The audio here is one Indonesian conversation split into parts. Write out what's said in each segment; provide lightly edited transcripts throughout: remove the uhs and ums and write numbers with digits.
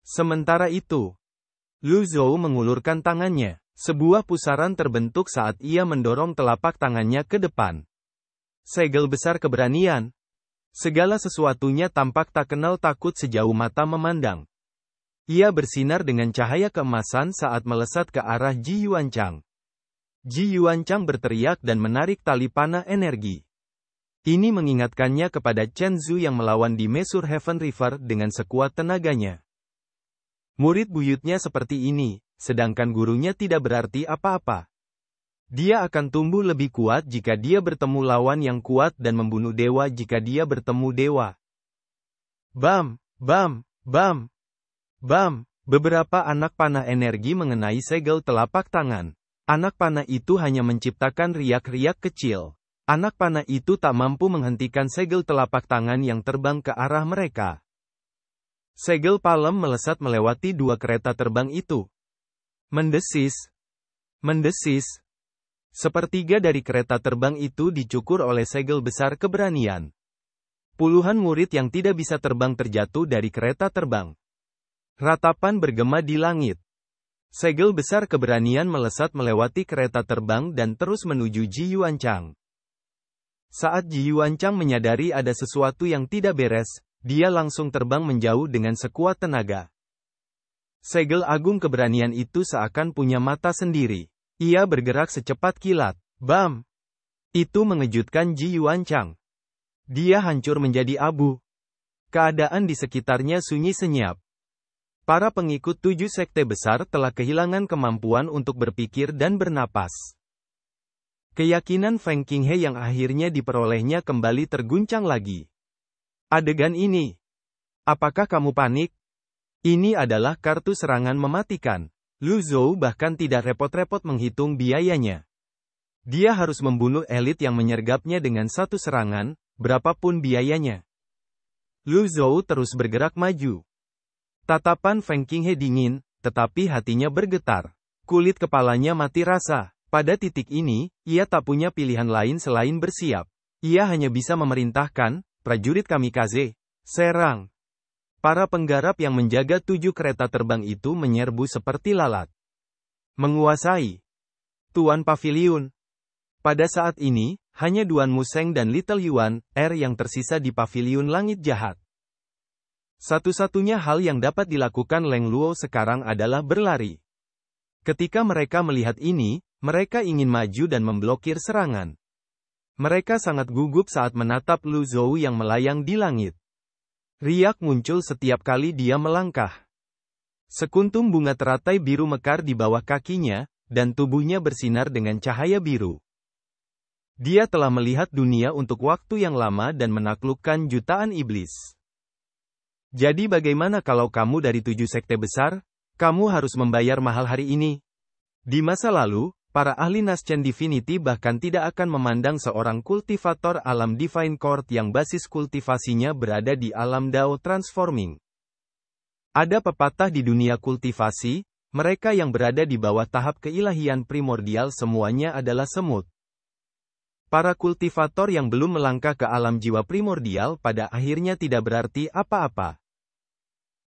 Sementara itu, Lu Zhou mengulurkan tangannya. Sebuah pusaran terbentuk saat ia mendorong telapak tangannya ke depan. Segel besar keberanian. Segala sesuatunya tampak tak kenal takut sejauh mata memandang. Ia bersinar dengan cahaya keemasan saat melesat ke arah Ji Yuanchang. Ji Yuanchang berteriak dan menarik tali panah energi. Ini mengingatkannya kepada Chen Zhu yang melawan di Mesur Heaven River dengan sekuat tenaganya. Murid buyutnya seperti ini, sedangkan gurunya tidak berarti apa-apa. Dia akan tumbuh lebih kuat jika dia bertemu lawan yang kuat dan membunuh dewa jika dia bertemu dewa. Bam, bam, bam, bam. Beberapa anak panah energi mengenai segel telapak tangan. Anak panah itu hanya menciptakan riak-riak kecil. Anak panah itu tak mampu menghentikan segel telapak tangan yang terbang ke arah mereka. Segel palem melesat melewati dua kereta terbang itu. Mendesis. Mendesis. Sepertiga dari kereta terbang itu dicukur oleh segel besar keberanian. Puluhan murid yang tidak bisa terbang terjatuh dari kereta terbang. Ratapan bergema di langit. Segel besar keberanian melesat melewati kereta terbang dan terus menuju Ji Yuanchang. Saat Ji Yuanchang menyadari ada sesuatu yang tidak beres, dia langsung terbang menjauh dengan sekuat tenaga. Segel agung keberanian itu seakan punya mata sendiri. Ia bergerak secepat kilat. Bam! Itu mengejutkan Ji Yuanchang. Dia hancur menjadi abu. Keadaan di sekitarnya sunyi senyap. Para pengikut 7 sekte besar telah kehilangan kemampuan untuk berpikir dan bernapas. Keyakinan Feng Qinghe yang akhirnya diperolehnya kembali terguncang lagi. Adegan ini. Apakah kamu panik? Ini adalah kartu serangan mematikan. Lu Zhou bahkan tidak repot-repot menghitung biayanya. Dia harus membunuh elit yang menyergapnya dengan satu serangan, berapapun biayanya. Lu Zhou terus bergerak maju. Tatapan Feng Qinghe dingin, tetapi hatinya bergetar. Kulit kepalanya mati rasa. Pada titik ini, ia tak punya pilihan lain selain bersiap. Ia hanya bisa memerintahkan, prajurit kamikaze, serang. Para penggarap yang menjaga 7 kereta terbang itu menyerbu seperti lalat. Menguasai. Tuan Paviliun. Pada saat ini, hanya Duan Museng dan Little Yuan, yang tersisa di Paviliun Langit Jahat. Satu-satunya hal yang dapat dilakukan Leng Luo sekarang adalah berlari. Ketika mereka melihat ini, mereka ingin maju dan memblokir serangan. Mereka sangat gugup saat menatap Lu Zhou yang melayang di langit. Riak muncul setiap kali dia melangkah. Sekuntum bunga teratai biru mekar di bawah kakinya, dan tubuhnya bersinar dengan cahaya biru. Dia telah melihat dunia untuk waktu yang lama dan menaklukkan jutaan iblis. Jadi bagaimana kalau kamu dari 7 sekte besar? Kamu harus membayar mahal hari ini. Di masa lalu, para ahli Naschen Divinity bahkan tidak akan memandang seorang kultivator alam Divine Court yang basis kultivasinya berada di alam Dao Transforming. Ada pepatah di dunia kultivasi, mereka yang berada di bawah tahap keilahian primordial semuanya adalah semut. Para kultivator yang belum melangkah ke alam jiwa primordial pada akhirnya tidak berarti apa-apa.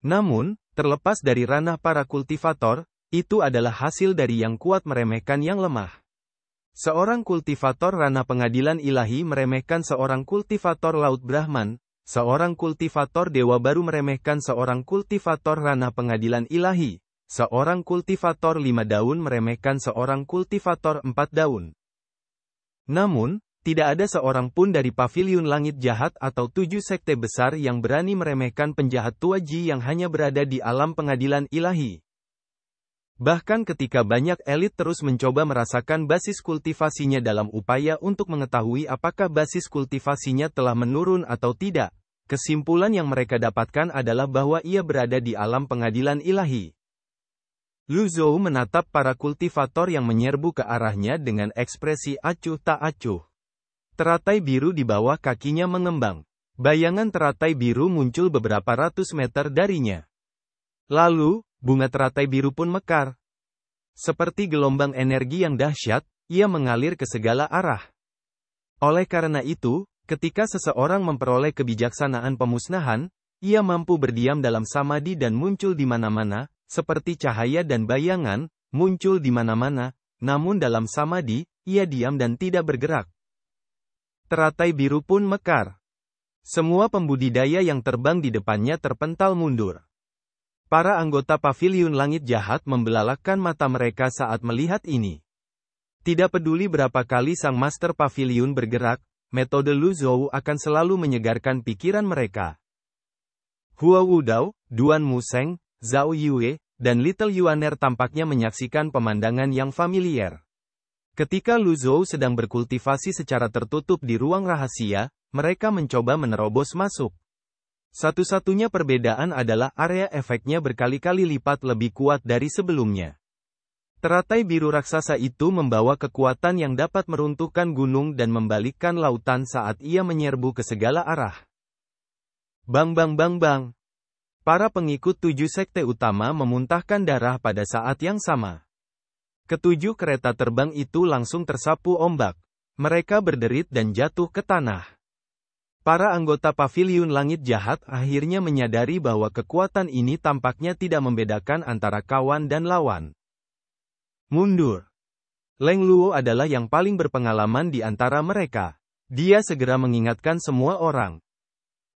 Namun, terlepas dari ranah para kultivator, itu adalah hasil dari yang kuat meremehkan yang lemah. Seorang kultivator ranah pengadilan ilahi meremehkan seorang kultivator laut Brahman, seorang kultivator dewa baru meremehkan seorang kultivator ranah pengadilan ilahi, seorang kultivator 5 daun meremehkan seorang kultivator 4 daun. Namun, tidak ada seorang pun dari Paviliun Langit Jahat atau 7 sekte besar yang berani meremehkan penjahat tua Ji yang hanya berada di alam pengadilan ilahi. Bahkan ketika banyak elit terus mencoba merasakan basis kultivasinya dalam upaya untuk mengetahui apakah basis kultivasinya telah menurun atau tidak, kesimpulan yang mereka dapatkan adalah bahwa ia berada di alam pengadilan ilahi. Lu Zhou menatap para kultivator yang menyerbu ke arahnya dengan ekspresi acuh tak acuh. Teratai biru di bawah kakinya mengembang. Bayangan teratai biru muncul beberapa ratus meter darinya. Lalu, bunga teratai biru pun mekar. Seperti gelombang energi yang dahsyat, ia mengalir ke segala arah. Oleh karena itu, ketika seseorang memperoleh kebijaksanaan pemusnahan, ia mampu berdiam dalam samadhi dan muncul di mana-mana, seperti cahaya dan bayangan, muncul di mana-mana, namun dalam samadhi, ia diam dan tidak bergerak. Teratai biru pun mekar. Semua pembudidaya yang terbang di depannya terpental mundur. Para anggota paviliun langit jahat membelalakkan mata mereka saat melihat ini. Tidak peduli berapa kali sang master paviliun bergerak, metode Lu Zhou akan selalu menyegarkan pikiran mereka. Hua Wudao, Duan Museng, Zhao Yue, dan Little Yuaner tampaknya menyaksikan pemandangan yang familiar. Ketika Lu Zhou sedang berkultivasi secara tertutup di ruang rahasia, mereka mencoba menerobos masuk. Satu-satunya perbedaan adalah area efeknya berkali-kali lipat lebih kuat dari sebelumnya. Teratai biru raksasa itu membawa kekuatan yang dapat meruntuhkan gunung dan membalikkan lautan saat ia menyerbu ke segala arah. Bang bang bang bang. Para pengikut 7 sekte utama memuntahkan darah pada saat yang sama. Ketujuh kereta terbang itu langsung tersapu ombak. Mereka berderit dan jatuh ke tanah. Para anggota paviliun langit jahat akhirnya menyadari bahwa kekuatan ini tampaknya tidak membedakan antara kawan dan lawan. Mundur. Leng Luo adalah yang paling berpengalaman di antara mereka. Dia segera mengingatkan semua orang.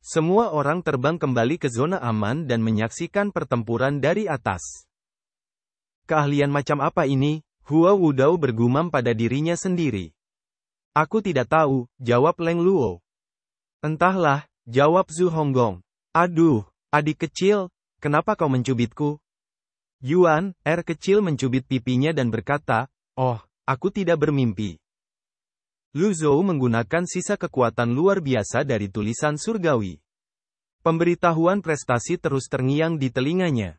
Semua orang terbang kembali ke zona aman dan menyaksikan pertempuran dari atas. Keahlian macam apa ini? Hua Wudao bergumam pada dirinya sendiri. Aku tidak tahu, jawab Leng Luo. Entahlah, jawab Zhu Honggong. Aduh, adik kecil, kenapa kau mencubitku? Yuan, kecil mencubit pipinya dan berkata, oh, aku tidak bermimpi. Lu Zhou menggunakan sisa kekuatan luar biasa dari tulisan surgawi. Pemberitahuan prestasi terus terngiang di telinganya.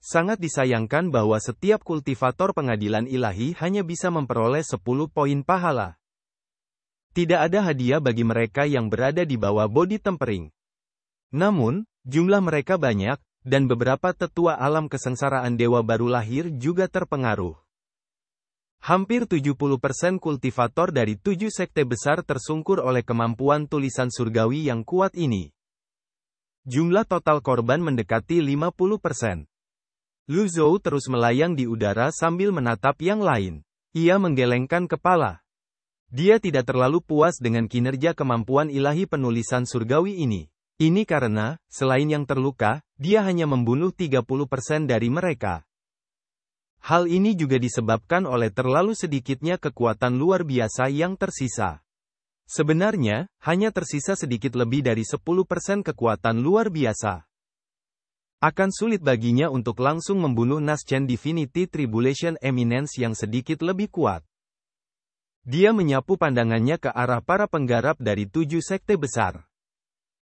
Sangat disayangkan bahwa setiap kultivator pengadilan ilahi hanya bisa memperoleh 10 poin pahala. Tidak ada hadiah bagi mereka yang berada di bawah bodi tempering. Namun, jumlah mereka banyak, dan beberapa tetua alam kesengsaraan dewa baru lahir juga terpengaruh. Hampir 70% kultivator dari 7 sekte besar tersungkur oleh kemampuan tulisan surgawi yang kuat ini. Jumlah total korban mendekati 50%. Lu Zhou terus melayang di udara sambil menatap yang lain. Ia menggelengkan kepala. Dia tidak terlalu puas dengan kinerja kemampuan ilahi penulisan surgawi ini. Ini karena, selain yang terluka, dia hanya membunuh 30% dari mereka. Hal ini juga disebabkan oleh terlalu sedikitnya kekuatan luar biasa yang tersisa. Sebenarnya, hanya tersisa sedikit lebih dari 10% kekuatan luar biasa. Akan sulit baginya untuk langsung membunuh Naschen Divinity Tribulation Eminence yang sedikit lebih kuat. Dia menyapu pandangannya ke arah para penggarap dari 7 sekte besar.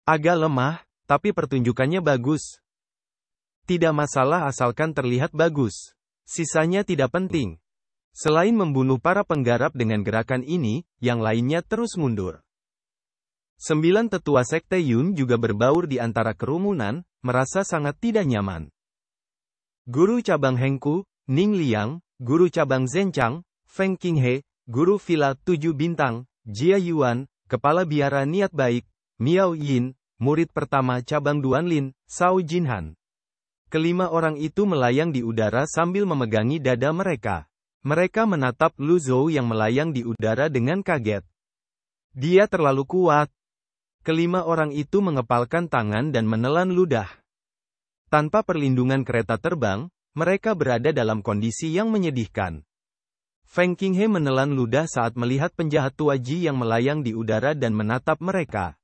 Agak lemah, tapi pertunjukannya bagus. Tidak masalah asalkan terlihat bagus. Sisanya tidak penting. Selain membunuh para penggarap dengan gerakan ini, yang lainnya terus mundur. 9 tetua sekte Yun juga berbaur di antara kerumunan, merasa sangat tidak nyaman. Guru cabang Hengku, Ning Liang, Guru cabang Zhenchang, Feng Qinghe, Guru Villa 7 Bintang, Jia Yuan, Kepala Biara Niat Baik, Miao Yin, murid pertama cabang Duanlin, Shao Jinhan. Kelima orang itu melayang di udara sambil memegangi dada mereka. Mereka menatap Lu Zhou yang melayang di udara dengan kaget. Dia terlalu kuat. Kelima orang itu mengepalkan tangan dan menelan ludah. Tanpa perlindungan kereta terbang, mereka berada dalam kondisi yang menyedihkan. Feng Qinghe menelan ludah saat melihat penjahat tua Ji yang melayang di udara dan menatap mereka.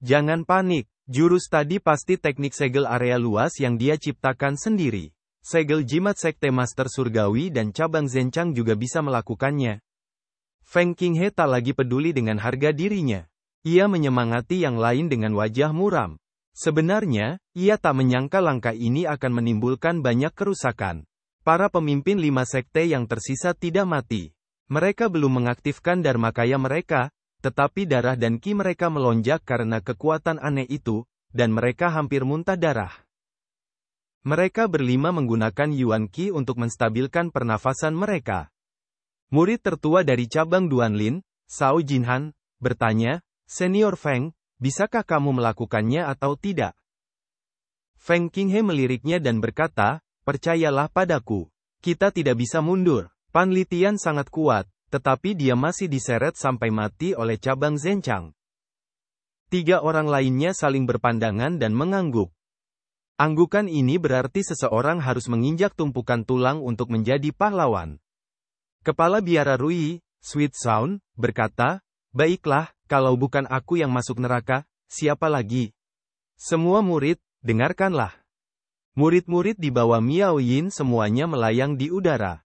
Jangan panik, jurus tadi pasti teknik segel area luas yang dia ciptakan sendiri. Segel jimat sekte master surgawi dan cabang Zhenchang juga bisa melakukannya. Feng Qinghe tak lagi peduli dengan harga dirinya. Ia menyemangati yang lain dengan wajah muram. Sebenarnya, ia tak menyangka langkah ini akan menimbulkan banyak kerusakan. Para pemimpin 5 sekte yang tersisa tidak mati. Mereka belum mengaktifkan dharmakaya mereka, tetapi darah dan ki mereka melonjak karena kekuatan aneh itu, dan mereka hampir muntah darah. Mereka berlima menggunakan Yuan Qi untuk menstabilkan pernafasan mereka. Murid tertua dari cabang Duanlin, Shao Jinhan, bertanya, Senior Feng, bisakah kamu melakukannya atau tidak? Feng Qinghe meliriknya dan berkata, percayalah padaku. Kita tidak bisa mundur. Pan Litian sangat kuat, tetapi dia masih diseret sampai mati oleh cabang Zhenchang. 3 orang lainnya saling berpandangan dan mengangguk. Anggukan ini berarti seseorang harus menginjak tumpukan tulang untuk menjadi pahlawan. Kepala biara Rui, Sweet Sound, berkata, baiklah, kalau bukan aku yang masuk neraka, siapa lagi? Semua murid, dengarkanlah. Murid-murid di bawah Miao Yin semuanya melayang di udara.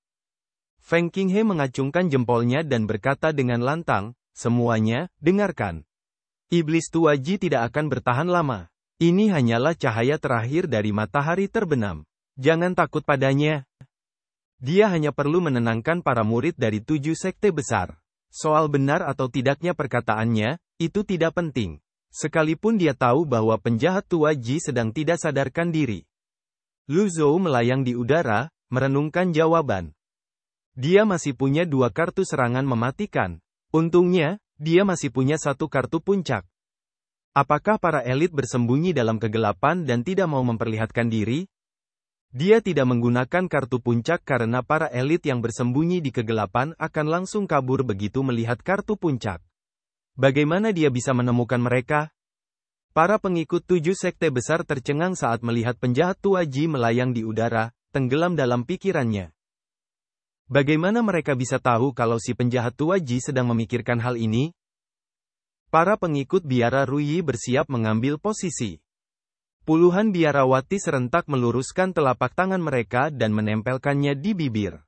Feng Qinghe mengacungkan jempolnya dan berkata dengan lantang, semuanya, dengarkan. Iblis tua Ji tidak akan bertahan lama. Ini hanyalah cahaya terakhir dari matahari terbenam. Jangan takut padanya. Dia hanya perlu menenangkan para murid dari 7 sekte besar. Soal benar atau tidaknya perkataannya, itu tidak penting. Sekalipun dia tahu bahwa penjahat tua Ji sedang tidak sadarkan diri. Lu Zhou melayang di udara, merenungkan jawaban. Dia masih punya 2 kartu serangan mematikan. Untungnya, dia masih punya 1 kartu puncak. Apakah para elit bersembunyi dalam kegelapan dan tidak mau memperlihatkan diri? Dia tidak menggunakan kartu puncak karena para elit yang bersembunyi di kegelapan akan langsung kabur begitu melihat kartu puncak. Bagaimana dia bisa menemukan mereka? Para pengikut 7 sekte besar tercengang saat melihat penjahat tua Ji melayang di udara, tenggelam dalam pikirannya. Bagaimana mereka bisa tahu kalau si penjahat tua Ji sedang memikirkan hal ini? Para pengikut biara Rui bersiap mengambil posisi. Puluhan biarawati serentak meluruskan telapak tangan mereka dan menempelkannya di bibir.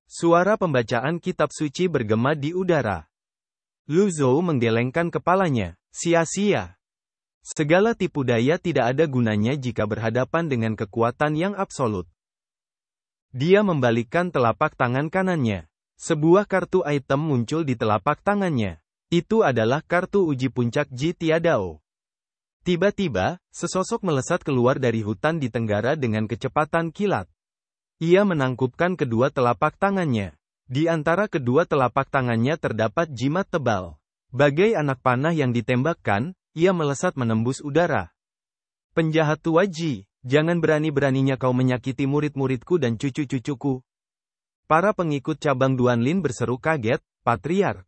Suara pembacaan kitab suci bergema di udara. Lu Zhou menggelengkan kepalanya. Sia-sia. Segala tipu daya tidak ada gunanya jika berhadapan dengan kekuatan yang absolut. Dia membalikkan telapak tangan kanannya. Sebuah kartu item muncul di telapak tangannya. Itu adalah kartu uji puncak Ji Tiadao. Tiba-tiba, sesosok melesat keluar dari hutan di tenggara dengan kecepatan kilat. Ia menangkupkan kedua telapak tangannya. Di antara kedua telapak tangannya terdapat jimat tebal. Bagai anak panah yang ditembakkan, ia melesat menembus udara. Penjahat tua Ji, jangan berani-beraninya kau menyakiti murid-muridku dan cucu-cucuku. Para pengikut cabang Duanlin berseru kaget, Patriark.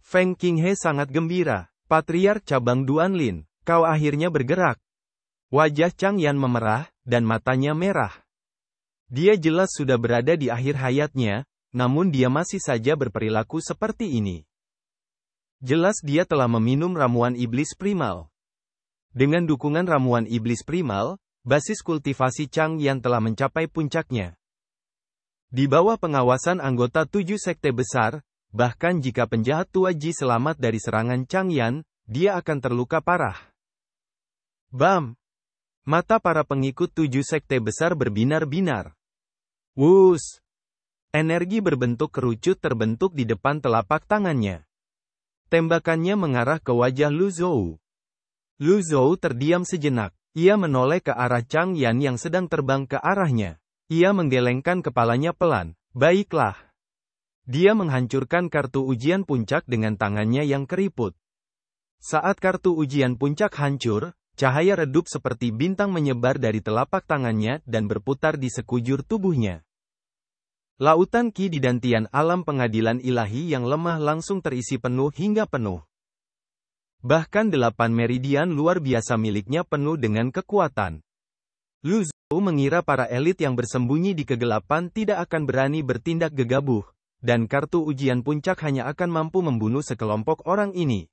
Feng Qinghe sangat gembira. Patriark cabang Duanlin, kau akhirnya bergerak. Wajah Chang Yan memerah, dan matanya merah. Dia jelas sudah berada di akhir hayatnya, namun dia masih saja berperilaku seperti ini. Jelas dia telah meminum ramuan iblis primal. Dengan dukungan ramuan iblis primal, basis kultivasi Chang Yan telah mencapai puncaknya. Di bawah pengawasan anggota 7 sekte besar, bahkan jika penjahat tua Ji selamat dari serangan Chang Yan, dia akan terluka parah. Bam! Mata para pengikut 7 sekte besar berbinar-binar. Wus! Energi berbentuk kerucut terbentuk di depan telapak tangannya. Tembakannya mengarah ke wajah Lu Zhou. Lu Zhou terdiam sejenak. Ia menoleh ke arah Chang Yan yang sedang terbang ke arahnya. Ia menggelengkan kepalanya pelan. Baiklah. Dia menghancurkan kartu ujian puncak dengan tangannya yang keriput. Saat kartu ujian puncak hancur, cahaya redup seperti bintang menyebar dari telapak tangannya dan berputar di sekujur tubuhnya. Lautan Qi di dantian alam pengadilan ilahi yang lemah langsung terisi penuh hingga penuh. Bahkan 8 meridian luar biasa miliknya penuh dengan kekuatan. Lu Zhou mengira para elit yang bersembunyi di kegelapan tidak akan berani bertindak gegabah, dan kartu ujian puncak hanya akan mampu membunuh sekelompok orang ini.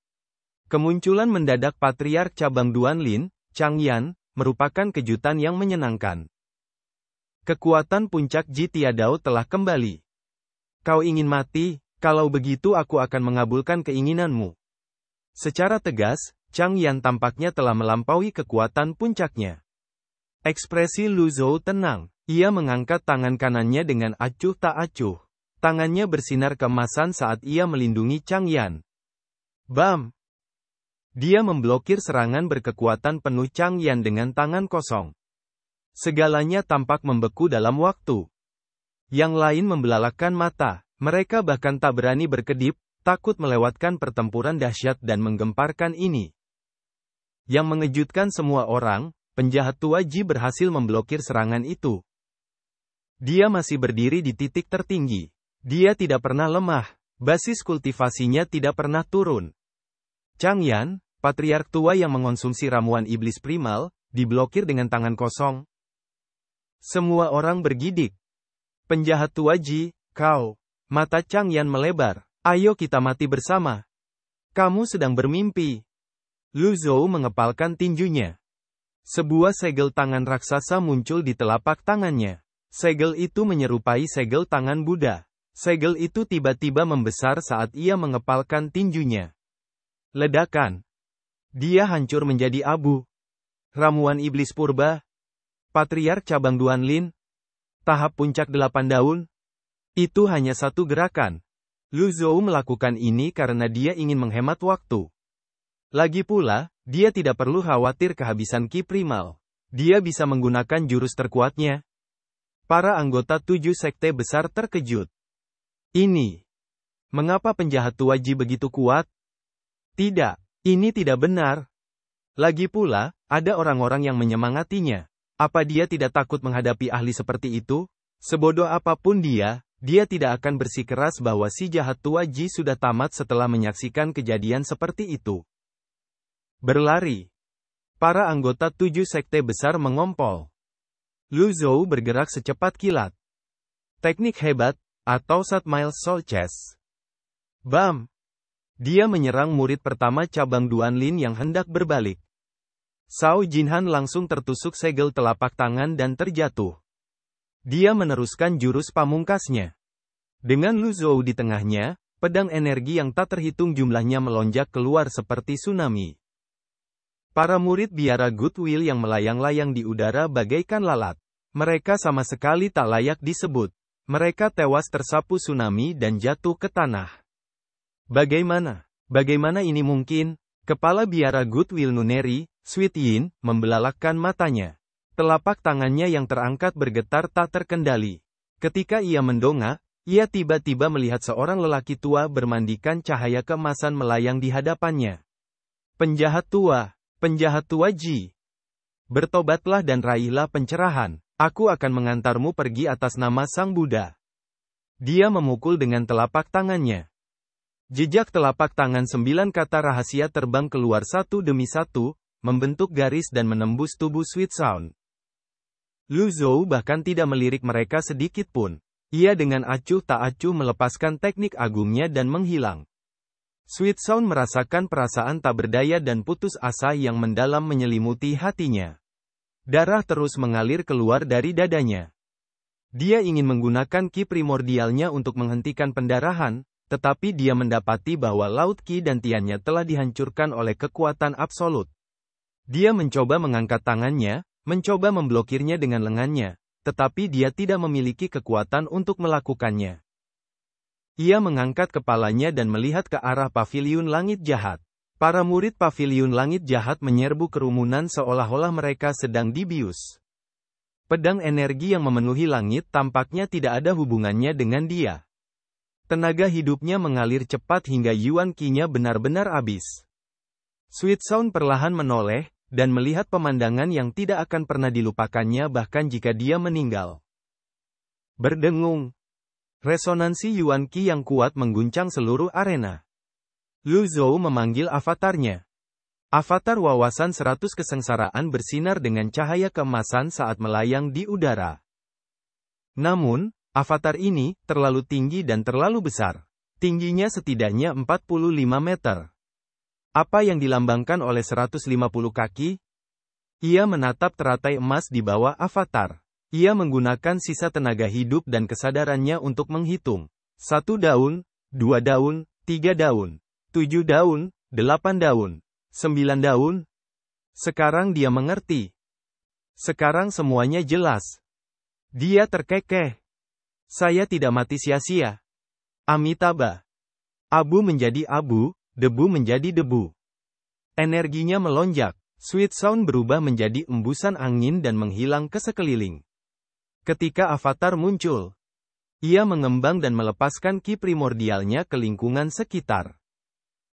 Kemunculan mendadak Patriark cabang Duanlin, Chang Yan, merupakan kejutan yang menyenangkan. Kekuatan puncak Ji Tiadao telah kembali. Kau ingin mati? Kalau begitu aku akan mengabulkan keinginanmu. Secara tegas, Chang Yan tampaknya telah melampaui kekuatan puncaknya. Ekspresi Lu Zhou tenang. Ia mengangkat tangan kanannya dengan acuh tak acuh. Tangannya bersinar keemasan saat ia melindungi Chang Yan. Bam! Dia memblokir serangan berkekuatan penuh Chang Yan dengan tangan kosong. Segalanya tampak membeku dalam waktu. Yang lain membelalakkan mata. Mereka bahkan tak berani berkedip, takut melewatkan pertempuran dahsyat dan menggemparkan ini. Yang mengejutkan semua orang, penjahat tua Ji berhasil memblokir serangan itu. Dia masih berdiri di titik tertinggi. Dia tidak pernah lemah. Basis kultivasinya tidak pernah turun. Changyan, patriark tua yang mengonsumsi ramuan iblis primal, diblokir dengan tangan kosong. Semua orang bergidik. Penjahat tua Ji, kau. Mata Changyan melebar. Ayo kita mati bersama. Kamu sedang bermimpi. Lu Zhou mengepalkan tinjunya. Sebuah segel tangan raksasa muncul di telapak tangannya. Segel itu menyerupai segel tangan Buddha. Segel itu tiba-tiba membesar saat ia mengepalkan tinjunya. Ledakan. Dia hancur menjadi abu. Ramuan iblis purba. Patriark cabang Duanlin. Tahap puncak 8 daun. Itu hanya satu gerakan. Lu Zhou melakukan ini karena dia ingin menghemat waktu. Lagi pula, dia tidak perlu khawatir kehabisan ki primal. Dia bisa menggunakan jurus terkuatnya. Para anggota 7 sekte besar terkejut. Ini. Mengapa penjahat tua Ji begitu kuat? Tidak. Ini tidak benar. Lagi pula, ada orang-orang yang menyemangatinya. Apa dia tidak takut menghadapi ahli seperti itu? Sebodoh apapun dia tidak akan bersikeras bahwa si jahat tua Ji sudah tamat setelah menyaksikan kejadian seperti itu. Berlari. Para anggota 7 sekte besar mengompol. Lu Zhou bergerak secepat kilat. Teknik hebat, atau Satmail Soul Chess. Bam! Dia menyerang murid pertama cabang Duanlin yang hendak berbalik. Cao Jinhan langsung tertusuk segel telapak tangan dan terjatuh. Dia meneruskan jurus pamungkasnya. Dengan Lu Zhou di tengahnya, pedang energi yang tak terhitung jumlahnya melonjak keluar seperti tsunami. Para murid biara Goodwill yang melayang-layang di udara bagaikan lalat. Mereka sama sekali tak layak disebut. Mereka tewas tersapu tsunami dan jatuh ke tanah. Bagaimana ini mungkin? Kepala biara Goodwill Nuneri, Sweet Yin, membelalakkan matanya. Telapak tangannya yang terangkat bergetar tak terkendali. Ketika ia mendongak, ia tiba-tiba melihat seorang lelaki tua bermandikan cahaya keemasan melayang di hadapannya. Penjahat tua Ji. Bertobatlah dan raihlah pencerahan. Aku akan mengantarmu pergi atas nama Sang Buddha. Dia memukul dengan telapak tangannya. Jejak telapak tangan 9 kata rahasia terbang keluar satu demi satu, membentuk garis dan menembus tubuh Sweet Sound. Lu Zhou bahkan tidak melirik mereka sedikit pun. Ia dengan acuh tak acuh melepaskan teknik agungnya dan menghilang. Sweet Sound merasakan perasaan tak berdaya dan putus asa yang mendalam menyelimuti hatinya. Darah terus mengalir keluar dari dadanya. Dia ingin menggunakan ki primordialnya untuk menghentikan pendarahan, tetapi dia mendapati bahwa laut ki dan tiannya telah dihancurkan oleh kekuatan absolut. Dia mencoba mengangkat tangannya, mencoba memblokirnya dengan lengannya, tetapi dia tidak memiliki kekuatan untuk melakukannya. Ia mengangkat kepalanya dan melihat ke arah paviliun langit jahat. Para murid paviliun langit jahat menyerbu kerumunan seolah-olah mereka sedang dibius. Pedang energi yang memenuhi langit tampaknya tidak ada hubungannya dengan dia. Tenaga hidupnya mengalir cepat hingga Yuan Qi-nya benar-benar habis. Sweet Sound perlahan menoleh, dan melihat pemandangan yang tidak akan pernah dilupakannya bahkan jika dia meninggal. Berdengung. Resonansi Yuan Qi yang kuat mengguncang seluruh arena. Lu Zhou memanggil avatarnya. Avatar wawasan 100 kesengsaraan bersinar dengan cahaya keemasan saat melayang di udara. Namun, avatar ini terlalu tinggi dan terlalu besar. Tingginya setidaknya 45 meter. Apa yang dilambangkan oleh 150 kaki? Ia menatap teratai emas di bawah avatar. Ia menggunakan sisa tenaga hidup dan kesadarannya untuk menghitung. 1 daun, 2 daun, 3 daun, 7 daun, 8 daun, 9 daun. Sekarang dia mengerti. Sekarang semuanya jelas. Dia terkekeh. Saya tidak mati sia-sia. Amitabha. Abu menjadi abu. Debu menjadi debu. Energinya melonjak. Sweet Sound berubah menjadi embusan angin dan menghilang ke sekeliling. Ketika avatar muncul, ia mengembang dan melepaskan ki primordialnya ke lingkungan sekitar.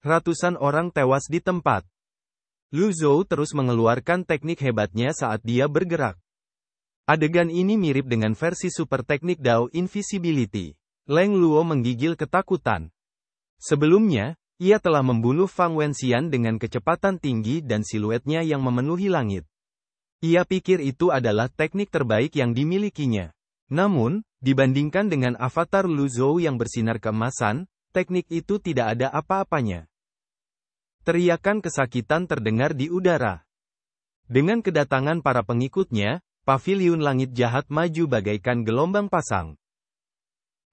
Ratusan orang tewas di tempat. Lu Zhou terus mengeluarkan teknik hebatnya saat dia bergerak. Adegan ini mirip dengan versi super teknik Dao Invisibility. Leng Luo menggigil ketakutan. Sebelumnya, ia telah membunuh Fang Wenxian dengan kecepatan tinggi dan siluetnya yang memenuhi langit. Ia pikir itu adalah teknik terbaik yang dimilikinya. Namun, dibandingkan dengan avatar Lu Zhou yang bersinar keemasan, teknik itu tidak ada apa-apanya. Teriakan kesakitan terdengar di udara. Dengan kedatangan para pengikutnya, paviliun langit jahat maju bagaikan gelombang pasang.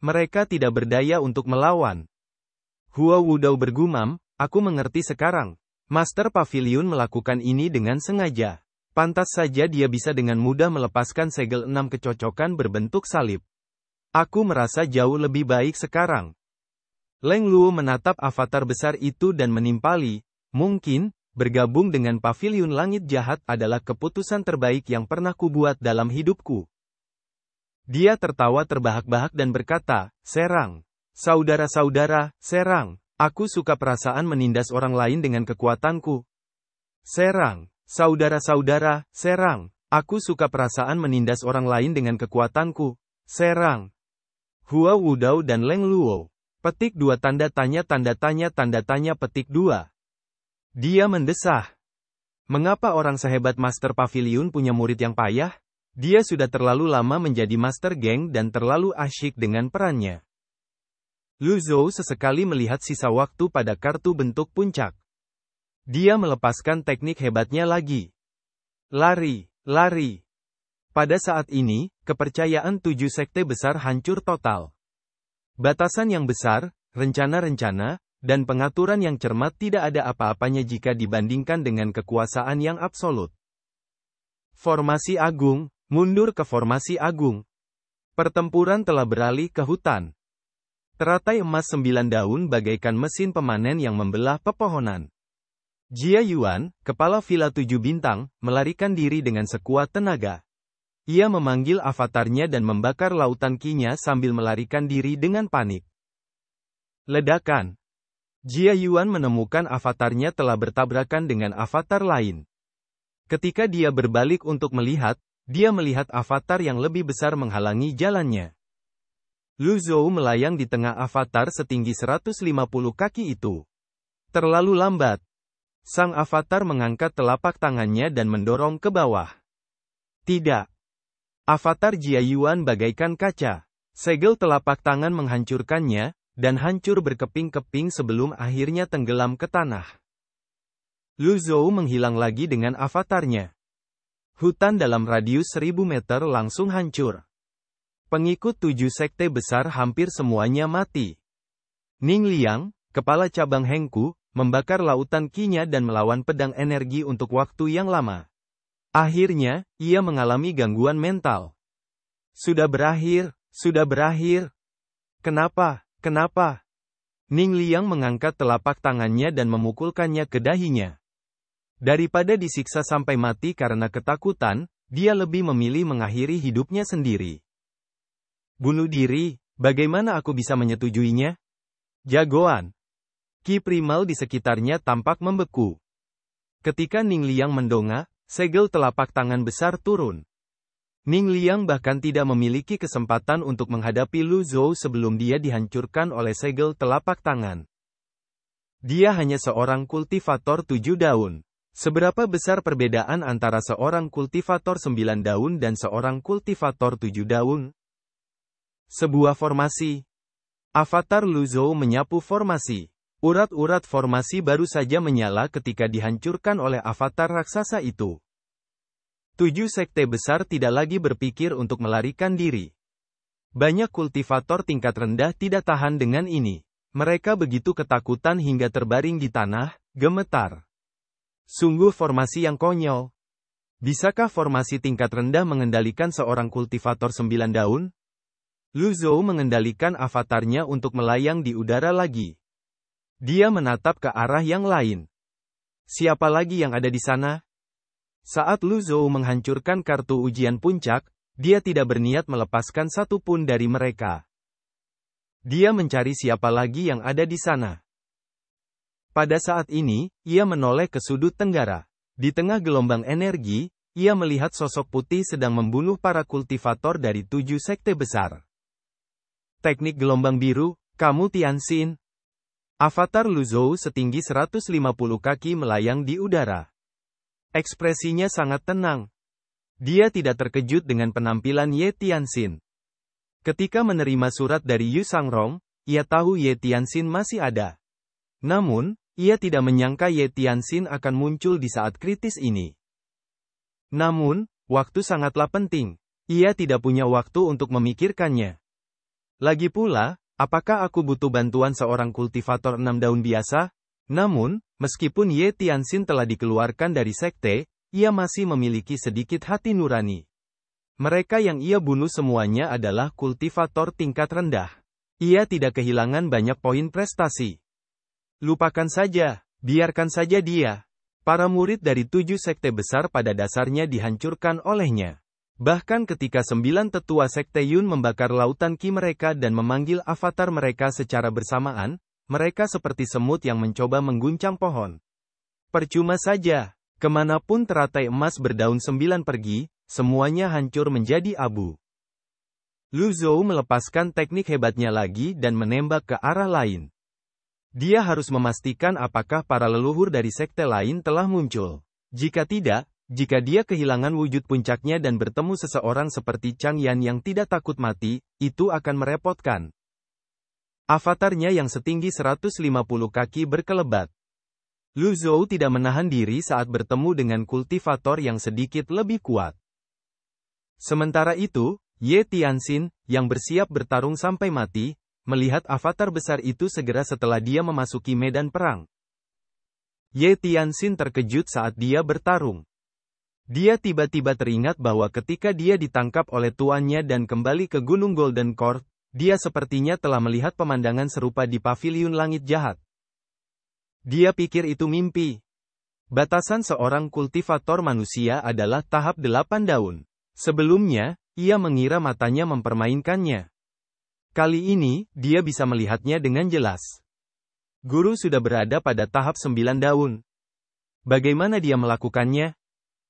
Mereka tidak berdaya untuk melawan. Hua Wudao bergumam, aku mengerti sekarang. Master Pavilion melakukan ini dengan sengaja. Pantas saja dia bisa dengan mudah melepaskan segel 6 kecocokan berbentuk salib. Aku merasa jauh lebih baik sekarang. Leng Luo menatap avatar besar itu dan menimpali, mungkin, bergabung dengan paviliun langit jahat adalah keputusan terbaik yang pernah kubuat dalam hidupku. Dia tertawa terbahak-bahak dan berkata, serang. Saudara-saudara, serang. Aku suka perasaan menindas orang lain dengan kekuatanku. Serang. Saudara-saudara, serang. Aku suka perasaan menindas orang lain dengan kekuatanku. Serang. Hua Wudao dan Leng Luo. Petik 2 tanda tanya petik 2. Dia mendesah. Mengapa orang sehebat Master Pavilion punya murid yang payah? Dia sudah terlalu lama menjadi Master Geng dan terlalu asyik dengan perannya. Lu Zhou sesekali melihat sisa waktu pada kartu bentuk puncak. Dia melepaskan teknik hebatnya lagi. Lari, lari. Pada saat ini, kepercayaan 7 sekte besar hancur total. Batasan yang besar, rencana-rencana, dan pengaturan yang cermat tidak ada apa-apanya jika dibandingkan dengan kekuasaan yang absolut. Formasi Agung, mundur ke Formasi Agung. Pertempuran telah beralih ke hutan. Teratai emas 9 daun bagaikan mesin pemanen yang membelah pepohonan. Jia Yuan, kepala Villa 7 Bintang, melarikan diri dengan sekuat tenaga. Ia memanggil avatarnya dan membakar lautan Qi-nya sambil melarikan diri dengan panik. Ledakan. Jia Yuan menemukan avatarnya telah bertabrakan dengan avatar lain. Ketika dia berbalik untuk melihat, dia melihat avatar yang lebih besar menghalangi jalannya. Lu Zhou melayang di tengah avatar setinggi 150 kaki itu. Terlalu lambat. Sang avatar mengangkat telapak tangannya dan mendorong ke bawah. Tidak. Avatar Jia Yuan bagaikan kaca. Segel telapak tangan menghancurkannya, dan hancur berkeping-keping sebelum akhirnya tenggelam ke tanah. Lu Zhou menghilang lagi dengan avatarnya. Hutan dalam radius 1000 meter langsung hancur. Pengikut 7 sekte besar hampir semuanya mati. Ning Liang, kepala cabang Hengku, membakar lautan Qi-nya dan melawan pedang energi untuk waktu yang lama. Akhirnya, ia mengalami gangguan mental. Sudah berakhir, sudah berakhir. Kenapa, kenapa? Ning Liang mengangkat telapak tangannya dan memukulkannya ke dahinya. Daripada disiksa sampai mati karena ketakutan, dia lebih memilih mengakhiri hidupnya sendiri. Bunuh diri, bagaimana aku bisa menyetujuinya? Jagoan. Qi primal di sekitarnya tampak membeku. Ketika Ning Liang mendongak, segel telapak tangan besar turun. Ning Liang bahkan tidak memiliki kesempatan untuk menghadapi Lu Zhou sebelum dia dihancurkan oleh segel telapak tangan. Dia hanya seorang kultivator 7 daun. Seberapa besar perbedaan antara seorang kultivator 9 daun dan seorang kultivator 7 daun? Sebuah formasi. Avatar Lu Zhou menyapu formasi. Urat-urat formasi baru saja menyala ketika dihancurkan oleh avatar raksasa itu. 7 sekte besar tidak lagi berpikir untuk melarikan diri. Banyak kultivator tingkat rendah tidak tahan dengan ini. Mereka begitu ketakutan hingga terbaring di tanah, gemetar. Sungguh formasi yang konyol. Bisakah formasi tingkat rendah mengendalikan seorang kultivator 9 daun? Lu Zhou mengendalikan avatarnya untuk melayang di udara lagi. Dia menatap ke arah yang lain. Siapa lagi yang ada di sana? Saat Lu Zhou menghancurkan kartu ujian puncak, dia tidak berniat melepaskan satu pun dari mereka. Dia mencari siapa lagi yang ada di sana. Pada saat ini, ia menoleh ke sudut tenggara. Di tengah gelombang energi, ia melihat sosok putih sedang membunuh para kultivator dari 7 sekte besar. Teknik gelombang biru, kamu Tianxin. Avatar Lu Zhou setinggi 150 kaki melayang di udara. Ekspresinya sangat tenang. Dia tidak terkejut dengan penampilan Ye Tianxin. Ketika menerima surat dari Yu Sangrong, ia tahu Ye Tianxin masih ada. Namun, ia tidak menyangka Ye Tianxin akan muncul di saat kritis ini. Namun, waktu sangatlah penting. Ia tidak punya waktu untuk memikirkannya. Lagi pula, apakah aku butuh bantuan seorang kultivator 6 daun biasa? Namun, meskipun Ye Tianxin telah dikeluarkan dari sekte, ia masih memiliki sedikit hati nurani. Mereka yang ia bunuh semuanya adalah kultivator tingkat rendah. Ia tidak kehilangan banyak poin prestasi. Lupakan saja, biarkan saja dia. Para murid dari 7 sekte besar pada dasarnya dihancurkan olehnya. Bahkan ketika 9 tetua sekte Yun membakar lautan Qi mereka dan memanggil avatar mereka secara bersamaan, mereka seperti semut yang mencoba mengguncang pohon. Percuma saja, kemanapun teratai emas berdaun 9 pergi, semuanya hancur menjadi abu. Lu Zhou melepaskan teknik hebatnya lagi dan menembak ke arah lain. Dia harus memastikan apakah para leluhur dari sekte lain telah muncul. Jika tidak, jika dia kehilangan wujud puncaknya dan bertemu seseorang seperti Chang Yan yang tidak takut mati, itu akan merepotkan. Avatarnya yang setinggi 150 kaki berkelebat. Lu Zhou tidak menahan diri saat bertemu dengan kultivator yang sedikit lebih kuat. Sementara itu, Ye Tianxin, yang bersiap bertarung sampai mati, melihat avatar besar itu segera setelah dia memasuki medan perang. Ye Tianxin terkejut saat dia bertarung. Dia tiba-tiba teringat bahwa ketika dia ditangkap oleh tuannya dan kembali ke Gunung Golden Court, dia sepertinya telah melihat pemandangan serupa di Paviliun Langit Jahat. Dia pikir itu mimpi. Batasan seorang kultivator manusia adalah tahap 8 daun. Sebelumnya, ia mengira matanya mempermainkannya. Kali ini, dia bisa melihatnya dengan jelas. Guru sudah berada pada tahap 9 daun. Bagaimana dia melakukannya?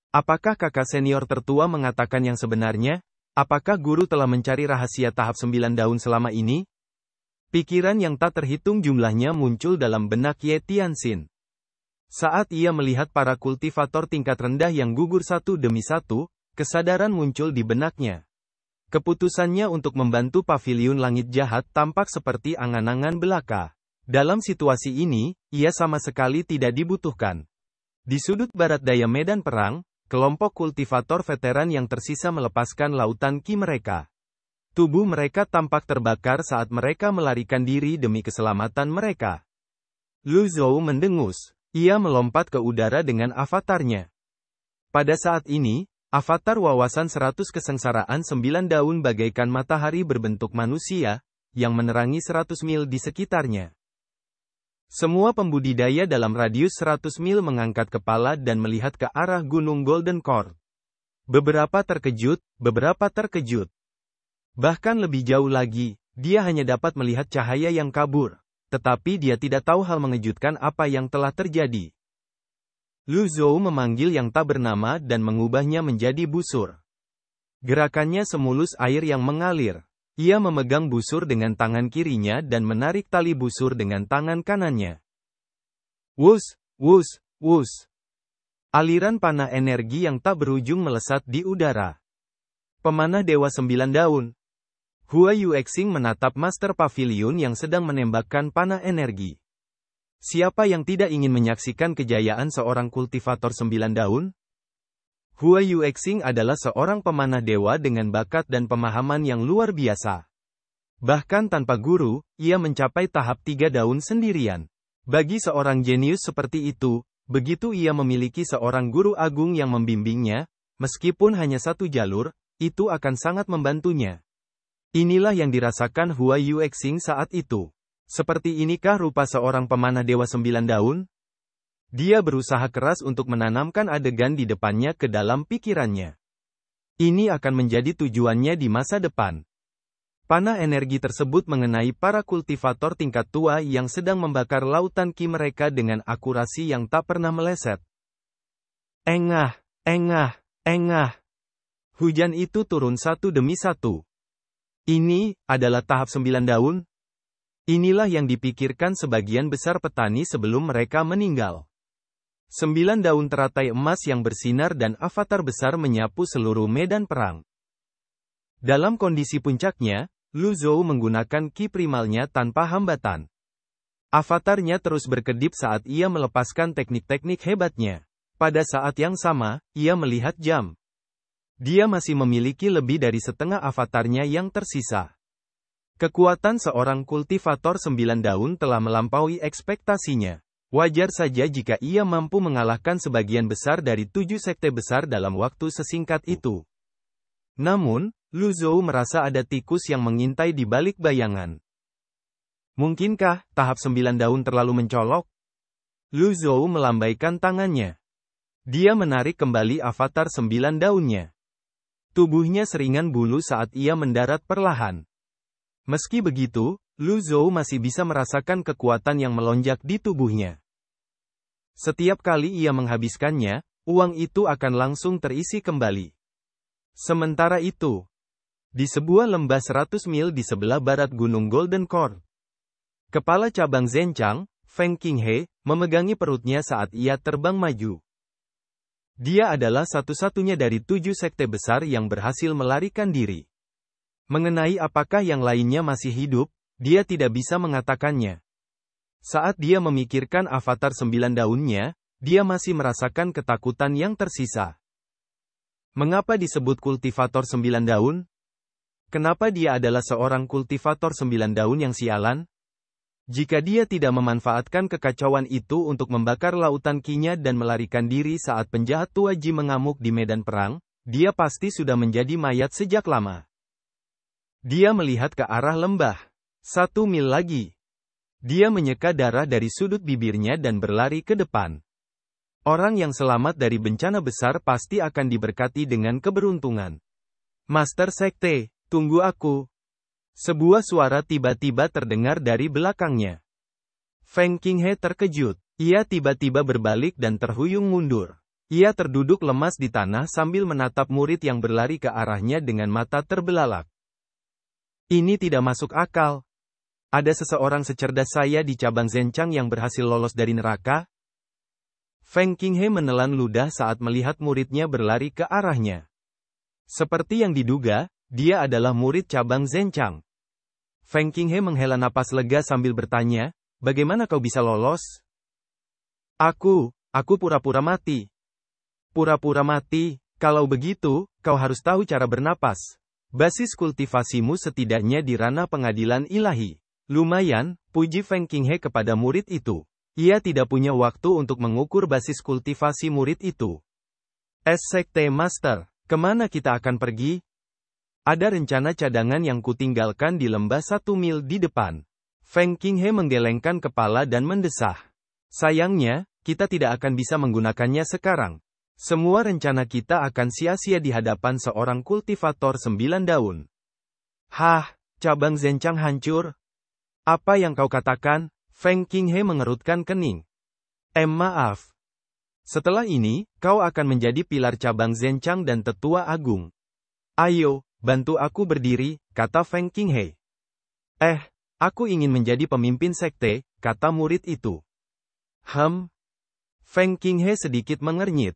Apakah kakak senior tertua mengatakan yang sebenarnya? Apakah guru telah mencari rahasia tahap 9 daun selama ini? Pikiran yang tak terhitung jumlahnya muncul dalam benak Ye Tianxin. Saat ia melihat para kultivator tingkat rendah yang gugur satu demi satu, kesadaran muncul di benaknya. Keputusannya untuk membantu Paviliun Langit Jahat tampak seperti angan-angan belaka. Dalam situasi ini, ia sama sekali tidak dibutuhkan. Di sudut barat daya medan perang, kelompok kultivator veteran yang tersisa melepaskan lautan Qi mereka. Tubuh mereka tampak terbakar saat mereka melarikan diri demi keselamatan mereka. Lu Zhou mendengus. Ia melompat ke udara dengan avatarnya. Pada saat ini, avatar wawasan 100 kesengsaraan 9 daun bagaikan matahari berbentuk manusia, yang menerangi 100 mil di sekitarnya. Semua pembudidaya dalam radius 100 mil mengangkat kepala dan melihat ke arah Gunung Golden Court. Beberapa terkejut, beberapa terkejut. Bahkan lebih jauh lagi, dia hanya dapat melihat cahaya yang kabur, tetapi dia tidak tahu hal mengejutkan apa yang telah terjadi. Lu Zhou memanggil yang tak bernama dan mengubahnya menjadi busur. Gerakannya semulus air yang mengalir. Ia memegang busur dengan tangan kirinya dan menarik tali busur dengan tangan kanannya. Wus, wus, wus. Aliran panah energi yang tak berujung melesat di udara. Pemanah Dewa 9 Daun. Hua Yuexing menatap Master Pavilion yang sedang menembakkan panah energi. Siapa yang tidak ingin menyaksikan kejayaan seorang kultivator 9 daun? Hua Yuexing adalah seorang pemanah dewa dengan bakat dan pemahaman yang luar biasa. Bahkan tanpa guru, ia mencapai tahap 3 daun sendirian. Bagi seorang jenius seperti itu, begitu ia memiliki seorang guru agung yang membimbingnya, meskipun hanya satu jalur, itu akan sangat membantunya. Inilah yang dirasakan Hua Yuexing saat itu. Seperti inikah rupa seorang pemanah dewa 9 daun? Dia berusaha keras untuk menanamkan adegan di depannya ke dalam pikirannya. Ini akan menjadi tujuannya di masa depan. Panah energi tersebut mengenai para kultivator tingkat tua yang sedang membakar lautan Qi mereka dengan akurasi yang tak pernah meleset. Engah, engah, engah. Hujan itu turun satu demi satu. Ini adalah tahap 9 daun. Inilah yang dipikirkan sebagian besar petani sebelum mereka meninggal. 9 daun teratai emas yang bersinar dan avatar besar menyapu seluruh medan perang. Dalam kondisi puncaknya, Lu Zhou menggunakan ki primalnya tanpa hambatan. Avatarnya terus berkedip saat ia melepaskan teknik-teknik hebatnya. Pada saat yang sama, ia melihat jam. Dia masih memiliki lebih dari setengah avatarnya yang tersisa. Kekuatan seorang kultivator 9 daun telah melampaui ekspektasinya. Wajar saja jika ia mampu mengalahkan sebagian besar dari 7 sekte besar dalam waktu sesingkat itu. Namun, Lu Zhou merasa ada tikus yang mengintai di balik bayangan. Mungkinkah tahap 9 daun terlalu mencolok? Lu Zhou melambaikan tangannya. Dia menarik kembali avatar 9 daunnya. Tubuhnya seringan bulu saat ia mendarat perlahan. Meski begitu, Lu Zhou masih bisa merasakan kekuatan yang melonjak di tubuhnya. Setiap kali ia menghabiskannya, uang itu akan langsung terisi kembali. Sementara itu, di sebuah lembah 100 mil di sebelah barat Gunung Golden Cord, kepala cabang Zhenchang, Feng Qinghe, memegangi perutnya saat ia terbang maju. Dia adalah satu-satunya dari 7 sekte besar yang berhasil melarikan diri. Mengenai apakah yang lainnya masih hidup, dia tidak bisa mengatakannya. Saat dia memikirkan avatar 9 daunnya, dia masih merasakan ketakutan yang tersisa. Mengapa disebut kultivator 9 daun? Kenapa dia adalah seorang kultivator 9 daun yang sialan? Jika dia tidak memanfaatkan kekacauan itu untuk membakar lautan kinya dan melarikan diri saat penjahat tua Ji mengamuk di medan perang, dia pasti sudah menjadi mayat sejak lama. Dia melihat ke arah lembah. 1 mil lagi. Dia menyeka darah dari sudut bibirnya dan berlari ke depan. Orang yang selamat dari bencana besar pasti akan diberkati dengan keberuntungan. Master Sekte, tunggu aku. Sebuah suara tiba-tiba terdengar dari belakangnya. Feng Qinghe terkejut. Ia tiba-tiba berbalik dan terhuyung mundur. Ia terduduk lemas di tanah sambil menatap murid yang berlari ke arahnya dengan mata terbelalak. Ini tidak masuk akal. Ada seseorang secerdas saya di cabang Zhenchang yang berhasil lolos dari neraka? Feng Qinghe menelan ludah saat melihat muridnya berlari ke arahnya. Seperti yang diduga, dia adalah murid cabang Zhenchang. Feng Qinghe menghela napas lega sambil bertanya, bagaimana kau bisa lolos? Aku pura-pura mati. Pura-pura mati, kalau begitu, kau harus tahu cara bernapas. Basis kultivasimu setidaknya di ranah pengadilan ilahi. Lumayan, puji Feng Qinghe kepada murid itu. Ia tidak punya waktu untuk mengukur basis kultivasi murid itu. Sekte Master, kemana kita akan pergi? Ada rencana cadangan yang kutinggalkan di lembah 1 mil di depan. Feng Qinghe menggelengkan kepala dan mendesah. Sayangnya, kita tidak akan bisa menggunakannya sekarang. Semua rencana kita akan sia-sia di hadapan seorang kultivator 9 daun. Hah, cabang Zhenchang hancur? Apa yang kau katakan? Feng Qinghe mengerutkan kening. Maaf. Setelah ini, kau akan menjadi pilar cabang Zhenchang dan tetua agung. Ayo, bantu aku berdiri, kata Feng Qinghe. Aku ingin menjadi pemimpin sekte, kata murid itu. Feng Qinghe sedikit mengernyit.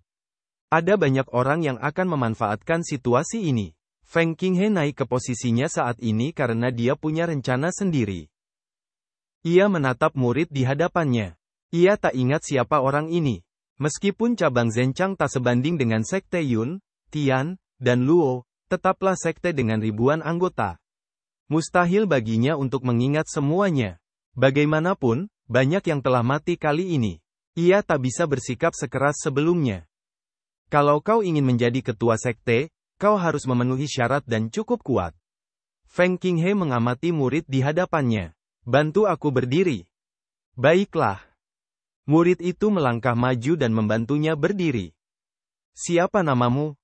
Ada banyak orang yang akan memanfaatkan situasi ini. Feng Qinghe naik ke posisinya saat ini karena dia punya rencana sendiri. Ia menatap murid di hadapannya. Ia tak ingat siapa orang ini. Meskipun cabang Zhenchang tak sebanding dengan sekte Yun, Tian, dan Luo, tetaplah sekte dengan ribuan anggota. Mustahil baginya untuk mengingat semuanya. Bagaimanapun, banyak yang telah mati kali ini. Ia tak bisa bersikap sekeras sebelumnya. Kalau kau ingin menjadi ketua sekte, kau harus memenuhi syarat dan cukup kuat. Feng Qinghe mengamati murid di hadapannya. Bantu aku berdiri. Baiklah. Murid itu melangkah maju dan membantunya berdiri. Siapa namamu?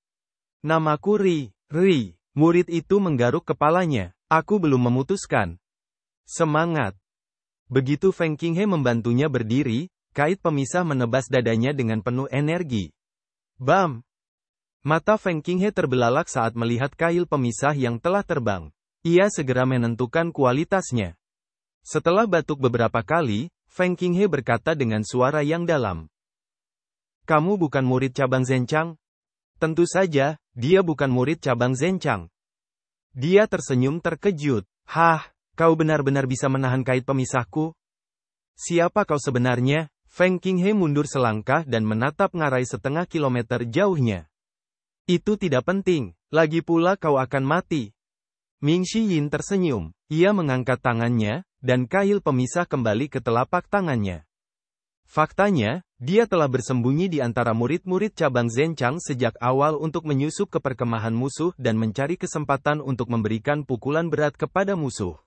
Namaku Ri. Murid itu menggaruk kepalanya. Aku belum memutuskan. Semangat. Begitu Feng Qinghe membantunya berdiri, kait pemisah menebas dadanya dengan penuh energi. Bam! Mata Feng Qinghe terbelalak saat melihat kail pemisah yang telah terbang. Ia segera menentukan kualitasnya. Setelah batuk beberapa kali, Feng Qinghe berkata dengan suara yang dalam. Kamu bukan murid cabang Zhenchang? Tentu saja, dia bukan murid cabang Zhenchang. Dia tersenyum terkejut. Hah, kau benar-benar bisa menahan kait pemisahku? Siapa kau sebenarnya? Feng Qinghe mundur selangkah dan menatap ngarai setengah kilometer jauhnya. Itu tidak penting, lagi pula kau akan mati. Ming Shiyin tersenyum. Ia mengangkat tangannya, dan kail pemisah kembali ke telapak tangannya. Faktanya, dia telah bersembunyi di antara murid-murid cabang Zhenchang sejak awal untuk menyusup ke perkemahan musuh dan mencari kesempatan untuk memberikan pukulan berat kepada musuh.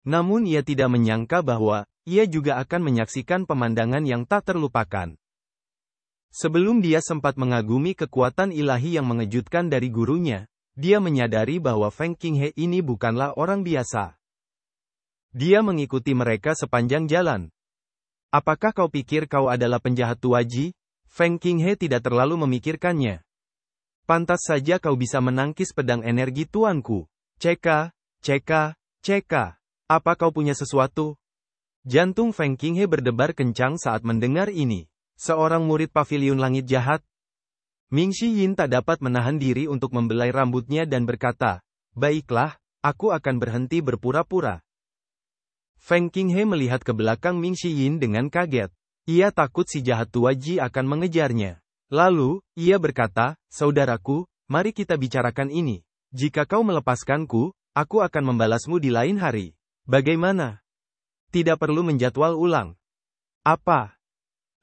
Namun ia tidak menyangka bahwa, ia juga akan menyaksikan pemandangan yang tak terlupakan. Sebelum dia sempat mengagumi kekuatan ilahi yang mengejutkan dari gurunya, dia menyadari bahwa Feng Qinghe ini bukanlah orang biasa. Dia mengikuti mereka sepanjang jalan. Apakah kau pikir kau adalah penjahat tuaji? Feng Qinghe tidak terlalu memikirkannya. Pantas saja kau bisa menangkis pedang energi tuanku. Ceka, ceka, ceka. Apa kau punya sesuatu? Jantung Feng Qinghe berdebar kencang saat mendengar ini. Seorang murid paviliun langit jahat. Ming Shiyin tak dapat menahan diri untuk membelai rambutnya dan berkata, baiklah, aku akan berhenti berpura-pura. Feng Qinghe melihat ke belakang Ming Shiyin dengan kaget. Ia takut si jahat tuaji akan mengejarnya. Lalu, ia berkata, saudaraku, mari kita bicarakan ini. Jika kau melepaskanku, aku akan membalasmu di lain hari. Bagaimana? Tidak perlu menjadwal ulang. Apa?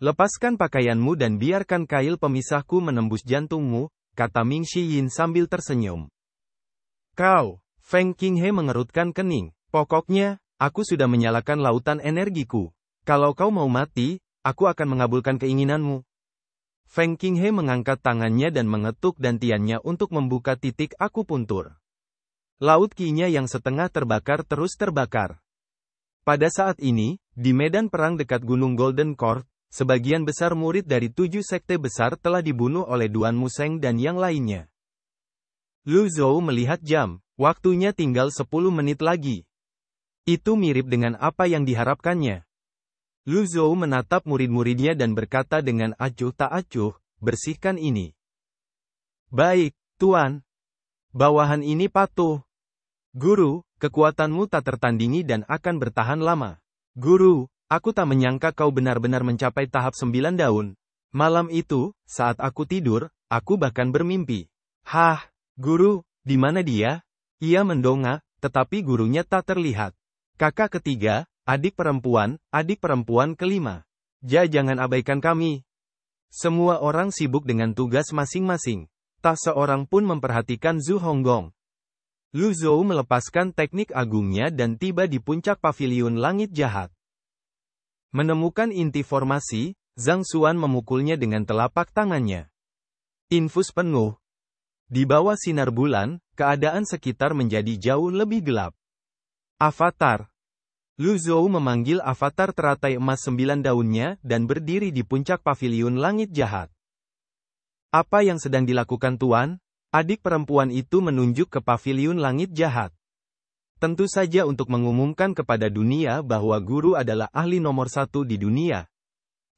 Lepaskan pakaianmu dan biarkan kail pemisahku menembus jantungmu, kata Ming Shiyin sambil tersenyum. Kau, Feng Qinghe mengerutkan kening. Pokoknya, aku sudah menyalakan lautan energiku. Kalau kau mau mati, aku akan mengabulkan keinginanmu. Feng Qinghe mengangkat tangannya dan mengetuk dantiannya untuk membuka titik akupuntur. Laut Qi-nya yang setengah terbakar terus terbakar. Pada saat ini, di medan perang dekat Gunung Golden Court, sebagian besar murid dari 7 sekte besar telah dibunuh oleh Duan Museng dan yang lainnya. Lu Zhou melihat jam, waktunya tinggal 10 menit lagi. Itu mirip dengan apa yang diharapkannya. Lu Zhou menatap murid-muridnya dan berkata dengan acuh tak acuh, bersihkan ini. Baik, Tuan. Bawahan ini patuh. Guru, kekuatanmu tak tertandingi dan akan bertahan lama. Guru, aku tak menyangka kau benar-benar mencapai tahap 9 daun. Malam itu, saat aku tidur, aku bahkan bermimpi. Hah, guru, di mana dia? Ia mendongak, tetapi gurunya tak terlihat. Kakak ketiga, adik perempuan kelima. Jangan abaikan kami. Semua orang sibuk dengan tugas masing-masing. Tak seorang pun memperhatikan Zhu Honggong. Lu Zhou melepaskan teknik agungnya dan tiba di puncak paviliun langit jahat. Menemukan inti formasi, Zhang Xuan memukulnya dengan telapak tangannya. Infus penuh. Di bawah sinar bulan, keadaan sekitar menjadi jauh lebih gelap. Avatar. Lu Zhou memanggil avatar teratai emas 9 daunnya dan berdiri di puncak paviliun langit jahat. Apa yang sedang dilakukan Tuan? Adik perempuan itu menunjuk ke paviliun langit jahat. Tentu saja untuk mengumumkan kepada dunia bahwa guru adalah ahli nomor 1 di dunia.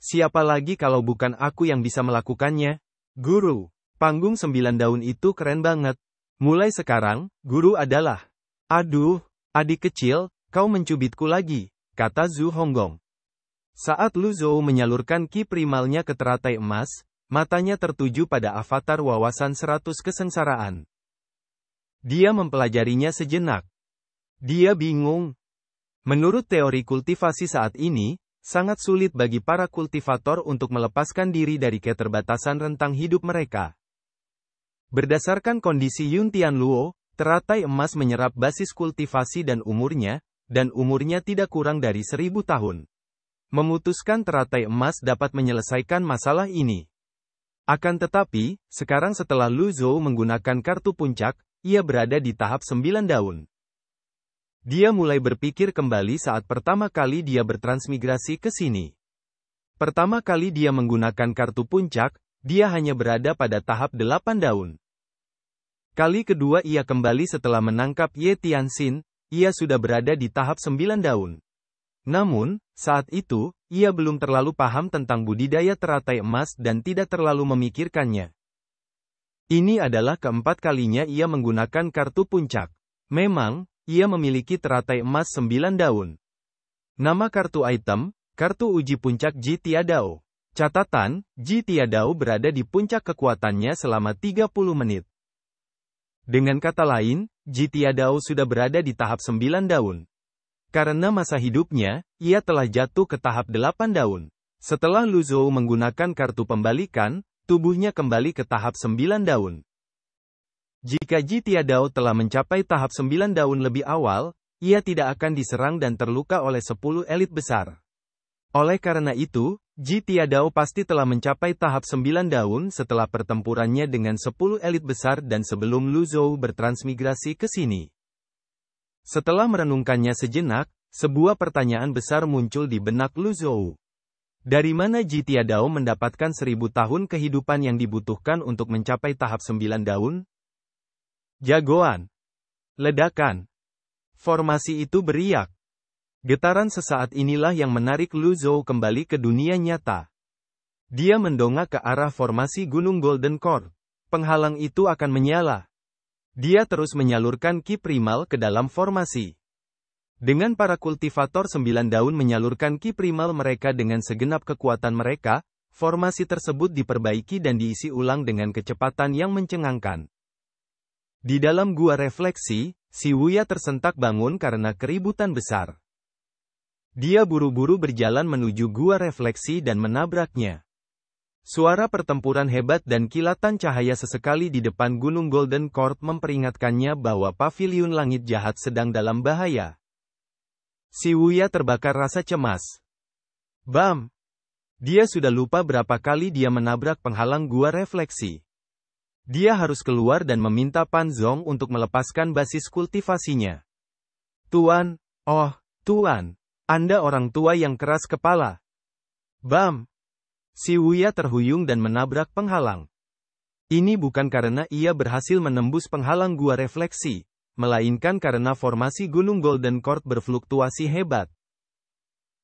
Siapa lagi kalau bukan aku yang bisa melakukannya? Guru, panggung 9 daun itu keren banget. Mulai sekarang, guru adalah... Aduh, adik kecil, kau mencubitku lagi, kata Zhu Honggong. Saat Lu Zhou menyalurkan ki primalnya ke teratai emas, matanya tertuju pada avatar wawasan 100 kesengsaraan. Dia mempelajarinya sejenak. Dia bingung. Menurut teori kultivasi saat ini, sangat sulit bagi para kultivator untuk melepaskan diri dari keterbatasan rentang hidup mereka. Berdasarkan kondisi Yun Tianluo, teratai emas menyerap basis kultivasi dan umurnya tidak kurang dari 1000 tahun. Memutuskan teratai emas dapat menyelesaikan masalah ini. Akan tetapi, sekarang setelah Lu Zhou menggunakan kartu puncak, ia berada di tahap 9 daun. Dia mulai berpikir kembali saat pertama kali dia bertransmigrasi ke sini. Pertama kali dia menggunakan kartu puncak, dia hanya berada pada tahap 8 daun. Kali kedua ia kembali setelah menangkap Ye Tianxin, ia sudah berada di tahap 9 daun. Namun, saat itu, ia belum terlalu paham tentang budidaya teratai emas dan tidak terlalu memikirkannya. Ini adalah keempat kalinya ia menggunakan kartu puncak. Memang, ia memiliki teratai emas 9 daun. Nama kartu item, kartu uji puncak Ji Tiadao. Catatan, Ji Tiadao berada di puncak kekuatannya selama 30 menit. Dengan kata lain, Ji Tiadao sudah berada di tahap 9 daun. Karena masa hidupnya, ia telah jatuh ke tahap 8 daun. Setelah Lu Zhou menggunakan kartu pembalikan, tubuhnya kembali ke tahap 9 daun. Jika Ji Tiadao telah mencapai tahap 9 daun lebih awal, ia tidak akan diserang dan terluka oleh 10 elit besar. Oleh karena itu, Ji Tiadao pasti telah mencapai tahap 9 daun setelah pertempurannya dengan 10 elit besar dan sebelum Lu Zhou bertransmigrasi ke sini. Setelah merenungkannya sejenak, sebuah pertanyaan besar muncul di benak Lu Zhou. Dari mana Ji Tiadao mendapatkan 1000 tahun kehidupan yang dibutuhkan untuk mencapai tahap 9 daun? Jagoan. Ledakan. Formasi itu beriak. Getaran sesaat inilah yang menarik Lu Zhou kembali ke dunia nyata. Dia mendongak ke arah formasi Gunung Golden Court. Penghalang itu akan menyala. Dia terus menyalurkan ki primal ke dalam formasi. Dengan para kultivator 9 daun menyalurkan ki primal mereka dengan segenap kekuatan mereka, formasi tersebut diperbaiki dan diisi ulang dengan kecepatan yang mencengangkan. Di dalam gua refleksi, Si Wuya tersentak bangun karena keributan besar. Dia buru-buru berjalan menuju gua refleksi dan menabraknya. Suara pertempuran hebat dan kilatan cahaya sesekali di depan Gunung Golden Court memperingatkannya bahwa paviliun langit jahat sedang dalam bahaya. Si Wuya terbakar rasa cemas. Bam! Dia sudah lupa berapa kali dia menabrak penghalang gua refleksi. Dia harus keluar dan meminta Pan Zong untuk melepaskan basis kultivasinya. Tuan, oh, Tuan, Anda orang tua yang keras kepala. Bam! Si Wuya terhuyung dan menabrak penghalang. Ini bukan karena ia berhasil menembus penghalang gua refleksi, melainkan karena formasi Gunung Golden Court berfluktuasi hebat.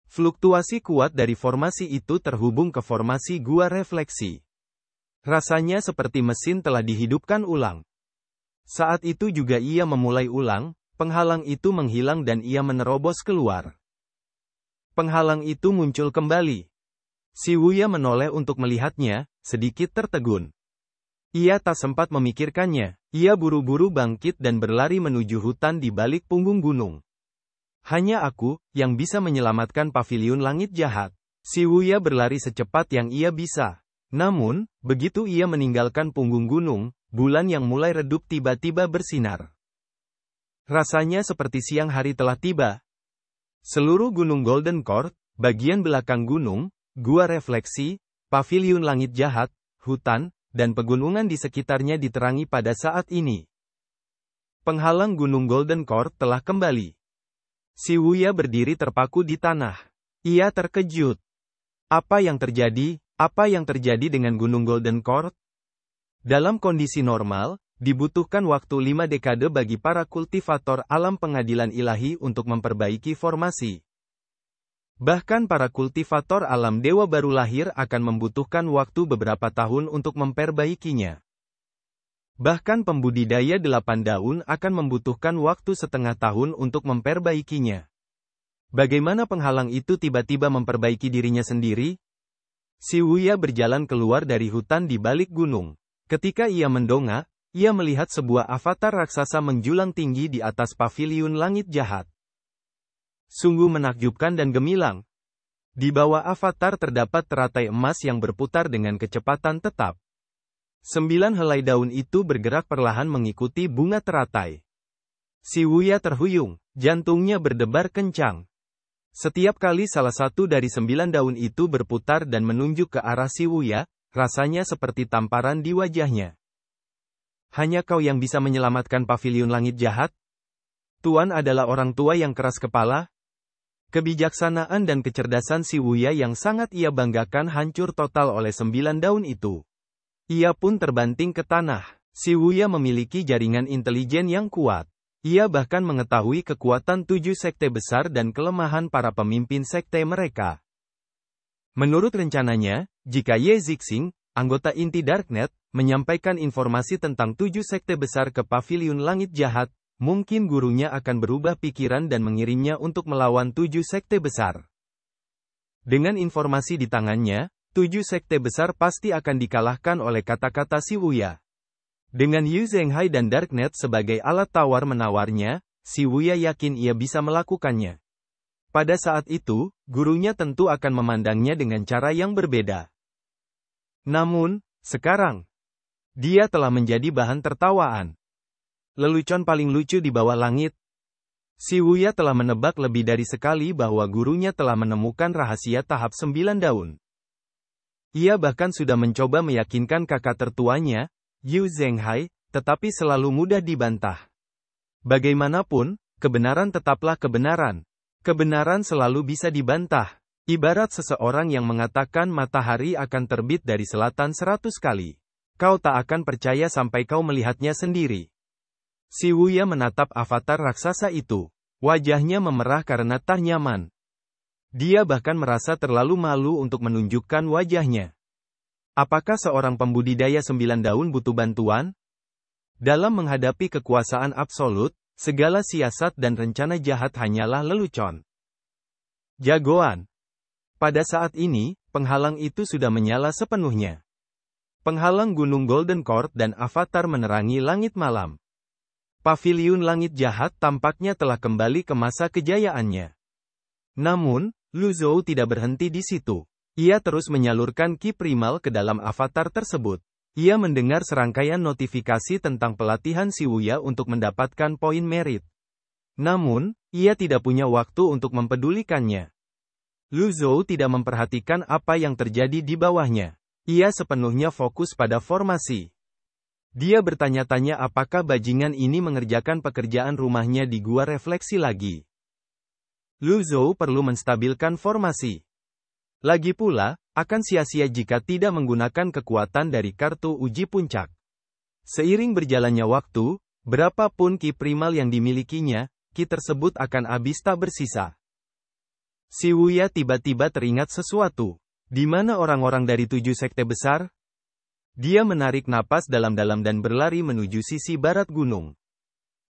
Fluktuasi kuat dari formasi itu terhubung ke formasi gua refleksi. Rasanya seperti mesin telah dihidupkan ulang. Saat itu juga ia memulai ulang, penghalang itu menghilang dan ia menerobos keluar. Penghalang itu muncul kembali. Si Wuya menoleh untuk melihatnya, sedikit tertegun. Ia tak sempat memikirkannya, ia buru-buru bangkit dan berlari menuju hutan di balik punggung gunung. Hanya aku, yang bisa menyelamatkan paviliun langit jahat. Si Wuya berlari secepat yang ia bisa. Namun, begitu ia meninggalkan punggung gunung, bulan yang mulai redup tiba-tiba bersinar. Rasanya seperti siang hari telah tiba. Seluruh gunung Golden Court, bagian belakang gunung, gua refleksi, paviliun langit jahat, hutan, dan pegunungan di sekitarnya diterangi pada saat ini. Penghalang gunung Golden Court telah kembali. Si Wuya berdiri terpaku di tanah. Ia terkejut. Apa yang terjadi? Apa yang terjadi dengan Gunung Golden Court? Dalam kondisi normal, dibutuhkan waktu 5 dekade bagi para kultivator alam pengadilan ilahi untuk memperbaiki formasi. Bahkan para kultivator alam dewa baru lahir akan membutuhkan waktu beberapa tahun untuk memperbaikinya. Bahkan pembudidaya 8 daun akan membutuhkan waktu setengah tahun untuk memperbaikinya. Bagaimana penghalang itu tiba-tiba memperbaiki dirinya sendiri? Si Wuya berjalan keluar dari hutan di balik gunung. Ketika ia mendongak, ia melihat sebuah avatar raksasa menjulang tinggi di atas paviliun langit jahat. Sungguh menakjubkan dan gemilang. Di bawah avatar terdapat teratai emas yang berputar dengan kecepatan tetap. 9 helai daun itu bergerak perlahan mengikuti bunga teratai. Si Wuya terhuyung, jantungnya berdebar kencang. Setiap kali salah satu dari 9 daun itu berputar dan menunjuk ke arah Si Wuya, rasanya seperti tamparan di wajahnya. Hanya kau yang bisa menyelamatkan paviliun langit jahat? Tuan adalah orang tua yang keras kepala? Kebijaksanaan dan kecerdasan Si Wuya yang sangat ia banggakan hancur total oleh 9 daun itu. Ia pun terbanting ke tanah. Si Wuya memiliki jaringan intelijen yang kuat. Ia bahkan mengetahui kekuatan 7 sekte besar dan kelemahan para pemimpin sekte mereka. Menurut rencananya, jika Ye Zixing, anggota inti Darknet, menyampaikan informasi tentang 7 sekte besar ke Paviliun Langit Jahat, mungkin gurunya akan berubah pikiran dan mengirimnya untuk melawan 7 sekte besar. Dengan informasi di tangannya, 7 sekte besar pasti akan dikalahkan oleh kata-kata si Wuya. Dengan Yu Zhenghai dan Darknet sebagai alat tawar-menawarnya, si Wuya yakin ia bisa melakukannya. Pada saat itu, gurunya tentu akan memandangnya dengan cara yang berbeda. Namun, sekarang, dia telah menjadi bahan tertawaan. Lelucon paling lucu di bawah langit. Si Wuya telah menebak lebih dari sekali bahwa gurunya telah menemukan rahasia tahap 9 daun. Ia bahkan sudah mencoba meyakinkan kakak tertuanya, Yu Zhenghai, tetapi selalu mudah dibantah. Bagaimanapun, kebenaran tetaplah kebenaran. Kebenaran selalu bisa dibantah. Ibarat seseorang yang mengatakan matahari akan terbit dari selatan 100 kali. Kau tak akan percaya sampai kau melihatnya sendiri. Si Wuya menatap avatar raksasa itu. Wajahnya memerah karena tak nyaman. Dia bahkan merasa terlalu malu untuk menunjukkan wajahnya. Apakah seorang pembudidaya 9 daun butuh bantuan? Dalam menghadapi kekuasaan absolut, segala siasat dan rencana jahat hanyalah lelucon. Jagoan. Pada saat ini, penghalang itu sudah menyala sepenuhnya. Penghalang Gunung Golden Court dan avatar menerangi langit malam. Paviliun Langit Jahat tampaknya telah kembali ke masa kejayaannya. Namun, Lu Zhou tidak berhenti di situ. Ia terus menyalurkan ki primal ke dalam avatar tersebut. Ia mendengar serangkaian notifikasi tentang pelatihan si Wuya untuk mendapatkan poin merit. Namun, ia tidak punya waktu untuk mempedulikannya. Lu Zhou tidak memperhatikan apa yang terjadi di bawahnya. Ia sepenuhnya fokus pada formasi. Dia bertanya-tanya apakah bajingan ini mengerjakan pekerjaan rumahnya di gua refleksi lagi. Lu Zhou perlu menstabilkan formasi. Lagi pula, akan sia-sia jika tidak menggunakan kekuatan dari kartu uji puncak. Seiring berjalannya waktu, berapapun ki primal yang dimilikinya, ki tersebut akan habis tak bersisa. Si Wuya tiba-tiba teringat sesuatu. Di mana orang-orang dari 7 sekte besar? Dia menarik napas dalam-dalam dan berlari menuju sisi barat gunung.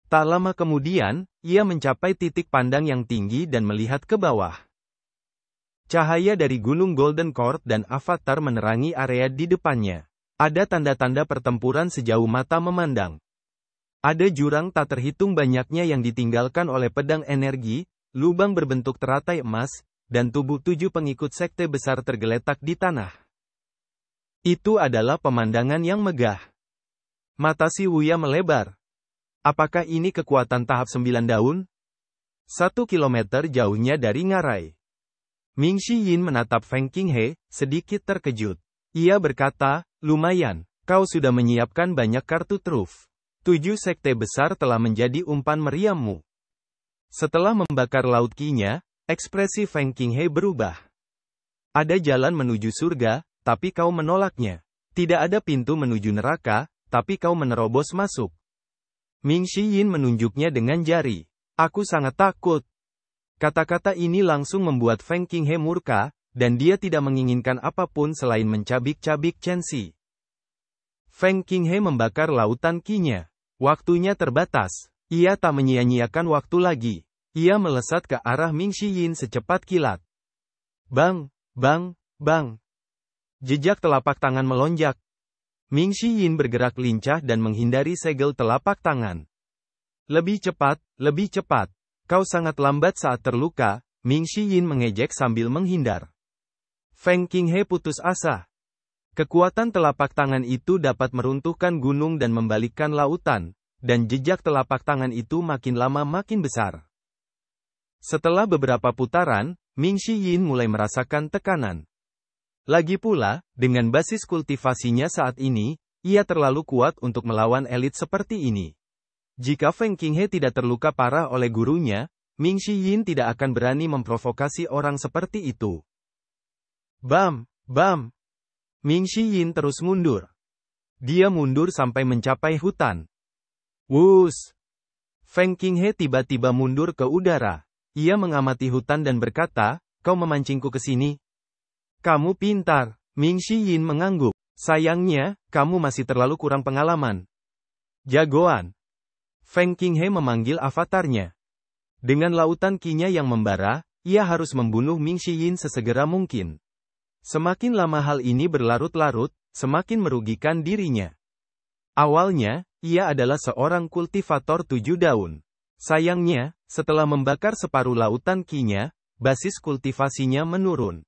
Tak lama kemudian, ia mencapai titik pandang yang tinggi dan melihat ke bawah. Cahaya dari Gunung Golden Court dan avatar menerangi area di depannya. Ada tanda-tanda pertempuran sejauh mata memandang. Ada jurang tak terhitung banyaknya yang ditinggalkan oleh pedang energi, lubang berbentuk teratai emas, dan tubuh 7 pengikut sekte besar tergeletak di tanah. Itu adalah pemandangan yang megah. Mata si Wuya melebar. Apakah ini kekuatan tahap 9 daun? 1 kilometer jauhnya dari ngarai. Ming Shiyin menatap Feng Qinghe, sedikit terkejut. Ia berkata, lumayan, kau sudah menyiapkan banyak kartu truf. 7 sekte besar telah menjadi umpan meriammu. Setelah membakar laut ki-nya, ekspresi Feng Qinghe berubah. Ada jalan menuju surga, tapi kau menolaknya. Tidak ada pintu menuju neraka, tapi kau menerobos masuk. Ming Shiyin menunjuknya dengan jari. Aku sangat takut. Kata-kata ini langsung membuat Feng Qinghe murka, dan dia tidak menginginkan apapun selain mencabik-cabik Chen Xi. Feng Qinghe membakar lautan ki-nya. Waktunya terbatas. Ia tak menyia-nyiakan waktu lagi. Ia melesat ke arah Ming Shiyin secepat kilat. Bang, bang, bang. Jejak telapak tangan melonjak. Ming Shiyin bergerak lincah dan menghindari segel telapak tangan. Lebih cepat, lebih cepat. Kau sangat lambat saat terluka, Ming Shiyin mengejek sambil menghindar. Feng Qinghe putus asa. Kekuatan telapak tangan itu dapat meruntuhkan gunung dan membalikkan lautan, dan jejak telapak tangan itu makin lama makin besar. Setelah beberapa putaran, Ming Shiyin mulai merasakan tekanan. Lagi pula, dengan basis kultivasinya saat ini, ia terlalu kuat untuk melawan elit seperti ini. Jika Feng Qinghe tidak terluka parah oleh gurunya, Ming Shiyin tidak akan berani memprovokasi orang seperti itu. Bam, bam. Ming Shiyin terus mundur. Dia mundur sampai mencapai hutan. Wus! Feng Qinghe tiba-tiba mundur ke udara. Ia mengamati hutan dan berkata, "Kau memancingku ke sini? Kamu pintar." Ming Shiyin mengangguk. "Sayangnya, kamu masih terlalu kurang pengalaman." "Jagoan." Feng Qinghe memanggil avatarnya. Dengan lautan kinya yang membara, ia harus membunuh Ming Shiyin sesegera mungkin. Semakin lama hal ini berlarut-larut, semakin merugikan dirinya. Awalnya, ia adalah seorang kultivator 7 daun. Sayangnya, setelah membakar separuh lautan kinya, basis kultivasinya menurun.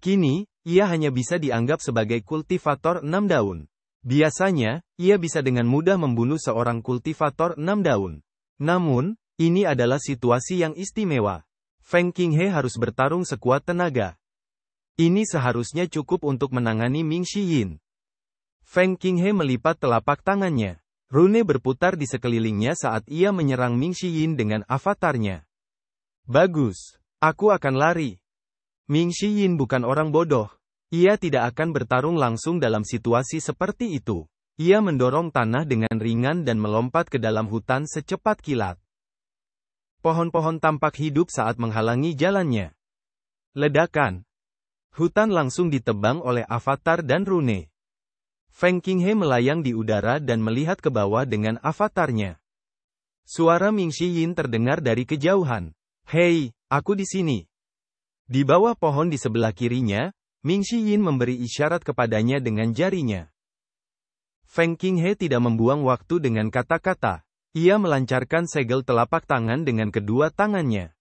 Kini, ia hanya bisa dianggap sebagai kultivator 6 daun. Biasanya, ia bisa dengan mudah membunuh seorang kultivator 6 daun. Namun, ini adalah situasi yang istimewa. Feng Qinghe harus bertarung sekuat tenaga. Ini seharusnya cukup untuk menangani Ming Shiyin. Feng Qinghe melipat telapak tangannya. Rune berputar di sekelilingnya saat ia menyerang Ming Shiyin dengan avatarnya. Bagus. Aku akan lari. Ming Shiyin bukan orang bodoh. Ia tidak akan bertarung langsung dalam situasi seperti itu. Ia mendorong tanah dengan ringan dan melompat ke dalam hutan secepat kilat. Pohon-pohon tampak hidup saat menghalangi jalannya. Ledakan. Hutan langsung ditebang oleh avatar dan rune. Feng Qinghe melayang di udara dan melihat ke bawah dengan avatarnya. Suara Ming Shiyin terdengar dari kejauhan. "Hei, aku di sini." Di bawah pohon di sebelah kirinya, Ming Shiyin memberi isyarat kepadanya dengan jarinya. Feng Qinghe tidak membuang waktu dengan kata-kata. Ia melancarkan segel telapak tangan dengan kedua tangannya.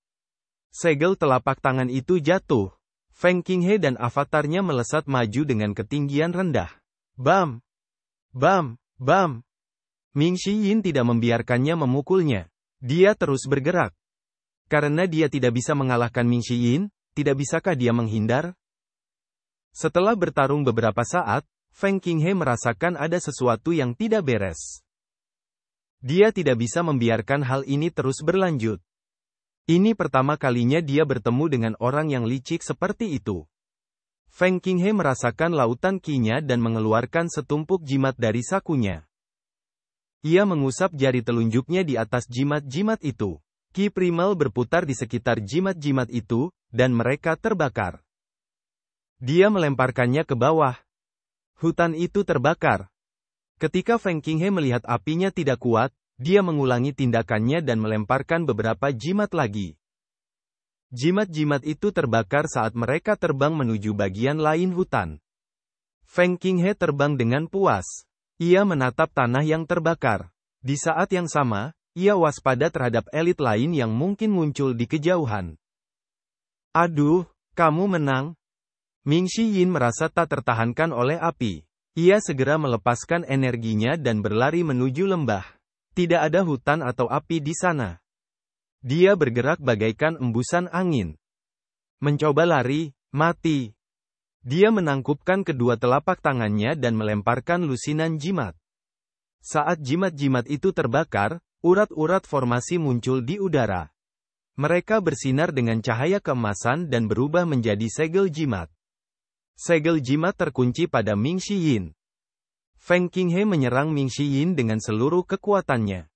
Segel telapak tangan itu jatuh. Feng Qinghe dan avatarnya melesat maju dengan ketinggian rendah. Bam! Bam! Bam! Ming Shiyin tidak membiarkannya memukulnya. Dia terus bergerak. Karena dia tidak bisa mengalahkan Ming Shiyin, tidak bisakah dia menghindar? Setelah bertarung beberapa saat, Feng Qinghe merasakan ada sesuatu yang tidak beres. Dia tidak bisa membiarkan hal ini terus berlanjut. Ini pertama kalinya dia bertemu dengan orang yang licik seperti itu. Feng Qinghe merasakan lautan kinya dan mengeluarkan setumpuk jimat dari sakunya. Ia mengusap jari telunjuknya di atas jimat-jimat itu. Ki primal berputar di sekitar jimat-jimat itu, dan mereka terbakar. Dia melemparkannya ke bawah. Hutan itu terbakar. Ketika Feng Qinghe melihat apinya tidak kuat, dia mengulangi tindakannya dan melemparkan beberapa jimat lagi. Jimat-jimat itu terbakar saat mereka terbang menuju bagian lain hutan. Feng Qinghe terbang dengan puas. Ia menatap tanah yang terbakar. Di saat yang sama, ia waspada terhadap elit lain yang mungkin muncul di kejauhan. "Aduh, kamu menang." Ming Shiyin merasa tak tertahankan oleh api. Ia segera melepaskan energinya dan berlari menuju lembah. Tidak ada hutan atau api di sana. Dia bergerak bagaikan embusan angin. Mencoba lari, mati. Dia menangkupkan kedua telapak tangannya dan melemparkan lusinan jimat. Saat jimat-jimat itu terbakar, urat-urat formasi muncul di udara. Mereka bersinar dengan cahaya keemasan dan berubah menjadi segel jimat. Segel jimat terkunci pada Ming Shiyin. Feng Qinghe menyerang Ming Shiyin dengan seluruh kekuatannya.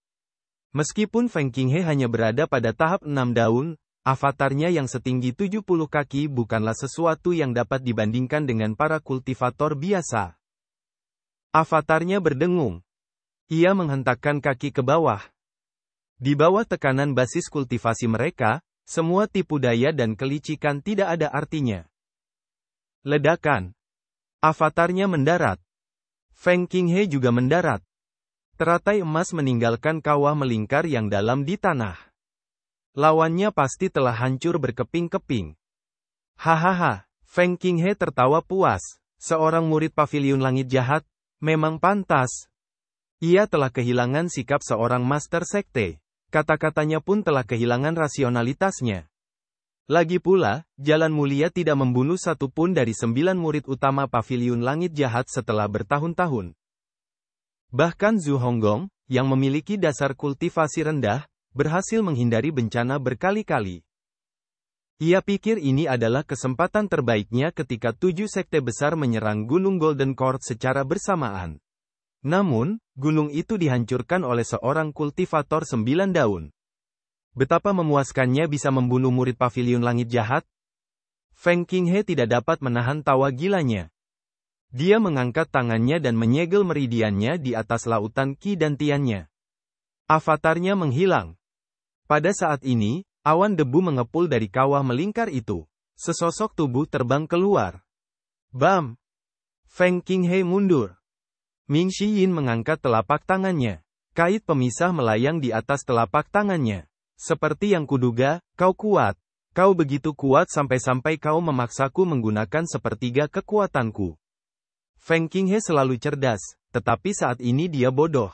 Meskipun Feng Qinghe hanya berada pada tahap 6 daun, avatarnya yang setinggi 70 kaki bukanlah sesuatu yang dapat dibandingkan dengan para kultivator biasa. Avatarnya berdengung. Ia menghentakkan kaki ke bawah. Di bawah tekanan basis kultivasi mereka, semua tipu daya dan kelicikan tidak ada artinya. Ledakan. Avatarnya mendarat. Feng Qinghe juga mendarat. Teratai emas meninggalkan kawah melingkar yang dalam di tanah. Lawannya pasti telah hancur berkeping-keping. Hahaha, Feng Qinghe tertawa puas. Seorang murid paviliun langit jahat, memang pantas. Ia telah kehilangan sikap seorang master sekte. Kata-katanya pun telah kehilangan rasionalitasnya. Lagi pula, Jalan Mulia tidak membunuh satupun dari 9 murid utama paviliun langit jahat setelah bertahun-tahun. Bahkan Zhu Honggong, yang memiliki dasar kultivasi rendah, berhasil menghindari bencana berkali-kali. Ia pikir ini adalah kesempatan terbaiknya ketika 7 sekte besar menyerang Gunung Golden Court secara bersamaan. Namun, gunung itu dihancurkan oleh seorang kultivator 9 daun. Betapa memuaskannya bisa membunuh murid paviliun langit jahat. Feng Qinghe tidak dapat menahan tawa gilanya. Dia mengangkat tangannya dan menyegel meridiannya di atas lautan Qi dan Tiannya. Avatarnya menghilang. Pada saat ini, awan debu mengepul dari kawah melingkar itu. Sesosok tubuh terbang keluar. Bam! Feng Qinghe mundur. Ming Shiyin mengangkat telapak tangannya. Kait pemisah melayang di atas telapak tangannya. Seperti yang kuduga, kau kuat. Kau begitu kuat sampai-sampai kau memaksaku menggunakan sepertiga kekuatanku. Feng Qinghe selalu cerdas, tetapi saat ini dia bodoh.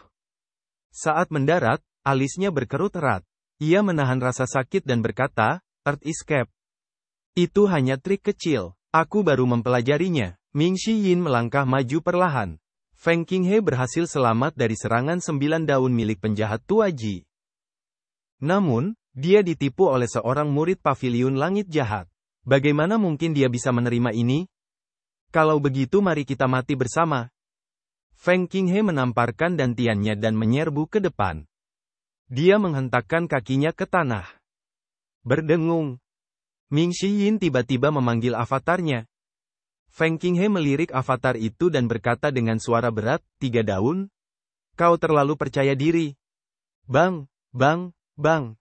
Saat mendarat, alisnya berkerut erat. Ia menahan rasa sakit dan berkata, Earth Escape. Itu hanya trik kecil. Aku baru mempelajarinya. Ming Shiyin melangkah maju perlahan. Feng Qinghe berhasil selamat dari serangan 9 daun milik penjahat tua Ji. Namun, dia ditipu oleh seorang murid paviliun langit jahat. Bagaimana mungkin dia bisa menerima ini? Kalau begitu mari kita mati bersama. Feng Qinghe menamparkan dantiannya dan menyerbu ke depan. Dia menghentakkan kakinya ke tanah. Berdengung. Ming Shiyin tiba-tiba memanggil avatarnya. Feng Qinghe melirik avatar itu dan berkata dengan suara berat, 3 daun? Kau terlalu percaya diri. Bang, bang, bang.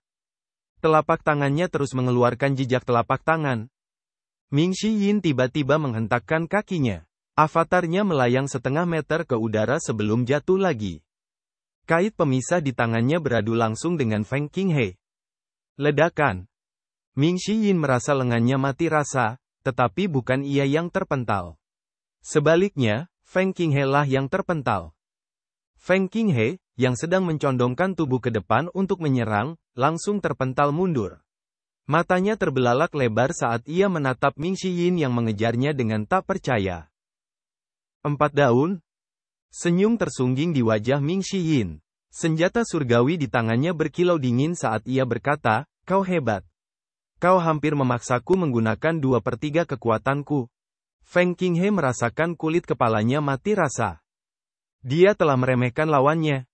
Telapak tangannya terus mengeluarkan jejak telapak tangan. Ming Shiyin tiba-tiba menghentakkan kakinya. Avatarnya melayang setengah meter ke udara sebelum jatuh lagi. Kait pemisah di tangannya beradu langsung dengan Feng Qinghe. Ledakan. Ming Shiyin merasa lengannya mati rasa, tetapi bukan ia yang terpental. Sebaliknya, Feng Qinghe lah yang terpental. Feng Qinghe, yang sedang mencondongkan tubuh ke depan untuk menyerang, langsung terpental mundur. Matanya terbelalak lebar saat ia menatap Ming Shiyin yang mengejarnya dengan tak percaya. 4 daun? Senyum tersungging di wajah Ming Shiyin. Senjata surgawi di tangannya berkilau dingin saat ia berkata, kau hebat. Kau hampir memaksaku menggunakan 2/3 kekuatanku. Feng Qinghe merasakan kulit kepalanya mati rasa. Dia telah meremehkan lawannya.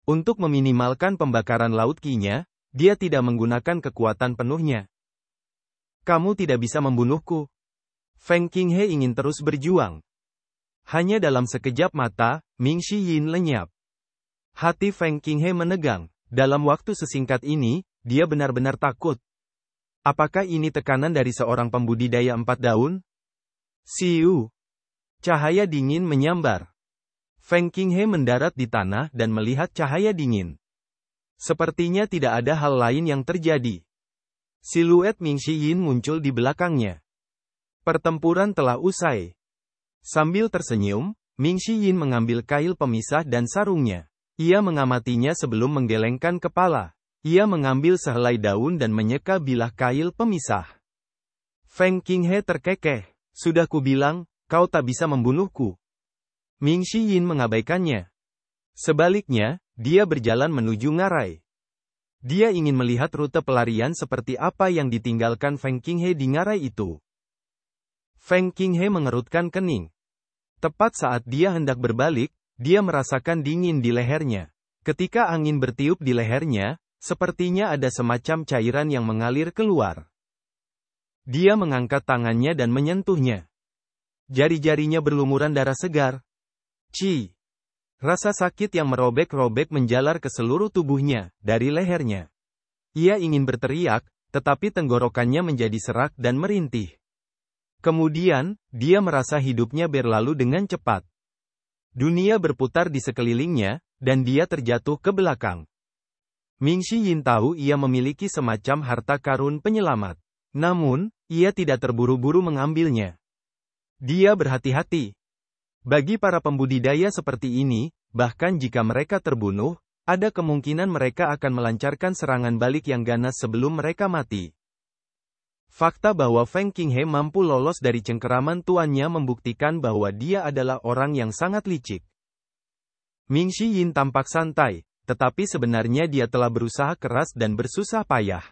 Untuk meminimalkan pembakaran laut Qi-nya, dia tidak menggunakan kekuatan penuhnya. Kamu tidak bisa membunuhku. Feng Qinghe ingin terus berjuang. Hanya dalam sekejap mata, Ming Shiyin lenyap. Hati Feng Qinghe menegang. Dalam waktu sesingkat ini, dia benar-benar takut. Apakah ini tekanan dari seorang pembudidaya 4 daun? Siu. Cahaya dingin menyambar. Feng Qinghe mendarat di tanah dan melihat cahaya dingin. Sepertinya tidak ada hal lain yang terjadi. Siluet Ming Shiyin muncul di belakangnya. Pertempuran telah usai. Sambil tersenyum, Ming Shiyin mengambil kail pemisah dan sarungnya. Ia mengamatinya sebelum menggelengkan kepala. Ia mengambil sehelai daun dan menyeka bilah kail pemisah. Feng Qinghe terkekeh. Sudah kubilang, kau tak bisa membunuhku. Ming Shiyin mengabaikannya. Sebaliknya, dia berjalan menuju ngarai. Dia ingin melihat rute pelarian seperti apa yang ditinggalkan Feng Qinghe di ngarai itu. Feng Qinghe mengerutkan kening. Tepat saat dia hendak berbalik, dia merasakan dingin di lehernya. Ketika angin bertiup di lehernya, sepertinya ada semacam cairan yang mengalir keluar. Dia mengangkat tangannya dan menyentuhnya. Jari-jarinya berlumuran darah segar. Ci. Rasa sakit yang merobek-robek menjalar ke seluruh tubuhnya, dari lehernya. Ia ingin berteriak, tetapi tenggorokannya menjadi serak dan merintih. Kemudian, dia merasa hidupnya berlalu dengan cepat. Dunia berputar di sekelilingnya, dan dia terjatuh ke belakang. Ming Shiyin tahu ia memiliki semacam harta karun penyelamat. Namun, ia tidak terburu-buru mengambilnya. Dia berhati-hati. Bagi para pembudidaya seperti ini, bahkan jika mereka terbunuh, ada kemungkinan mereka akan melancarkan serangan balik yang ganas sebelum mereka mati. Fakta bahwa Feng Qinghe mampu lolos dari cengkeraman tuannya membuktikan bahwa dia adalah orang yang sangat licik. Ming Shiyin tampak santai, tetapi sebenarnya dia telah berusaha keras dan bersusah payah.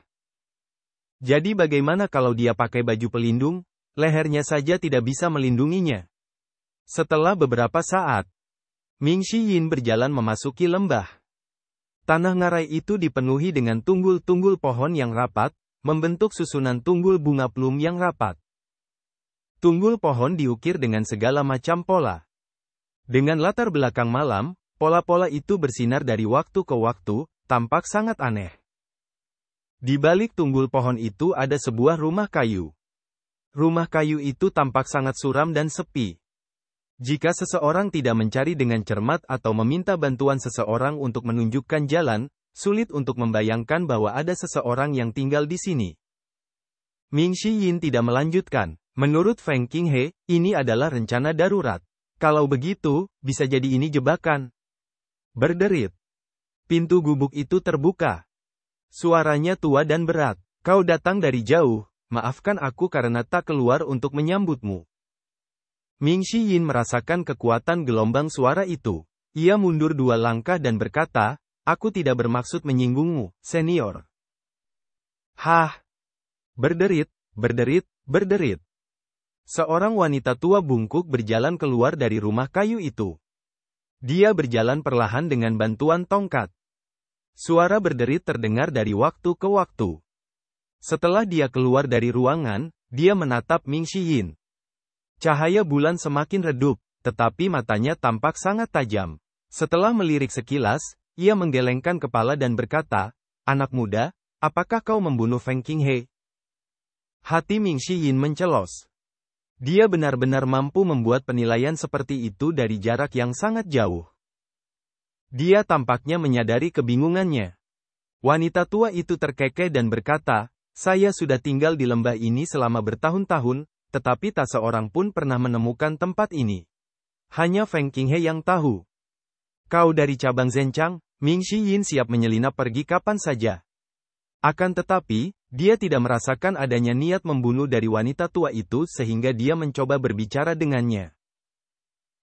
Jadi bagaimana kalau dia pakai baju pelindung? Lehernya saja tidak bisa melindunginya. Setelah beberapa saat, Ming Yin berjalan memasuki lembah. Tanah ngarai itu dipenuhi dengan tunggul-tunggul pohon yang rapat, membentuk susunan tunggul bunga plum yang rapat. Tunggul pohon diukir dengan segala macam pola. Dengan latar belakang malam, pola-pola itu bersinar dari waktu ke waktu, tampak sangat aneh. Di balik tunggul pohon itu ada sebuah rumah kayu. Rumah kayu itu tampak sangat suram dan sepi. Jika seseorang tidak mencari dengan cermat atau meminta bantuan seseorang untuk menunjukkan jalan, sulit untuk membayangkan bahwa ada seseorang yang tinggal di sini. Ming Yin tidak melanjutkan. Menurut Feng Qinghe, ini adalah rencana darurat. Kalau begitu, bisa jadi ini jebakan. Berderit. Pintu gubuk itu terbuka. Suaranya tua dan berat. Kau datang dari jauh, maafkan aku karena tak keluar untuk menyambutmu. Ming Yin merasakan kekuatan gelombang suara itu. Ia mundur 2 langkah dan berkata, aku tidak bermaksud menyinggungmu, senior. Hah? Berderit, berderit, berderit. Seorang wanita tua bungkuk berjalan keluar dari rumah kayu itu. Dia berjalan perlahan dengan bantuan tongkat. Suara berderit terdengar dari waktu ke waktu. Setelah dia keluar dari ruangan, dia menatap Ming Yin. Cahaya bulan semakin redup, tetapi matanya tampak sangat tajam. Setelah melirik sekilas, ia menggelengkan kepala dan berkata, anak muda, apakah kau membunuh Feng Qinghe? Hati Ming Yin mencelos. Dia benar-benar mampu membuat penilaian seperti itu dari jarak yang sangat jauh. Dia tampaknya menyadari kebingungannya. Wanita tua itu terkekeh dan berkata, saya sudah tinggal di lembah ini selama bertahun-tahun, tetapi tak seorang pun pernah menemukan tempat ini. Hanya Feng Qinghe yang tahu. Kau dari cabang Zhenchang, Ming Yin siap menyelinap pergi kapan saja. Akan tetapi, dia tidak merasakan adanya niat membunuh dari wanita tua itu sehingga dia mencoba berbicara dengannya.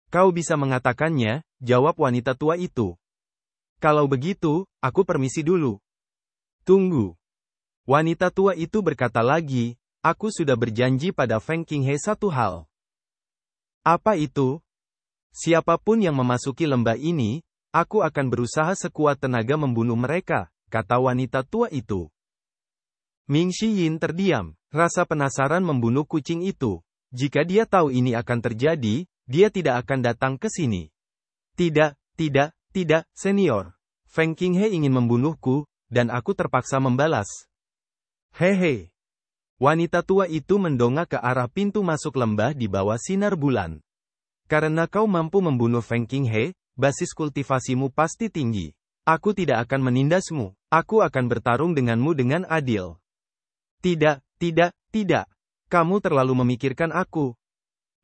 Kau bisa mengatakannya, jawab wanita tua itu. Kalau begitu, aku permisi dulu. Tunggu. Wanita tua itu berkata lagi, aku sudah berjanji pada Feng Qinghe satu hal. Apa itu? Siapapun yang memasuki lembah ini, aku akan berusaha sekuat tenaga membunuh mereka, kata wanita tua itu. Ming Yin terdiam, rasa penasaran membunuh kucing itu. Jika dia tahu ini akan terjadi, dia tidak akan datang ke sini. Tidak, senior. Feng Qinghe ingin membunuhku, dan aku terpaksa membalas. Hehe. Wanita tua itu mendongak ke arah pintu masuk lembah di bawah sinar bulan. Karena kau mampu membunuh Feng Qinghe, basis kultivasimu pasti tinggi. Aku tidak akan menindasmu, aku akan bertarung denganmu dengan adil. Tidak. Kamu terlalu memikirkan aku.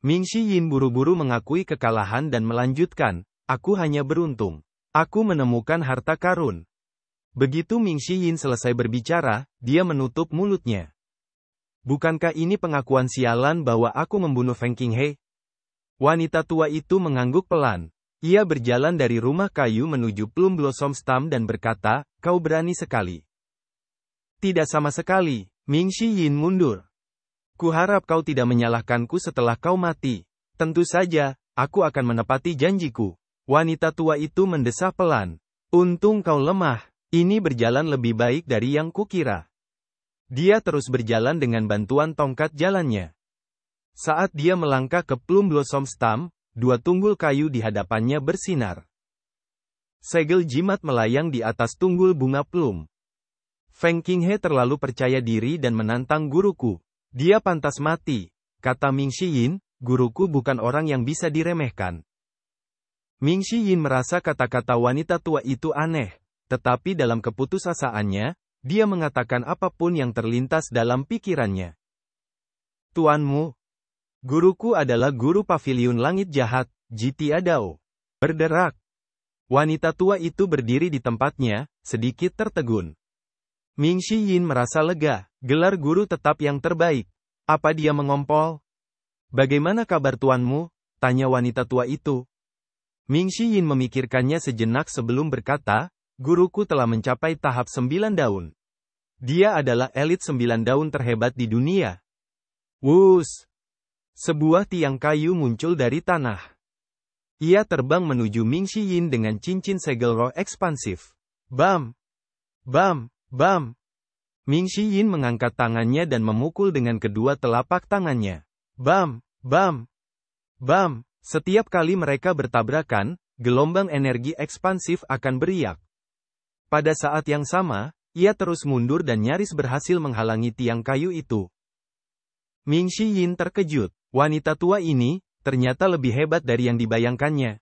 Ming Yin buru-buru mengakui kekalahan dan melanjutkan, aku hanya beruntung. Aku menemukan harta karun. Begitu Ming Yin selesai berbicara, dia menutup mulutnya. Bukankah ini pengakuan sialan bahwa aku membunuh Feng Qinghe? Wanita tua itu mengangguk pelan. Ia berjalan dari rumah kayu menuju Plum Blossom Stam dan berkata, kau berani sekali. Tidak sama sekali. Ming Yin mundur. Kuharap kau tidak menyalahkanku setelah kau mati. Tentu saja, aku akan menepati janjiku. Wanita tua itu mendesah pelan. Untung kau lemah. Ini berjalan lebih baik dari yang kukira. Dia terus berjalan dengan bantuan tongkat jalannya. Saat dia melangkah ke Plum Blossom Stam, 2 tunggul kayu di hadapannya bersinar. Segel jimat melayang di atas tunggul bunga plum. Feng Qinghe terlalu percaya diri dan menantang guruku. Dia pantas mati, kata Ming Yin, guruku bukan orang yang bisa diremehkan. Ming Yin merasa kata-kata wanita tua itu aneh, tetapi dalam keputusasaannya, dia mengatakan apapun yang terlintas dalam pikirannya. Tuanmu, guruku adalah guru paviliun langit jahat, Jiti Adao. Berderak. Wanita tua itu berdiri di tempatnya, sedikit tertegun. Ming Yin merasa lega, gelar guru tetap yang terbaik. Apa dia mengompol? Bagaimana kabar tuanmu? Tanya wanita tua itu. Ming Yin memikirkannya sejenak sebelum berkata, guruku telah mencapai tahap 9 daun. Dia adalah elit 9 daun terhebat di dunia. Wus! Sebuah tiang kayu muncul dari tanah. Ia terbang menuju Ming Yin dengan cincin segel roh ekspansif. Bam! Bam! Bam! Ming Yin mengangkat tangannya dan memukul dengan kedua telapak tangannya. Bam! Bam! Bam! Setiap kali mereka bertabrakan, gelombang energi ekspansif akan beriak. Pada saat yang sama, ia terus mundur dan nyaris berhasil menghalangi tiang kayu itu. Ming Yin terkejut. Wanita tua ini, ternyata lebih hebat dari yang dibayangkannya.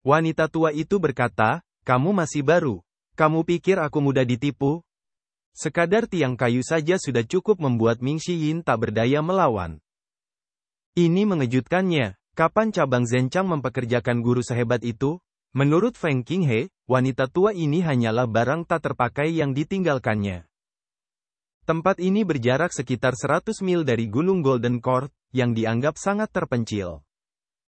Wanita tua itu berkata, "Kamu masih baru. Kamu pikir aku mudah ditipu?" Sekadar tiang kayu saja sudah cukup membuat Ming Yin tak berdaya melawan. Ini mengejutkannya. Kapan cabang Zhenchang mempekerjakan guru sehebat itu? Menurut Feng Qinghe, wanita tua ini hanyalah barang tak terpakai yang ditinggalkannya. Tempat ini berjarak sekitar 100 mil dari Gunung Golden Court, yang dianggap sangat terpencil.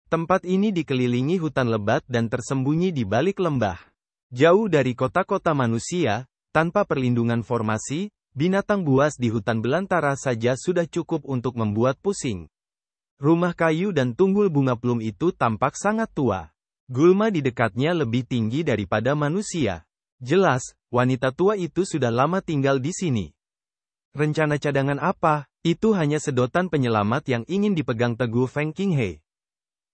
Tempat ini dikelilingi hutan lebat dan tersembunyi di balik lembah. Jauh dari kota-kota manusia, tanpa perlindungan formasi, binatang buas di hutan belantara saja sudah cukup untuk membuat pusing. Rumah kayu dan tunggul bunga plum itu tampak sangat tua. Gulma di dekatnya lebih tinggi daripada manusia. Jelas, wanita tua itu sudah lama tinggal di sini. Rencana cadangan apa? Itu hanya sedotan penyelamat yang ingin dipegang teguh Feng Qinghe.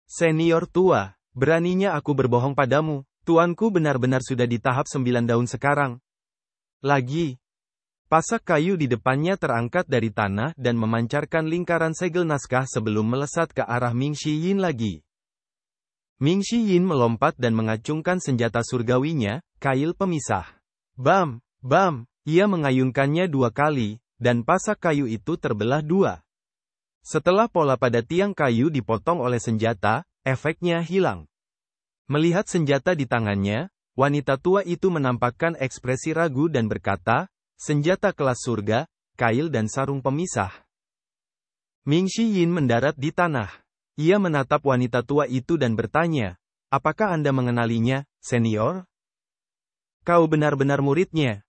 Senior tua, beraninya aku berbohong padamu, tuanku benar-benar sudah di tahap 9 daun sekarang. Lagi. Pasak kayu di depannya terangkat dari tanah dan memancarkan lingkaran segel naskah sebelum melesat ke arah Ming Yin lagi. Ming Yin melompat dan mengacungkan senjata surgawinya, kail pemisah. Bam! Bam! Ia mengayunkannya 2 kali, dan pasak kayu itu terbelah 2. Setelah pola pada tiang kayu dipotong oleh senjata, efeknya hilang. Melihat senjata di tangannya, wanita tua itu menampakkan ekspresi ragu dan berkata, "Senjata kelas surga, kail dan sarung pemisah." Ming Yin mendarat di tanah. Ia menatap wanita tua itu dan bertanya, "Apakah Anda mengenalinya, senior? Kau benar-benar muridnya?"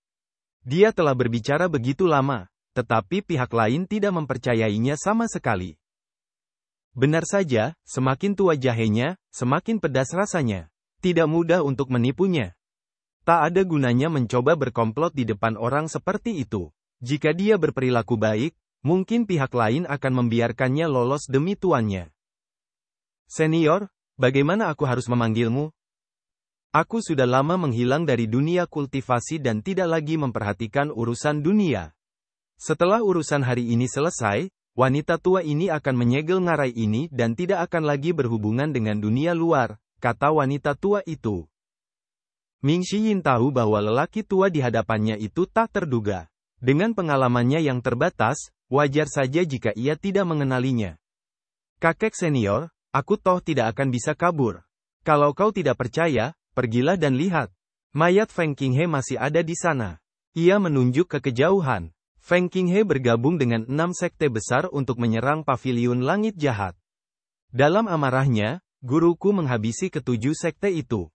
Dia telah berbicara begitu lama, tetapi pihak lain tidak mempercayainya sama sekali. Benar saja, semakin tua jahenya, semakin pedas rasanya. Tidak mudah untuk menipunya. Tak ada gunanya mencoba berkomplot di depan orang seperti itu. Jika dia berperilaku baik, mungkin pihak lain akan membiarkannya lolos demi tuannya. Senior, bagaimana aku harus memanggilmu? Aku sudah lama menghilang dari dunia kultivasi dan tidak lagi memperhatikan urusan dunia. Setelah urusan hari ini selesai, wanita tua ini akan menyegel ngarai ini dan tidak akan lagi berhubungan dengan dunia luar, kata wanita tua itu. Ming Yin tahu bahwa lelaki tua di hadapannya itu tak terduga. Dengan pengalamannya yang terbatas, wajar saja jika ia tidak mengenalinya. "Kakek senior, aku toh tidak akan bisa kabur. Kalau kau tidak percaya, pergilah dan lihat. Mayat Feng Qinghe masih ada di sana." Ia menunjuk ke kejauhan. Feng Qinghe bergabung dengan 6 sekte besar untuk menyerang paviliun langit jahat. Dalam amarahnya, guruku menghabisi ke-7 sekte itu.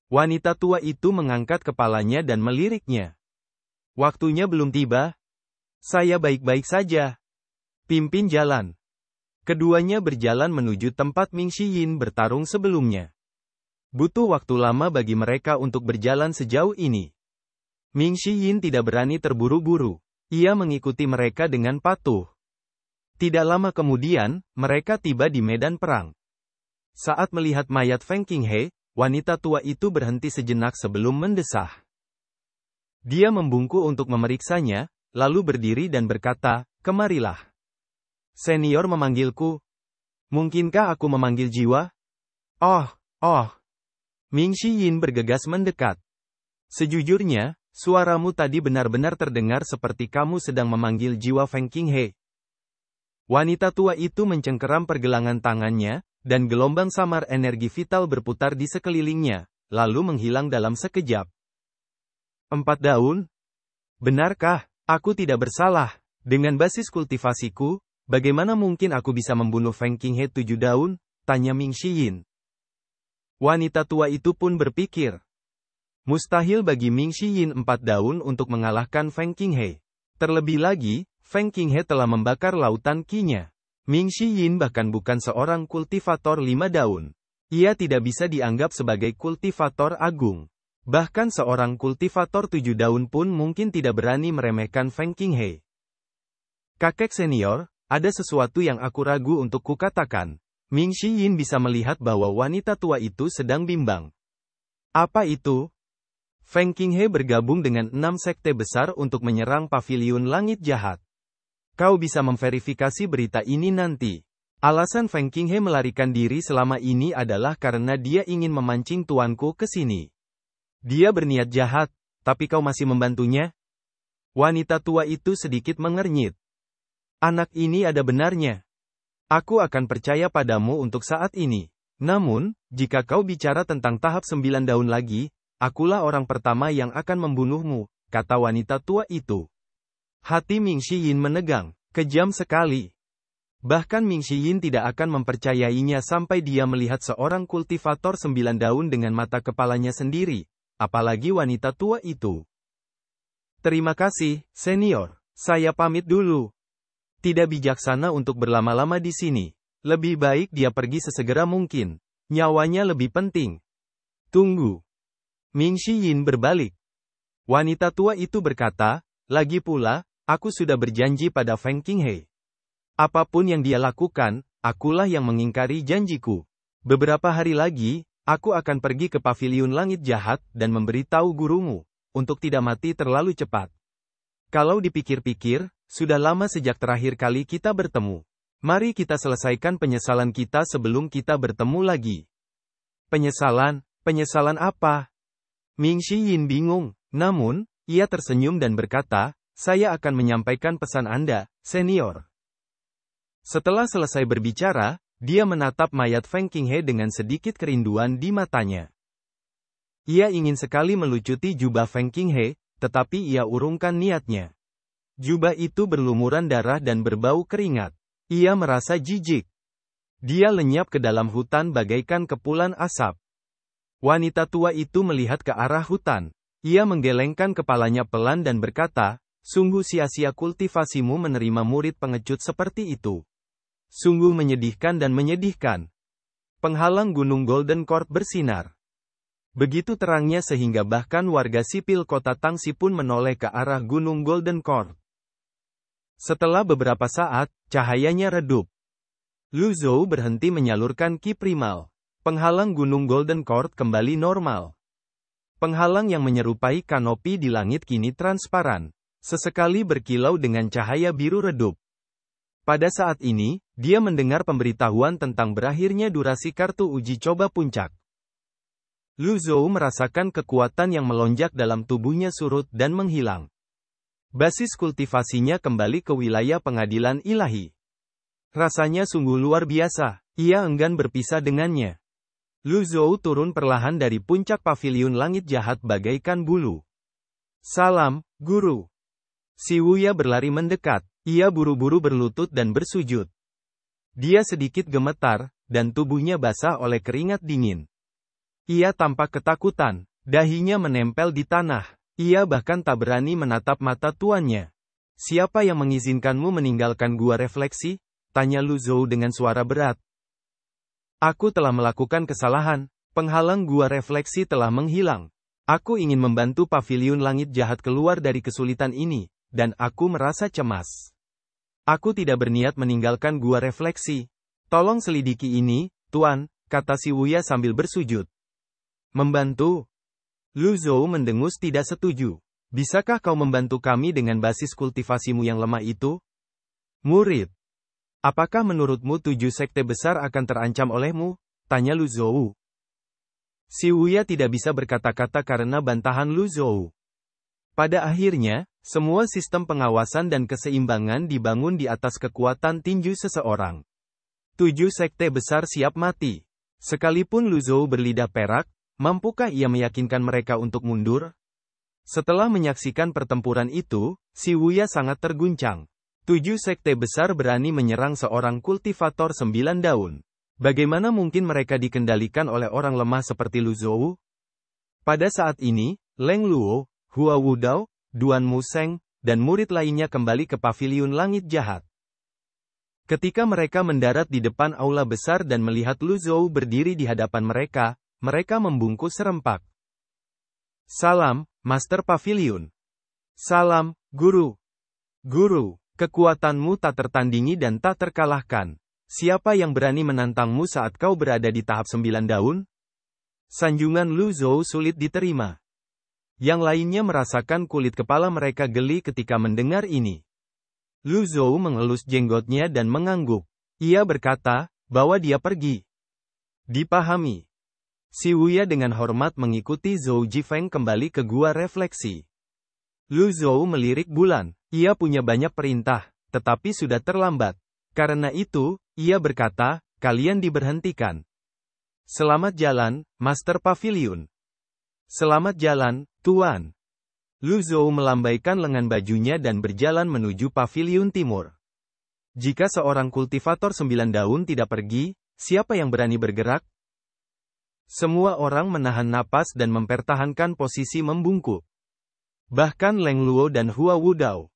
Wanita tua itu mengangkat kepalanya dan meliriknya. "Waktunya belum tiba. Saya baik-baik saja. Pimpin jalan." Keduanya berjalan menuju tempat Ming Yin bertarung sebelumnya. Butuh waktu lama bagi mereka untuk berjalan sejauh ini. Ming Yin tidak berani terburu-buru. Ia mengikuti mereka dengan patuh. Tidak lama kemudian, mereka tiba di medan perang. Saat melihat mayat Feng Qinghe, wanita tua itu berhenti sejenak sebelum mendesah. Dia membungkuk untuk memeriksanya, lalu berdiri dan berkata, "Kemarilah. Senior memanggilku. Mungkinkah aku memanggil jiwa?" Oh. Ming Yin bergegas mendekat. "Sejujurnya, suaramu tadi benar-benar terdengar seperti kamu sedang memanggil jiwa Feng Qinghe." Wanita tua itu mencengkeram pergelangan tangannya, dan gelombang samar energi vital berputar di sekelilingnya, lalu menghilang dalam sekejap. 4 daun? Benarkah? Aku tidak bersalah. Dengan basis kultivasiku, bagaimana mungkin aku bisa membunuh Feng Qinghe 7 daun? Tanya Ming Yin. Wanita tua itu pun berpikir. Mustahil bagi Ming Yin 4 daun untuk mengalahkan Feng Qinghe. Terlebih lagi, Feng Qinghe telah membakar lautan Qi-nya. Ming Yin bahkan bukan seorang kultivator 5 daun. Ia tidak bisa dianggap sebagai kultivator agung. Bahkan seorang kultivator 7 daun pun mungkin tidak berani meremehkan Feng Qinghe. Kakek senior, ada sesuatu yang aku ragu untuk kukatakan. Ming Shiyin bisa melihat bahwa wanita tua itu sedang bimbang. Apa itu? Feng Qinghe bergabung dengan 6 sekte besar untuk menyerang Paviliun Langit Jahat. Kau bisa memverifikasi berita ini nanti. Alasan Feng Qinghe melarikan diri selama ini adalah karena dia ingin memancing tuanku ke sini. Dia berniat jahat, tapi kau masih membantunya? Wanita tua itu sedikit mengernyit. Anak ini ada benarnya. Aku akan percaya padamu untuk saat ini. Namun, jika kau bicara tentang tahap 9 daun lagi, akulah orang pertama yang akan membunuhmu, kata wanita tua itu. Hati Ming Shiyin menegang, kejam sekali. Bahkan Ming Shiyin tidak akan mempercayainya sampai dia melihat seorang kultivator 9 daun dengan mata kepalanya sendiri. Apalagi wanita tua itu. Terima kasih, senior. Saya pamit dulu. Tidak bijaksana untuk berlama-lama di sini. Lebih baik dia pergi sesegera mungkin. Nyawanya lebih penting. Tunggu. Ming Shiyin berbalik. Wanita tua itu berkata, lagi pula, aku sudah berjanji pada Feng Qinghe. Apapun yang dia lakukan, akulah yang mengingkari janjiku. Beberapa hari lagi, aku akan pergi ke Paviliun Langit Jahat dan memberitahu gurumu, untuk tidak mati terlalu cepat. Kalau dipikir-pikir, sudah lama sejak terakhir kali kita bertemu. Mari kita selesaikan penyesalan kita sebelum kita bertemu lagi. Penyesalan? Penyesalan apa? Ming Shiyin bingung, namun, ia tersenyum dan berkata, saya akan menyampaikan pesan Anda, senior. Setelah selesai berbicara, dia menatap mayat Feng Qinghe dengan sedikit kerinduan di matanya. Ia ingin sekali melucuti jubah Feng Qinghe, tetapi ia urungkan niatnya. Jubah itu berlumuran darah dan berbau keringat. Ia merasa jijik. Dia lenyap ke dalam hutan bagaikan kepulan asap. Wanita tua itu melihat ke arah hutan. Ia menggelengkan kepalanya pelan dan berkata, sungguh sia-sia kultivasimu menerima murid pengecut seperti itu. Sungguh menyedihkan dan menyedihkan. Penghalang Gunung Golden Court bersinar. Begitu terangnya sehingga bahkan warga sipil kota Tangxi pun menoleh ke arah Gunung Golden Court. Setelah beberapa saat, cahayanya redup. Lu Zhou berhenti menyalurkan ki primal. Penghalang Gunung Golden Court kembali normal. Penghalang yang menyerupai kanopi di langit kini transparan. Sesekali berkilau dengan cahaya biru redup. Pada saat ini, dia mendengar pemberitahuan tentang berakhirnya durasi kartu uji coba puncak. Lu Zhou merasakan kekuatan yang melonjak dalam tubuhnya surut dan menghilang. Basis kultivasinya kembali ke wilayah pengadilan ilahi. Rasanya sungguh luar biasa, ia enggan berpisah dengannya. Lu Zhou turun perlahan dari puncak Paviliun Langit Jahat bagaikan bulu. Salam, guru. Si Wuya berlari mendekat. Ia buru-buru berlutut dan bersujud. Dia sedikit gemetar, dan tubuhnya basah oleh keringat dingin. Ia tampak ketakutan, dahinya menempel di tanah. Ia bahkan tak berani menatap mata tuannya. Siapa yang mengizinkanmu meninggalkan gua refleksi? Tanya Lu Zhou dengan suara berat. Aku telah melakukan kesalahan, penghalang gua refleksi telah menghilang. Aku ingin membantu Paviliun Langit Jahat keluar dari kesulitan ini, dan aku merasa cemas. Aku tidak berniat meninggalkan gua refleksi. Tolong selidiki ini, Tuan, kata si Wuya sambil bersujud. Membantu? Lu Zhou mendengus tidak setuju. Bisakah kau membantu kami dengan basis kultivasimu yang lemah itu? Murid. Apakah menurutmu 7 sekte besar akan terancam olehmu? Tanya Lu Zhou. Si Wuya tidak bisa berkata-kata karena bantahan Lu Zhou. Pada akhirnya, semua sistem pengawasan dan keseimbangan dibangun di atas kekuatan tinju seseorang. 7 sekte besar siap mati. Sekalipun Lu Zhou berlidah perak, mampukah ia meyakinkan mereka untuk mundur? Setelah menyaksikan pertempuran itu, si Wuya sangat terguncang. 7 sekte besar berani menyerang seorang kultivator 9 daun. Bagaimana mungkin mereka dikendalikan oleh orang lemah seperti Lu Zhou? Pada saat ini, Leng Luo, Hua Wudao, Duan Museng, dan murid lainnya kembali ke Paviliun Langit Jahat. Ketika mereka mendarat di depan aula besar dan melihat Lu Zhou berdiri di hadapan mereka, mereka membungkuk serempak. Salam, Master Pavilion. Salam, Guru. Guru, kekuatanmu tak tertandingi dan tak terkalahkan. Siapa yang berani menantangmu saat kau berada di tahap 9 daun? Sanjungan Lu Zhou sulit diterima. Yang lainnya merasakan kulit kepala mereka geli ketika mendengar ini. Lu Zhou mengelus jenggotnya dan mengangguk. Ia berkata, bawa dia pergi. Dipahami. Si Wuya dengan hormat mengikuti Zhou Jifeng kembali ke gua refleksi. Lu Zhou melirik bulan. Ia punya banyak perintah, tetapi sudah terlambat. Karena itu, ia berkata, kalian diberhentikan. Selamat jalan, Master Pavilion. Selamat jalan, Tuan. Lu Zhou melambaikan lengan bajunya dan berjalan menuju paviliun timur. Jika seorang kultivator 9 daun tidak pergi, siapa yang berani bergerak? Semua orang menahan napas dan mempertahankan posisi membungkuk. Bahkan Leng Luo dan Hua Wudao.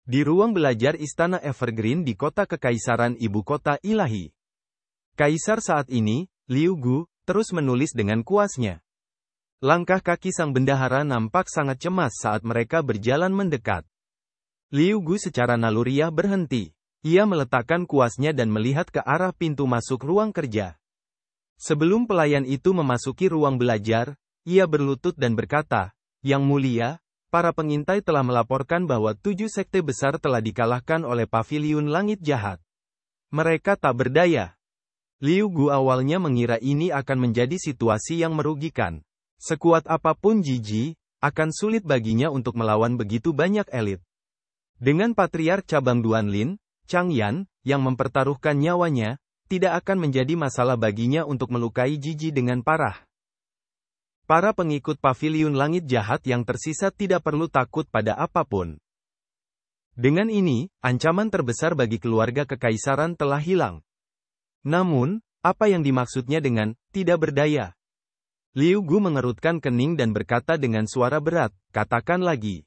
Di ruang belajar Istana Evergreen di kota Kekaisaran Ibu Kota Ilahi. Kaisar saat ini, Liu Gu, terus menulis dengan kuasnya. Langkah kaki sang bendahara nampak sangat cemas saat mereka berjalan mendekat. Liu Gu secara naluriah berhenti. Ia meletakkan kuasnya dan melihat ke arah pintu masuk ruang kerja. Sebelum pelayan itu memasuki ruang belajar, ia berlutut dan berkata, Yang Mulia, para pengintai telah melaporkan bahwa 7 sekte besar telah dikalahkan oleh Paviliun Langit Jahat. Mereka tak berdaya. Liu Gu awalnya mengira ini akan menjadi situasi yang merugikan. Sekuat apapun Jiji, akan sulit baginya untuk melawan begitu banyak elit. Dengan Patriark Cabang Duanlin, Chang Yan, yang mempertaruhkan nyawanya, tidak akan menjadi masalah baginya untuk melukai Jiji dengan parah. Para pengikut Paviliun Langit Jahat yang tersisa tidak perlu takut pada apapun. Dengan ini, ancaman terbesar bagi keluarga kekaisaran telah hilang. Namun, apa yang dimaksudnya dengan tidak berdaya? Liu Gu mengerutkan kening dan berkata dengan suara berat, katakan lagi.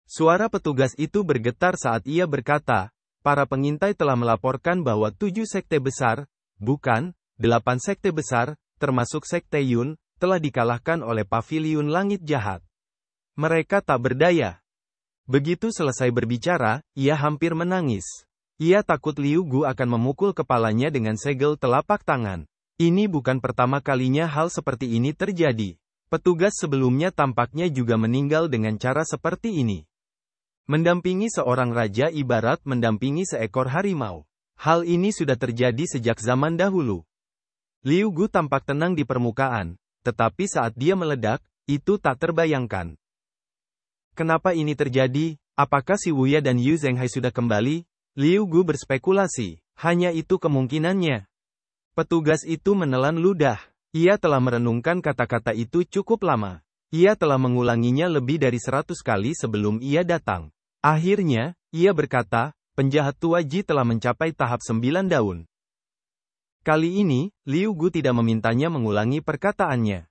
Suara petugas itu bergetar saat ia berkata, para pengintai telah melaporkan bahwa 7 sekte besar, bukan, 8 sekte besar, termasuk sekte Yun, telah dikalahkan oleh Paviliun Langit Jahat. Mereka tak berdaya. Begitu selesai berbicara, ia hampir menangis. Ia takut Liu Gu akan memukul kepalanya dengan segel telapak tangan. Ini bukan pertama kalinya hal seperti ini terjadi. Petugas sebelumnya tampaknya juga meninggal dengan cara seperti ini. Mendampingi seorang raja ibarat mendampingi seekor harimau. Hal ini sudah terjadi sejak zaman dahulu. Liu Gu tampak tenang di permukaan, tetapi saat dia meledak, itu tak terbayangkan. Kenapa ini terjadi? Apakah si Wuya dan Yu Zhenghai sudah kembali? Liu Gu berspekulasi. Hanya itu kemungkinannya. Petugas itu menelan ludah. Ia telah merenungkan kata-kata itu cukup lama. Ia telah mengulanginya lebih dari 100 kali sebelum ia datang. Akhirnya, ia berkata, penjahat tua Ji telah mencapai tahap 9 daun. Kali ini, Liu Gu tidak memintanya mengulangi perkataannya.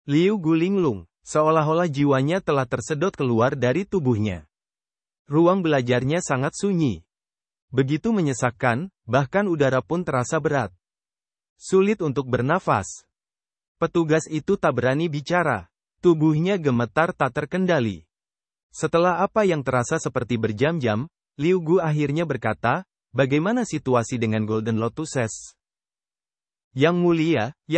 Liu Gu linglung, seolah-olah jiwanya telah tersedot keluar dari tubuhnya. Ruang belajarnya sangat sunyi. Begitu menyesakkan, bahkan udara pun terasa berat. Sulit untuk bernafas. Petugas itu tak berani bicara. Tubuhnya gemetar tak terkendali. Setelah apa yang terasa seperti berjam-jam, Liu Gu akhirnya berkata, bagaimana situasi dengan Golden Lotuses? Yang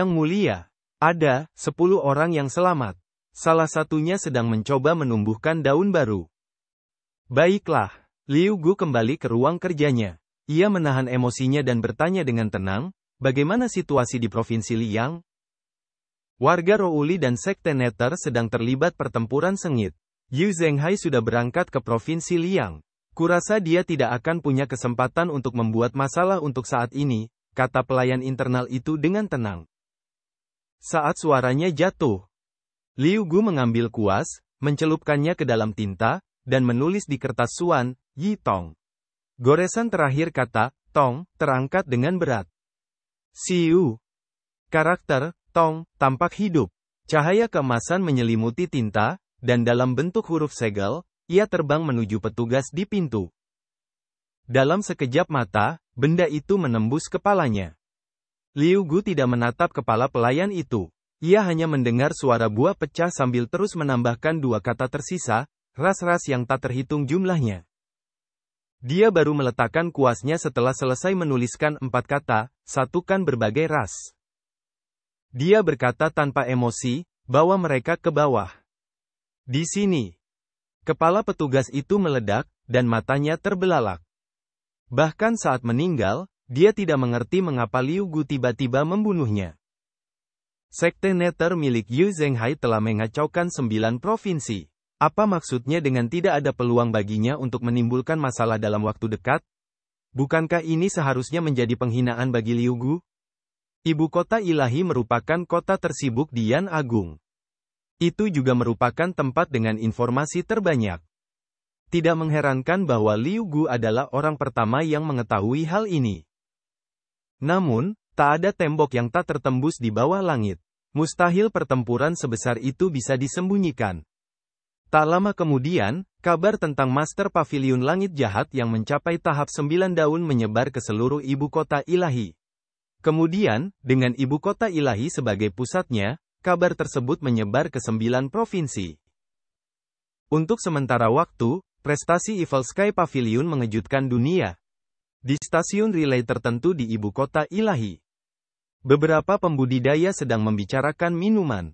mulia, ada 10 orang yang selamat. Salah satunya sedang mencoba menumbuhkan daun baru. Baiklah, Liu Gu kembali ke ruang kerjanya. Ia menahan emosinya dan bertanya dengan tenang, bagaimana situasi di Provinsi Liang? Warga Rouli dan Sekte Nether sedang terlibat pertempuran sengit. Yu Zhenghai sudah berangkat ke Provinsi Liang. Kurasa dia tidak akan punya kesempatan untuk membuat masalah untuk saat ini, kata pelayan internal itu dengan tenang. Saat suaranya jatuh, Liu Gu mengambil kuas, mencelupkannya ke dalam tinta, dan menulis di kertas Suan, Yi Tong. Goresan terakhir kata, Tong, terangkat dengan berat. Siu. Karakter, Tong, tampak hidup. Cahaya keemasan menyelimuti tinta, dan dalam bentuk huruf segel, ia terbang menuju petugas di pintu. Dalam sekejap mata, benda itu menembus kepalanya. Liu Gu tidak menatap kepala pelayan itu. Ia hanya mendengar suara buah pecah sambil terus menambahkan dua kata tersisa, ras-ras yang tak terhitung jumlahnya. Dia baru meletakkan kuasnya setelah selesai menuliskan 4 kata, satukan berbagai ras. Dia berkata tanpa emosi, bawa mereka ke bawah. Di sini. Kepala petugas itu meledak, dan matanya terbelalak. Bahkan saat meninggal, dia tidak mengerti mengapa Liu Gu tiba-tiba membunuhnya. Sekte Nether milik Yu Zhenghai telah mengacaukan 9 provinsi. Apa maksudnya dengan tidak ada peluang baginya untuk menimbulkan masalah dalam waktu dekat? Bukankah ini seharusnya menjadi penghinaan bagi Liu Gu? Ibu kota ilahi merupakan kota tersibuk di Yan Agung. Itu juga merupakan tempat dengan informasi terbanyak. Tidak mengherankan bahwa Liu Gu adalah orang pertama yang mengetahui hal ini. Namun, tak ada tembok yang tak tertembus di bawah langit. Mustahil pertempuran sebesar itu bisa disembunyikan. Tak lama kemudian, kabar tentang Master Pavilion Langit Jahat yang mencapai tahap 9 daun menyebar ke seluruh ibu kota ilahi. Kemudian, dengan ibu kota ilahi sebagai pusatnya, kabar tersebut menyebar ke 9 provinsi. Untuk sementara waktu, prestasi Evil Sky Pavilion mengejutkan dunia. Di stasiun relay tertentu di ibu kota ilahi, beberapa pembudidaya sedang membicarakan minuman.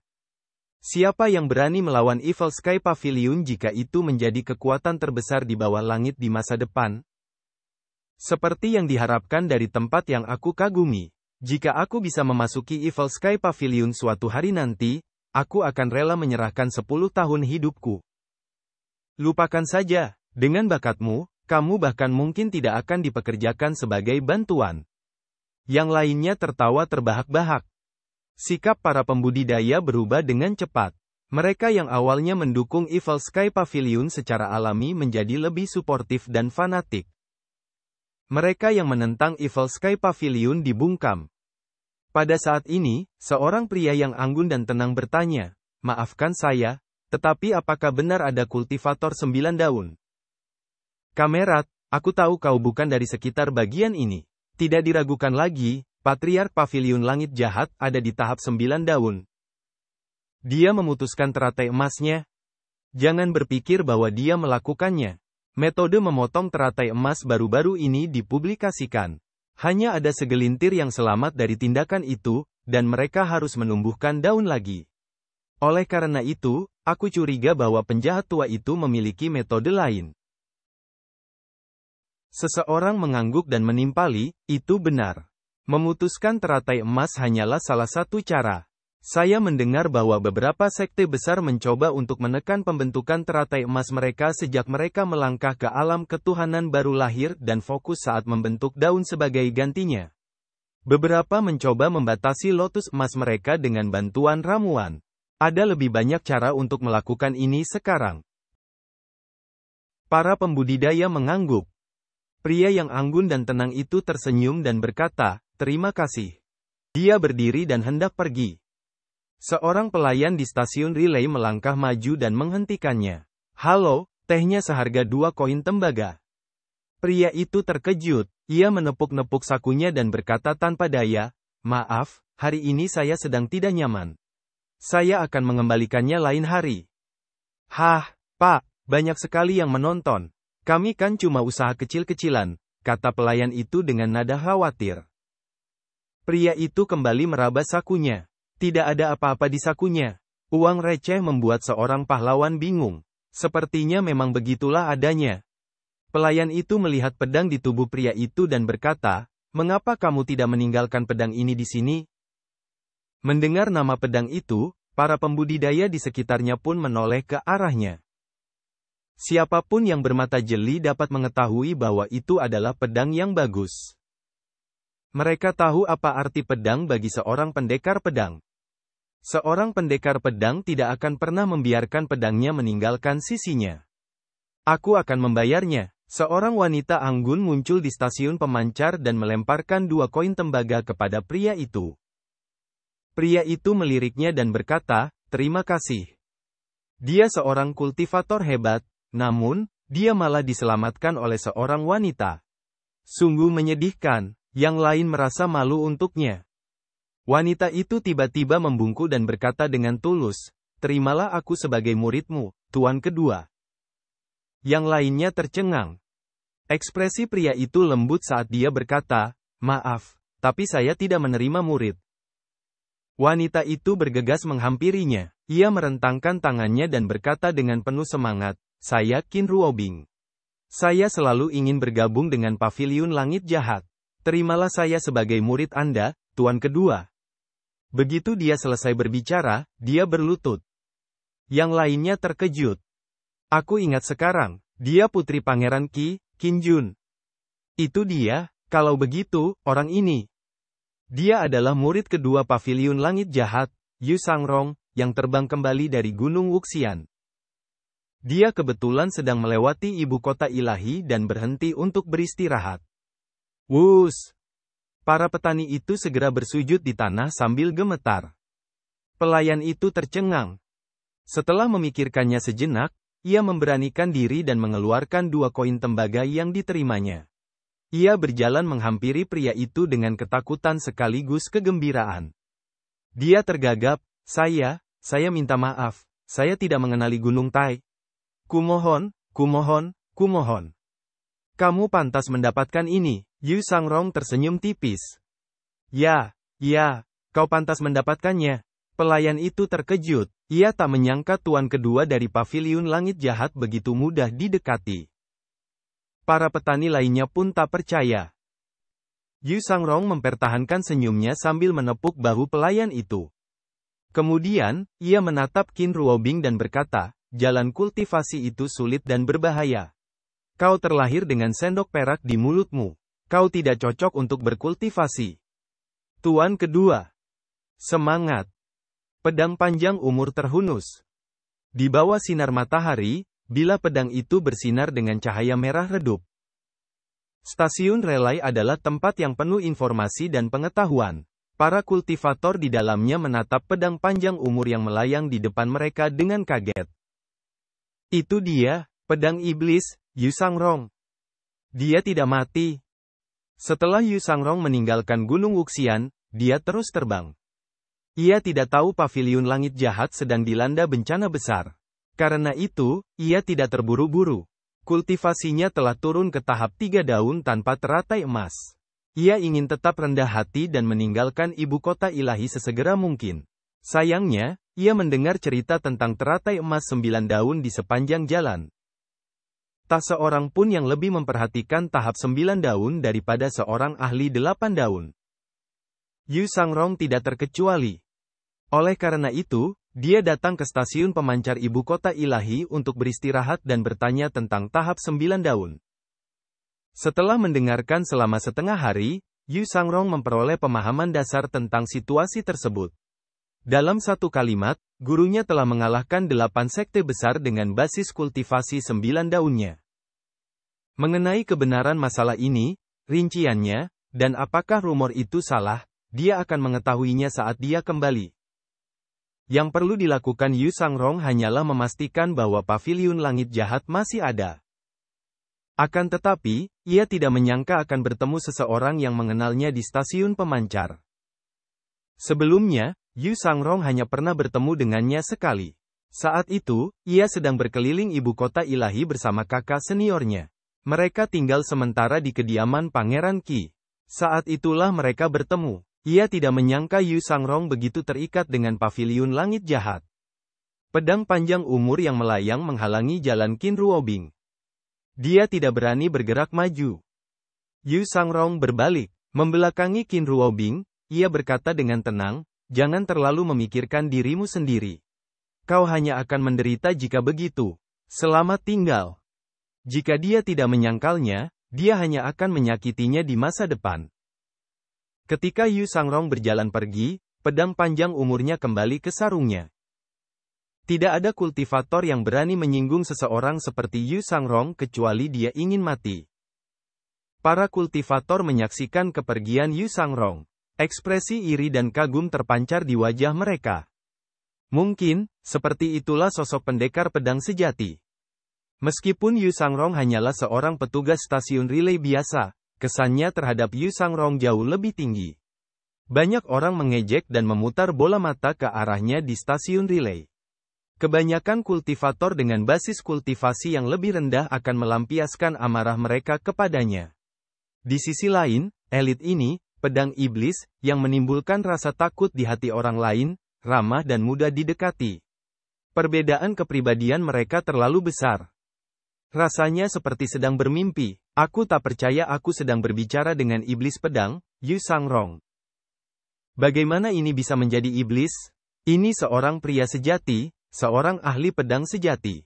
Siapa yang berani melawan Evil Sky Pavilion jika itu menjadi kekuatan terbesar di bawah langit di masa depan? Seperti yang diharapkan dari tempat yang aku kagumi. Jika aku bisa memasuki Evil Sky Pavilion suatu hari nanti, aku akan rela menyerahkan 10 tahun hidupku. Lupakan saja, dengan bakatmu, kamu bahkan mungkin tidak akan dipekerjakan sebagai bantuan. Yang lainnya tertawa terbahak-bahak. Sikap para pembudidaya berubah dengan cepat. Mereka yang awalnya mendukung Evil Sky Pavilion secara alami menjadi lebih suportif dan fanatik. Mereka yang menentang Evil Sky Pavilion dibungkam. Pada saat ini, seorang pria yang anggun dan tenang bertanya, "Maafkan saya, tetapi apakah benar ada kultivator 9 daun?" "Kamerat, aku tahu kau bukan dari sekitar bagian ini." Tidak diragukan lagi, Patriark Pavilion Langit Jahat ada di tahap 9 daun. Dia memutuskan teratai emasnya. Jangan berpikir bahwa dia melakukannya. Metode memotong teratai emas baru-baru ini dipublikasikan. Hanya ada segelintir yang selamat dari tindakan itu, dan mereka harus menumbuhkan daun lagi. Oleh karena itu, aku curiga bahwa penjahat tua itu memiliki metode lain. Seseorang mengangguk dan menimpali, itu benar. Memutuskan teratai emas hanyalah salah satu cara. Saya mendengar bahwa beberapa sekte besar mencoba untuk menekan pembentukan teratai emas mereka sejak mereka melangkah ke alam ketuhanan baru lahir dan fokus saat membentuk daun sebagai gantinya. Beberapa mencoba membatasi lotus emas mereka dengan bantuan ramuan. Ada lebih banyak cara untuk melakukan ini sekarang. Para pembudidaya mengangguk. Pria yang anggun dan tenang itu tersenyum dan berkata, "Terima kasih." Dia berdiri dan hendak pergi. Seorang pelayan di stasiun relay melangkah maju dan menghentikannya. "Halo, tehnya seharga 2 koin tembaga." Pria itu terkejut. Ia menepuk-nepuk sakunya dan berkata tanpa daya, "Maaf, hari ini saya sedang tidak nyaman. Saya akan mengembalikannya lain hari." "Hah, Pak, banyak sekali yang menonton. Kami kan cuma usaha kecil-kecilan," kata pelayan itu dengan nada khawatir. Pria itu kembali meraba sakunya. Tidak ada apa-apa di sakunya. Uang receh membuat seorang pahlawan bingung. Sepertinya memang begitulah adanya. Pelayan itu melihat pedang di tubuh pria itu dan berkata, "Mengapa kamu tidak meninggalkan pedang ini di sini?" Mendengar nama pedang itu, para pembudidaya di sekitarnya pun menoleh ke arahnya. Siapapun yang bermata jeli dapat mengetahui bahwa itu adalah pedang yang bagus. Mereka tahu apa arti pedang bagi seorang pendekar pedang. Seorang pendekar pedang tidak akan pernah membiarkan pedangnya meninggalkan sisinya. "Aku akan membayarnya." Seorang wanita anggun muncul di stasiun pemancar dan melemparkan 2 koin tembaga kepada pria itu. Pria itu meliriknya dan berkata, "Terima kasih." Dia seorang kultivator hebat. Namun, dia malah diselamatkan oleh seorang wanita. Sungguh menyedihkan, yang lain merasa malu untuknya. Wanita itu tiba-tiba membungkuk dan berkata dengan tulus, "Terimalah aku sebagai muridmu, tuan kedua." Yang lainnya tercengang. Ekspresi pria itu lembut saat dia berkata, "Maaf, tapi saya tidak menerima murid." Wanita itu bergegas menghampirinya. Ia merentangkan tangannya dan berkata dengan penuh semangat, "Saya Qin Ruobing. Saya selalu ingin bergabung dengan Paviliun Langit Jahat. Terimalah saya sebagai murid Anda, tuan kedua." Begitu dia selesai berbicara, dia berlutut. Yang lainnya terkejut. "Aku ingat sekarang, dia putri Pangeran Qi, Qin Jun. Itu dia, kalau begitu, orang ini. Dia adalah murid kedua Paviliun Langit Jahat, Yu Sangrong, yang terbang kembali dari Gunung Wuxian. Dia kebetulan sedang melewati ibu kota ilahi dan berhenti untuk beristirahat." Wus! Para petani itu segera bersujud di tanah sambil gemetar. Pelayan itu tercengang. Setelah memikirkannya sejenak, ia memberanikan diri dan mengeluarkan 2 koin tembaga yang diterimanya. Ia berjalan menghampiri pria itu dengan ketakutan sekaligus kegembiraan. Dia tergagap, saya minta maaf, saya tidak mengenali Gunung Tai. Kumohon, kumohon, kumohon. Kamu pantas mendapatkan ini." Yu Sangrong tersenyum tipis. Ya, kau pantas mendapatkannya." Pelayan itu terkejut, ia tak menyangka tuan kedua dari Paviliun Langit Jahat begitu mudah didekati. Para petani lainnya pun tak percaya. Yu Sangrong mempertahankan senyumnya sambil menepuk bahu pelayan itu. Kemudian, ia menatap Qin Ruobing dan berkata, "Jalan kultivasi itu sulit dan berbahaya. Kau terlahir dengan sendok perak di mulutmu. Kau tidak cocok untuk berkultivasi. Tuan kedua. Semangat." Pedang panjang umur terhunus. Di bawah sinar matahari, bila pedang itu bersinar dengan cahaya merah redup. Stasiun relay adalah tempat yang penuh informasi dan pengetahuan. Para kultivator di dalamnya menatap pedang panjang umur yang melayang di depan mereka dengan kaget. Itu dia, pedang iblis, Yu Sangrong. Dia tidak mati. Setelah Yu Sangrong meninggalkan Gunung Wuxian, dia terus terbang. Ia tidak tahu Paviliun Langit Jahat sedang dilanda bencana besar. Karena itu, ia tidak terburu-buru. Kultivasinya telah turun ke tahap 3 daun tanpa teratai emas. Ia ingin tetap rendah hati dan meninggalkan ibu kota ilahi sesegera mungkin. Sayangnya, ia mendengar cerita tentang teratai emas 9 daun di sepanjang jalan. Tak seorang pun yang lebih memperhatikan tahap 9 daun daripada seorang ahli 8 daun. Yu Sangrong tidak terkecuali. Oleh karena itu, dia datang ke stasiun pemancar ibu kota ilahi untuk beristirahat dan bertanya tentang tahap 9 daun. Setelah mendengarkan selama setengah hari, Yu Sangrong memperoleh pemahaman dasar tentang situasi tersebut. Dalam satu kalimat, gurunya telah mengalahkan 8 sekte besar dengan basis kultivasi 9 daunnya. Mengenai kebenaran masalah ini, rinciannya, dan apakah rumor itu salah, dia akan mengetahuinya saat dia kembali. Yang perlu dilakukan Yu Sangrong hanyalah memastikan bahwa Paviliun Langit Jahat masih ada. Akan tetapi, ia tidak menyangka akan bertemu seseorang yang mengenalnya di stasiun pemancar. Sebelumnya, Yu Sangrong hanya pernah bertemu dengannya sekali. Saat itu, ia sedang berkeliling ibu kota ilahi bersama kakak seniornya. Mereka tinggal sementara di kediaman Pangeran Qi. Saat itulah mereka bertemu. Ia tidak menyangka Yu Sangrong begitu terikat dengan Paviliun Langit Jahat. Pedang panjang umur yang melayang menghalangi jalan Qin Ruobing. Dia tidak berani bergerak maju. Yu Sangrong berbalik, membelakangi Qin Ruobing. Ia berkata dengan tenang, "Jangan terlalu memikirkan dirimu sendiri. Kau hanya akan menderita jika begitu. Selamat tinggal." Jika dia tidak menyangkalnya, dia hanya akan menyakitinya di masa depan. Ketika Yu Sangrong berjalan pergi, pedang panjang umurnya kembali ke sarungnya. Tidak ada kultivator yang berani menyinggung seseorang seperti Yu Sangrong kecuali dia ingin mati. Para kultivator menyaksikan kepergian Yu Sangrong. Ekspresi iri dan kagum terpancar di wajah mereka. Mungkin, seperti itulah sosok pendekar pedang sejati. Meskipun Yu Sangrong hanyalah seorang petugas stasiun relay biasa, kesannya terhadap Yu Sangrong jauh lebih tinggi. Banyak orang mengejek dan memutar bola mata ke arahnya di stasiun relay. Kebanyakan kultivator dengan basis kultivasi yang lebih rendah akan melampiaskan amarah mereka kepadanya. Di sisi lain, elit ini, pedang iblis, yang menimbulkan rasa takut di hati orang lain, ramah dan mudah didekati. Perbedaan kepribadian mereka terlalu besar. Rasanya seperti sedang bermimpi. Aku tak percaya aku sedang berbicara dengan iblis pedang, Yu Sangrong. Bagaimana ini bisa menjadi iblis? Ini seorang pria sejati, seorang ahli pedang sejati.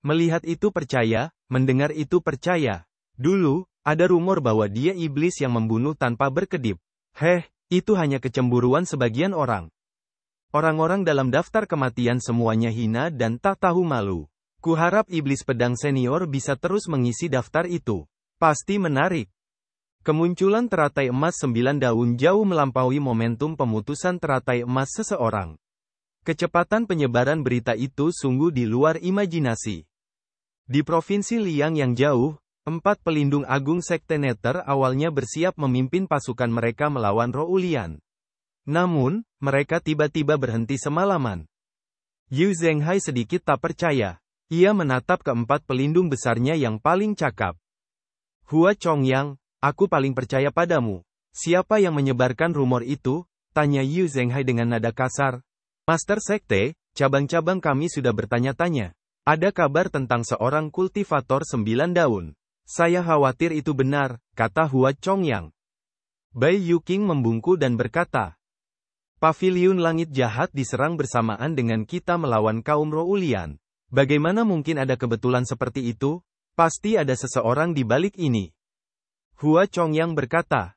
Melihat itu percaya, mendengar itu percaya. Dulu, ada rumor bahwa dia iblis yang membunuh tanpa berkedip. Itu hanya kecemburuan sebagian orang. Orang-orang dalam daftar kematian semuanya hina dan tak tahu malu. Kuharap iblis pedang senior bisa terus mengisi daftar itu. Pasti menarik. Kemunculan teratai emas 9 daun jauh melampaui momentum pemutusan teratai emas seseorang. Kecepatan penyebaran berita itu sungguh di luar imajinasi. Di Provinsi Liang yang jauh, 4 pelindung agung Sekte Nether awalnya bersiap memimpin pasukan mereka melawan Roulian. Namun, mereka tiba-tiba berhenti semalaman. Yu Zhenghai sedikit tak percaya. Ia menatap ke-4 pelindung besarnya yang paling cakap. Hua Chongyang, aku paling percaya padamu. Siapa yang menyebarkan rumor itu? Tanya Yu Zhenghai dengan nada kasar. Master Sekte, cabang-cabang kami sudah bertanya-tanya. Ada kabar tentang seorang kultivator 9 daun. Saya khawatir itu benar, kata Hua Chongyang. Bai Yuqing membungkuk dan berkata, Paviliun Langit Jahat diserang bersamaan dengan kita melawan kaum Roulian. Bagaimana mungkin ada kebetulan seperti itu? Pasti ada seseorang di balik ini. Hua Chongyang berkata.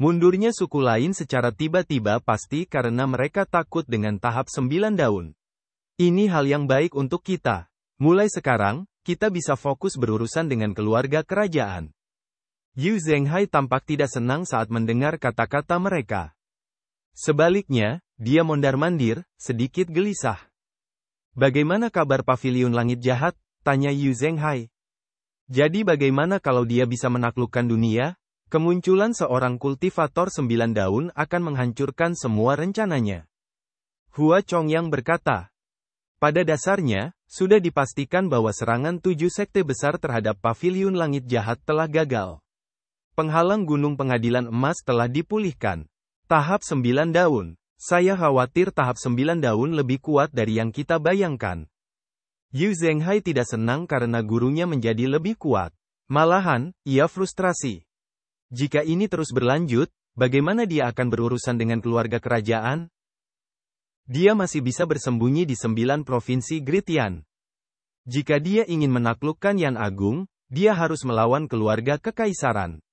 Mundurnya suku lain secara tiba-tiba pasti karena mereka takut dengan tahap 9 daun. Ini hal yang baik untuk kita. Mulai sekarang, kita bisa fokus berurusan dengan keluarga kerajaan. Yu Zhenghai tampak tidak senang saat mendengar kata-kata mereka. Sebaliknya, dia mondar-mandir, sedikit gelisah. Bagaimana kabar Paviliun Langit Jahat? Tanya Yu Zhenghai. Jadi bagaimana kalau dia bisa menaklukkan dunia? Kemunculan seorang kultivator 9 daun akan menghancurkan semua rencananya. Hua Chongyang berkata. Pada dasarnya, sudah dipastikan bahwa serangan 7 sekte besar terhadap Paviliun Langit Jahat telah gagal. Penghalang Gunung Pengadilan Emas telah dipulihkan. Tahap 9 daun. Saya khawatir tahap 9 daun lebih kuat dari yang kita bayangkan. Yu Zhenghai tidak senang karena gurunya menjadi lebih kuat. Malahan, ia frustrasi. Jika ini terus berlanjut, bagaimana dia akan berurusan dengan keluarga kerajaan? Dia masih bisa bersembunyi di 9 provinsi Great Yan. Jika dia ingin menaklukkan Yan Agung, dia harus melawan keluarga kekaisaran.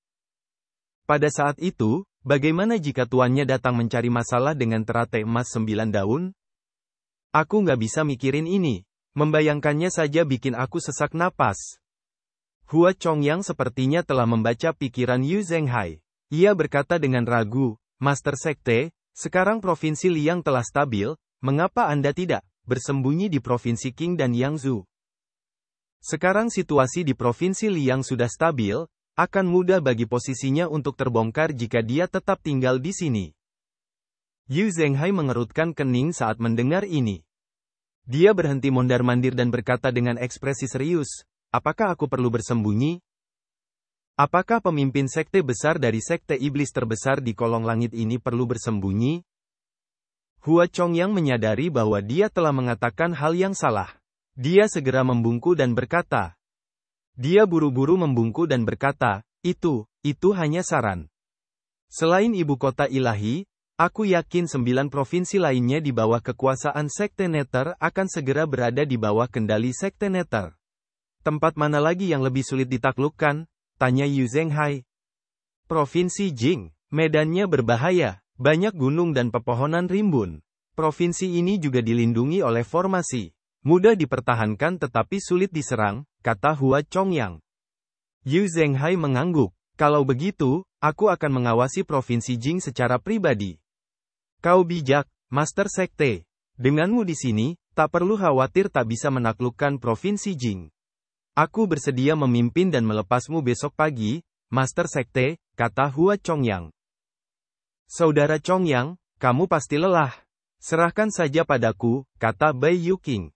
Pada saat itu, bagaimana jika tuannya datang mencari masalah dengan teratai emas 9 daun? Aku nggak bisa mikirin ini. Membayangkannya saja bikin aku sesak napas. Hua Chongyang sepertinya telah membaca pikiran Yu Zhenghai. Ia berkata dengan ragu, Master Sekte, sekarang Provinsi Liang telah stabil, mengapa Anda tidak bersembunyi di Provinsi Qing dan Yangzhou? Sekarang situasi di Provinsi Liang sudah stabil, akan mudah bagi posisinya untuk terbongkar jika dia tetap tinggal di sini. Yu Zhenghai mengerutkan kening saat mendengar ini. Dia berhenti mondar-mandir dan berkata dengan ekspresi serius, apakah aku perlu bersembunyi? Apakah pemimpin sekte besar dari sekte iblis terbesar di kolong langit ini perlu bersembunyi? Hua Chongyang menyadari bahwa dia telah mengatakan hal yang salah. Dia segera membungkuk dan berkata, Dia buru-buru membungkuk dan berkata, itu hanya saran. Selain ibu kota ilahi, aku yakin 9 provinsi lainnya di bawah kekuasaan Sekte Nether akan segera berada di bawah kendali Sekte Nether. Tempat mana lagi yang lebih sulit ditaklukkan? Tanya Yu Zhenghai. Provinsi Jing. Medannya berbahaya, banyak gunung dan pepohonan rimbun. Provinsi ini juga dilindungi oleh formasi. Mudah dipertahankan tetapi sulit diserang, kata Hua Chongyang. Yu Zhenghai mengangguk. Kalau begitu, aku akan mengawasi Provinsi Jing secara pribadi. Kau bijak, Master Sekte. Denganmu di sini, tak perlu khawatir tak bisa menaklukkan Provinsi Jing. Aku bersedia memimpin dan melepasmu besok pagi, Master Sekte, kata Hua Chongyang. Saudara Chongyang, kamu pasti lelah. Serahkan saja padaku, kata Bai Yuking.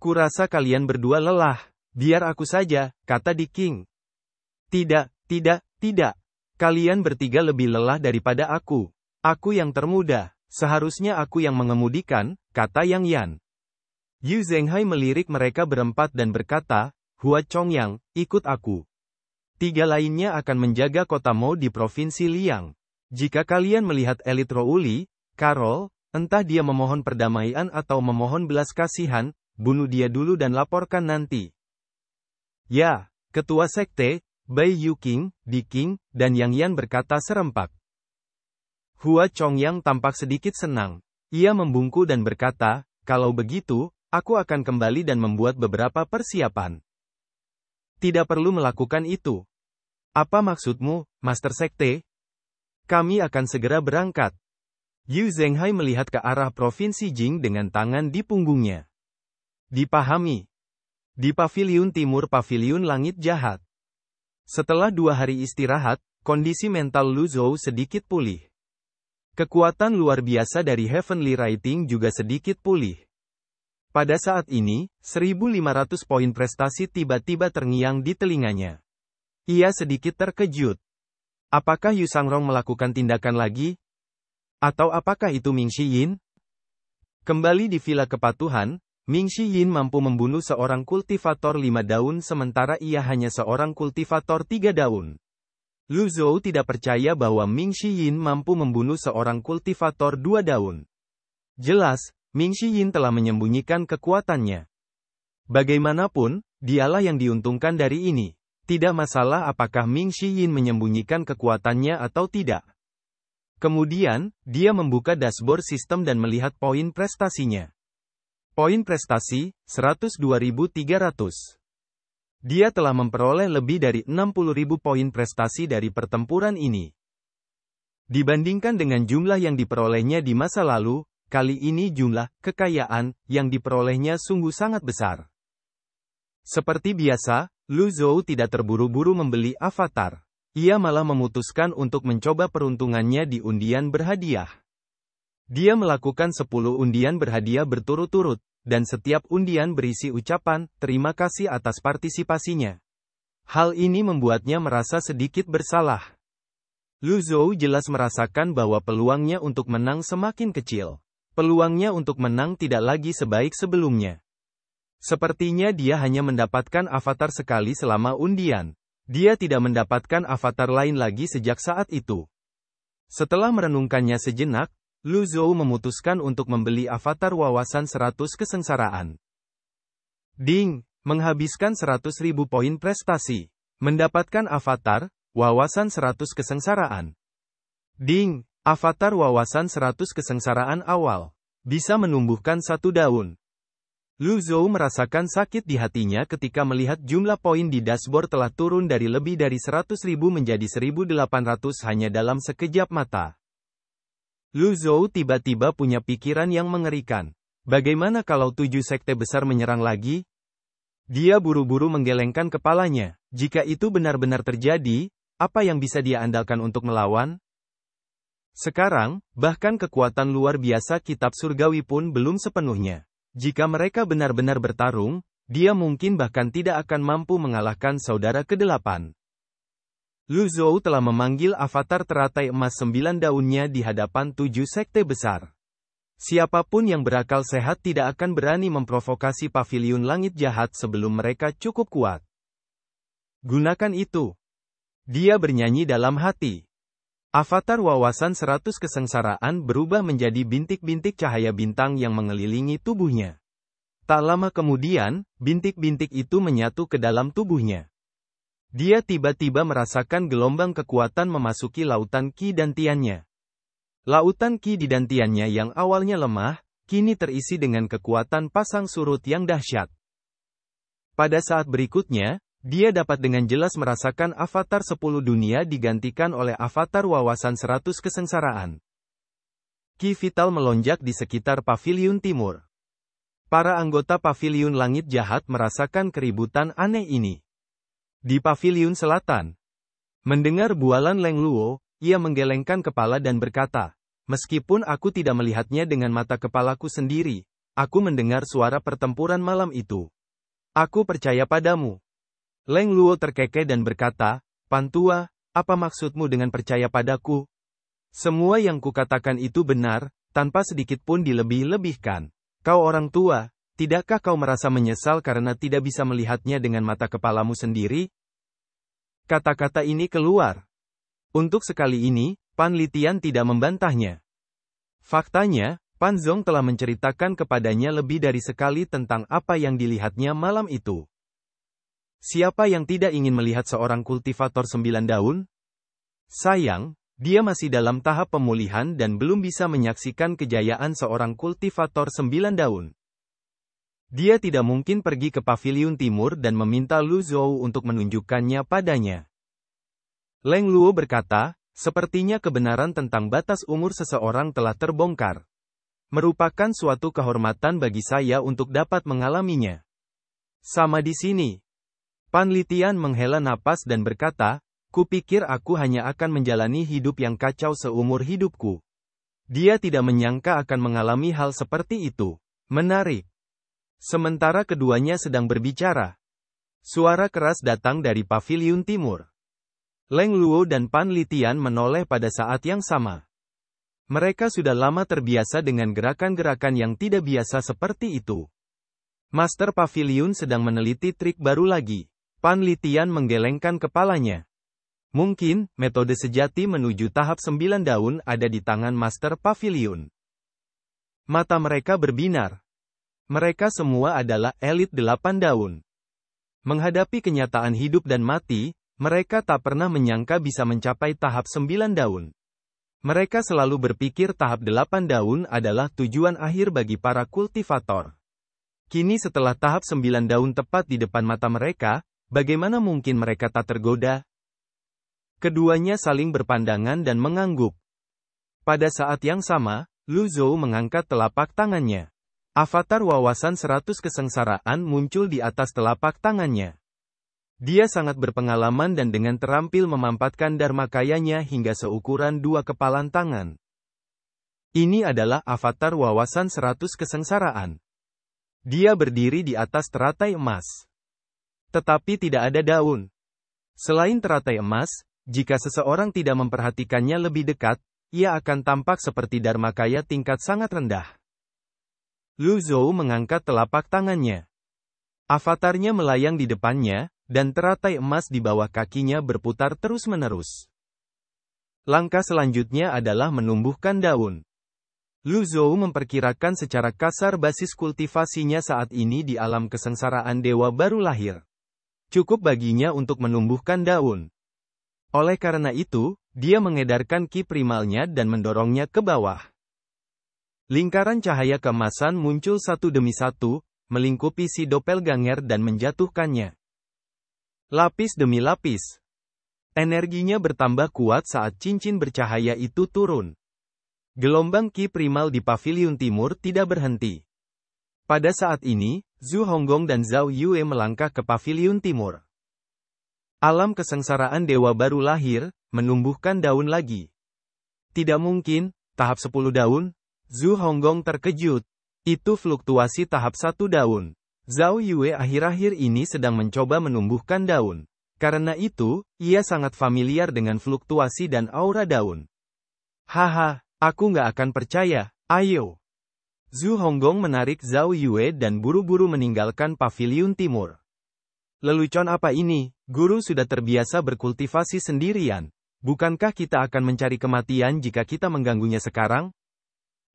Kurasa kalian berdua lelah. Biar aku saja, kata Di King. Tidak, tidak. Kalian bertiga lebih lelah daripada aku. Aku yang termuda. Seharusnya aku yang mengemudikan, kata Yang Yan. Yu Zhenghai melirik mereka berempat dan berkata, Hua Chongyang, ikut aku. 3 lainnya akan menjaga kota Mo di Provinsi Liang. Jika kalian melihat elit Rouli, Carol, entah dia memohon perdamaian atau memohon belas kasihan, bunuh dia dulu dan laporkan nanti. Ya, Ketua Sekte, Bai Yuking, Di King, dan Yang Yan berkata serempak. Hua Chongyang tampak sedikit senang. Ia membungkuk dan berkata, kalau begitu, aku akan kembali dan membuat beberapa persiapan. Tidak perlu melakukan itu. Apa maksudmu, Master Sekte? Kami akan segera berangkat. Yu Zhenghai melihat ke arah Provinsi Jing dengan tangan di punggungnya. Dipahami. Di Paviliun Timur Paviliun Langit Jahat. Setelah 2 hari istirahat, kondisi mental Lu Zhou sedikit pulih. Kekuatan luar biasa dari Heavenly Writing juga sedikit pulih. Pada saat ini, 1.500 poin prestasi tiba-tiba terngiang di telinganya. Ia sedikit terkejut. Apakah Yu Sangrong melakukan tindakan lagi? Atau apakah itu Ming Shiyin? Kembali di Villa Kepatuhan, Ming Shiyin mampu membunuh seorang kultivator 5 daun sementara ia hanya seorang kultivator 3 daun. Lu Zhou tidak percaya bahwa Ming Shiyin mampu membunuh seorang kultivator 2 daun. Jelas, Ming Shiyin telah menyembunyikan kekuatannya. Bagaimanapun, dialah yang diuntungkan dari ini. Tidak masalah apakah Ming Shiyin menyembunyikan kekuatannya atau tidak. Kemudian, dia membuka dashboard sistem dan melihat poin prestasinya. Poin prestasi, 102.300. Dia telah memperoleh lebih dari 60.000 poin prestasi dari pertempuran ini. Dibandingkan dengan jumlah yang diperolehnya di masa lalu, kali ini jumlah kekayaan yang diperolehnya sungguh sangat besar. Seperti biasa, Lu Zhou tidak terburu-buru membeli avatar. Ia malah memutuskan untuk mencoba peruntungannya di undian berhadiah. Dia melakukan 10 undian berhadiah berturut-turut. Dan setiap undian berisi ucapan terima kasih atas partisipasinya. Hal ini membuatnya merasa sedikit bersalah. Lu Zhou jelas merasakan bahwa peluangnya untuk menang semakin kecil. Peluangnya untuk menang tidak lagi sebaik sebelumnya. Sepertinya dia hanya mendapatkan avatar sekali selama undian. Dia tidak mendapatkan avatar lain lagi sejak saat itu. Setelah merenungkannya sejenak, Lu Zhou memutuskan untuk membeli avatar wawasan 100 kesengsaraan. Ding, menghabiskan 100.000 poin prestasi. Mendapatkan avatar, wawasan 100 kesengsaraan. Ding, avatar wawasan 100 kesengsaraan awal. Bisa menumbuhkan 1 daun. Lu Zhou merasakan sakit di hatinya ketika melihat jumlah poin di dashboard telah turun dari lebih dari 100.000 menjadi 1.800 hanya dalam sekejap mata. Lu Zhou tiba-tiba punya pikiran yang mengerikan. Bagaimana kalau 7 sekte besar menyerang lagi? Dia buru-buru menggelengkan kepalanya. Jika itu benar-benar terjadi, apa yang bisa dia andalkan untuk melawan? Sekarang, bahkan kekuatan luar biasa kitab surgawi pun belum sepenuhnya. Jika mereka benar-benar bertarung, dia mungkin bahkan tidak akan mampu mengalahkan saudara ke-8. Lu Zhou telah memanggil avatar teratai emas 9 daunnya di hadapan 7 sekte besar. Siapapun yang berakal sehat tidak akan berani memprovokasi Paviliun Langit Jahat sebelum mereka cukup kuat. Gunakan itu. Dia bernyanyi dalam hati. Avatar wawasan 100 kesengsaraan berubah menjadi bintik-bintik cahaya bintang yang mengelilingi tubuhnya. Tak lama kemudian, bintik-bintik itu menyatu ke dalam tubuhnya. Dia tiba-tiba merasakan gelombang kekuatan memasuki lautan Qi dantiannya. Lautan Qi di dantiannya yang awalnya lemah, kini terisi dengan kekuatan pasang surut yang dahsyat. Pada saat berikutnya, dia dapat dengan jelas merasakan avatar 10 dunia digantikan oleh avatar wawasan 100 kesengsaraan. Qi vital melonjak di sekitar Paviliun Timur. Para anggota Paviliun Langit Jahat merasakan keributan aneh ini. Di Paviliun Selatan, Mendengar bualan Leng Luo, ia menggelengkan kepala dan berkata, "Meskipun aku tidak melihatnya dengan mata kepalaku sendiri, aku mendengar suara pertempuran malam itu. Aku percaya padamu." Leng Luo terkekeh dan berkata, "Pan Tua, apa maksudmu dengan percaya padaku? Semua yang kukatakan itu benar, tanpa sedikit pun dilebih-lebihkan. Kau orang tua, tidakkah kau merasa menyesal karena tidak bisa melihatnya dengan mata kepalamu sendiri?" Kata-kata ini keluar. Untuk sekali ini, Pan Litian tidak membantahnya. Faktanya, Pan Zong telah menceritakan kepadanya lebih dari sekali tentang apa yang dilihatnya malam itu. Siapa yang tidak ingin melihat seorang kultivator 9 daun? Sayang, dia masih dalam tahap pemulihan dan belum bisa menyaksikan kejayaan seorang kultivator 9 daun. Dia tidak mungkin pergi ke paviliun timur dan meminta Lu Zhou untuk menunjukkannya padanya. Leng Luo berkata, "Sepertinya kebenaran tentang batas umur seseorang telah terbongkar. Merupakan suatu kehormatan bagi saya untuk dapat mengalaminya." Sama di sini. Pan Litian menghela napas dan berkata, "Kupikir aku hanya akan menjalani hidup yang kacau seumur hidupku." Dia tidak menyangka akan mengalami hal seperti itu. Menarik. Sementara keduanya sedang berbicara, suara keras datang dari paviliun timur. Leng Luo dan Pan Litian menoleh pada saat yang sama. Mereka sudah lama terbiasa dengan gerakan-gerakan yang tidak biasa seperti itu. Master Paviliun sedang meneliti trik baru lagi. Pan Litian menggelengkan kepalanya. Mungkin, metode sejati menuju tahap 9 daun ada di tangan Master Paviliun. Mata mereka berbinar. Mereka semua adalah elit 8 daun. Menghadapi kenyataan hidup dan mati, mereka tak pernah menyangka bisa mencapai tahap 9 daun. Mereka selalu berpikir tahap 8 daun adalah tujuan akhir bagi para kultivator. Kini setelah tahap 9 daun tepat di depan mata mereka, bagaimana mungkin mereka tak tergoda? Keduanya saling berpandangan dan mengangguk. Pada saat yang sama, Lu Zhou mengangkat telapak tangannya. Avatar wawasan 100 kesengsaraan muncul di atas telapak tangannya. Dia sangat berpengalaman dan dengan terampil memampatkan dharmakayanya hingga seukuran 2 kepalan tangan. Ini adalah avatar wawasan 100 kesengsaraan. Dia berdiri di atas teratai emas. Tetapi tidak ada daun. Selain teratai emas, jika seseorang tidak memperhatikannya lebih dekat, ia akan tampak seperti dharmakaya tingkat sangat rendah. Lu Zhou mengangkat telapak tangannya. Avatarnya melayang di depannya, dan teratai emas di bawah kakinya berputar terus-menerus. Langkah selanjutnya adalah menumbuhkan daun. Lu Zhou memperkirakan secara kasar basis kultivasinya saat ini di alam kesengsaraan dewa baru lahir. Cukup baginya untuk menumbuhkan daun. Oleh karena itu, dia mengedarkan ki primalnya dan mendorongnya ke bawah. Lingkaran cahaya keemasan muncul satu demi satu, melingkupi si doppelganger dan menjatuhkannya. Lapis demi lapis. Energinya bertambah kuat saat cincin bercahaya itu turun. Gelombang ki primal di paviliun timur tidak berhenti. Pada saat ini, Zhu Honggong dan Zhao Yue melangkah ke paviliun timur. Alam kesengsaraan dewa baru lahir, menumbuhkan daun lagi. Tidak mungkin, tahap 10 daun? Zhu Honggong terkejut. Itu fluktuasi tahap 1 daun. Zhao Yue akhir-akhir ini sedang mencoba menumbuhkan daun. Karena itu, ia sangat familiar dengan fluktuasi dan aura daun. Haha, aku nggak akan percaya, ayo. Zhu Honggong menarik Zhao Yue dan buru-buru meninggalkan paviliun timur. Lelucon apa ini? Guru sudah terbiasa berkultivasi sendirian. Bukankah kita akan mencari kematian jika kita mengganggunya sekarang?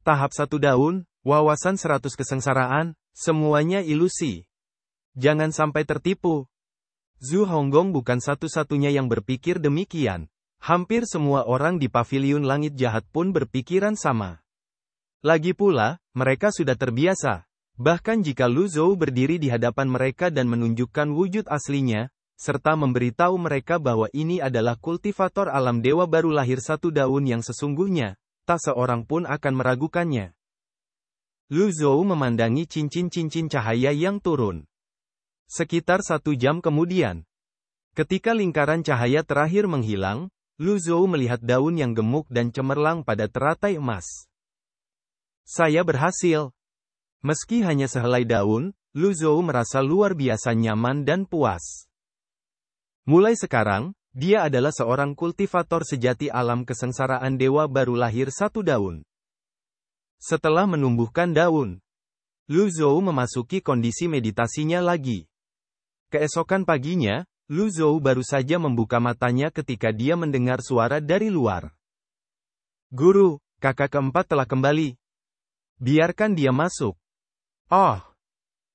Tahap 1 daun, wawasan 100 kesengsaraan, semuanya ilusi. Jangan sampai tertipu. Zhu Honggong bukan satu-satunya yang berpikir demikian. Hampir semua orang di paviliun langit jahat pun berpikiran sama. Lagi pula, mereka sudah terbiasa. Bahkan jika Lu Zhou berdiri di hadapan mereka dan menunjukkan wujud aslinya, serta memberitahu mereka bahwa ini adalah kultivator alam dewa baru lahir 1 daun yang sesungguhnya, tak seorang pun akan meragukannya. Lu Zhou memandangi cincin-cincin cahaya yang turun. Sekitar 1 jam kemudian, Ketika lingkaran cahaya terakhir menghilang, Lu Zhou melihat daun yang gemuk dan cemerlang pada teratai emas. Saya berhasil. Meski hanya sehelai daun, Lu Zhou merasa luar biasa nyaman dan puas. Mulai sekarang, dia adalah seorang kultivator sejati alam kesengsaraan dewa baru lahir satu daun. Setelah menumbuhkan daun, Lu Zhou memasuki kondisi meditasinya lagi. Keesokan paginya, Lu Zhou baru saja membuka matanya ketika dia mendengar suara dari luar. Guru, kakak keempat telah kembali. Biarkan dia masuk. Oh.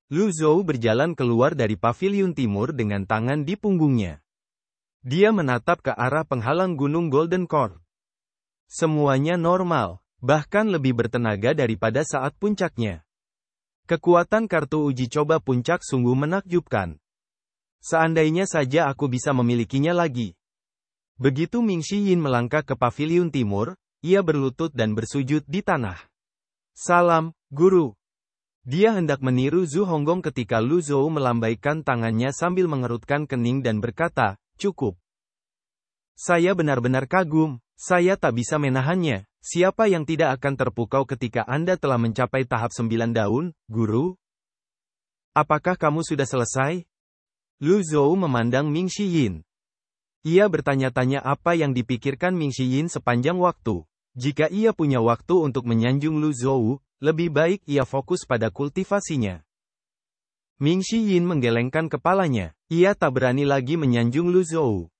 Lu Zhou berjalan keluar dari paviliun timur dengan tangan di punggungnya. Dia menatap ke arah penghalang gunung Golden Core. Semuanya normal, bahkan lebih bertenaga daripada saat puncaknya. Kekuatan kartu uji coba puncak sungguh menakjubkan. Seandainya saja aku bisa memilikinya lagi. Begitu Ming Yin melangkah ke paviliun timur, ia berlutut dan bersujud di tanah. Salam, Guru. Dia hendak meniru Zhu Honggong ketika Lu Zhou melambaikan tangannya sambil mengerutkan kening dan berkata, cukup. Saya benar-benar kagum, saya tak bisa menahannya. Siapa yang tidak akan terpukau ketika Anda telah mencapai tahap 9 daun, Guru? Apakah kamu sudah selesai? Lu Zhou memandang Ming Yin. Ia bertanya-tanya apa yang dipikirkan Ming Yin sepanjang waktu. Jika ia punya waktu untuk menyanjung Lu Zhou, lebih baik ia fokus pada kultivasinya. Ming Yin menggelengkan kepalanya. Ia tak berani lagi menyanjung Lu Zhou.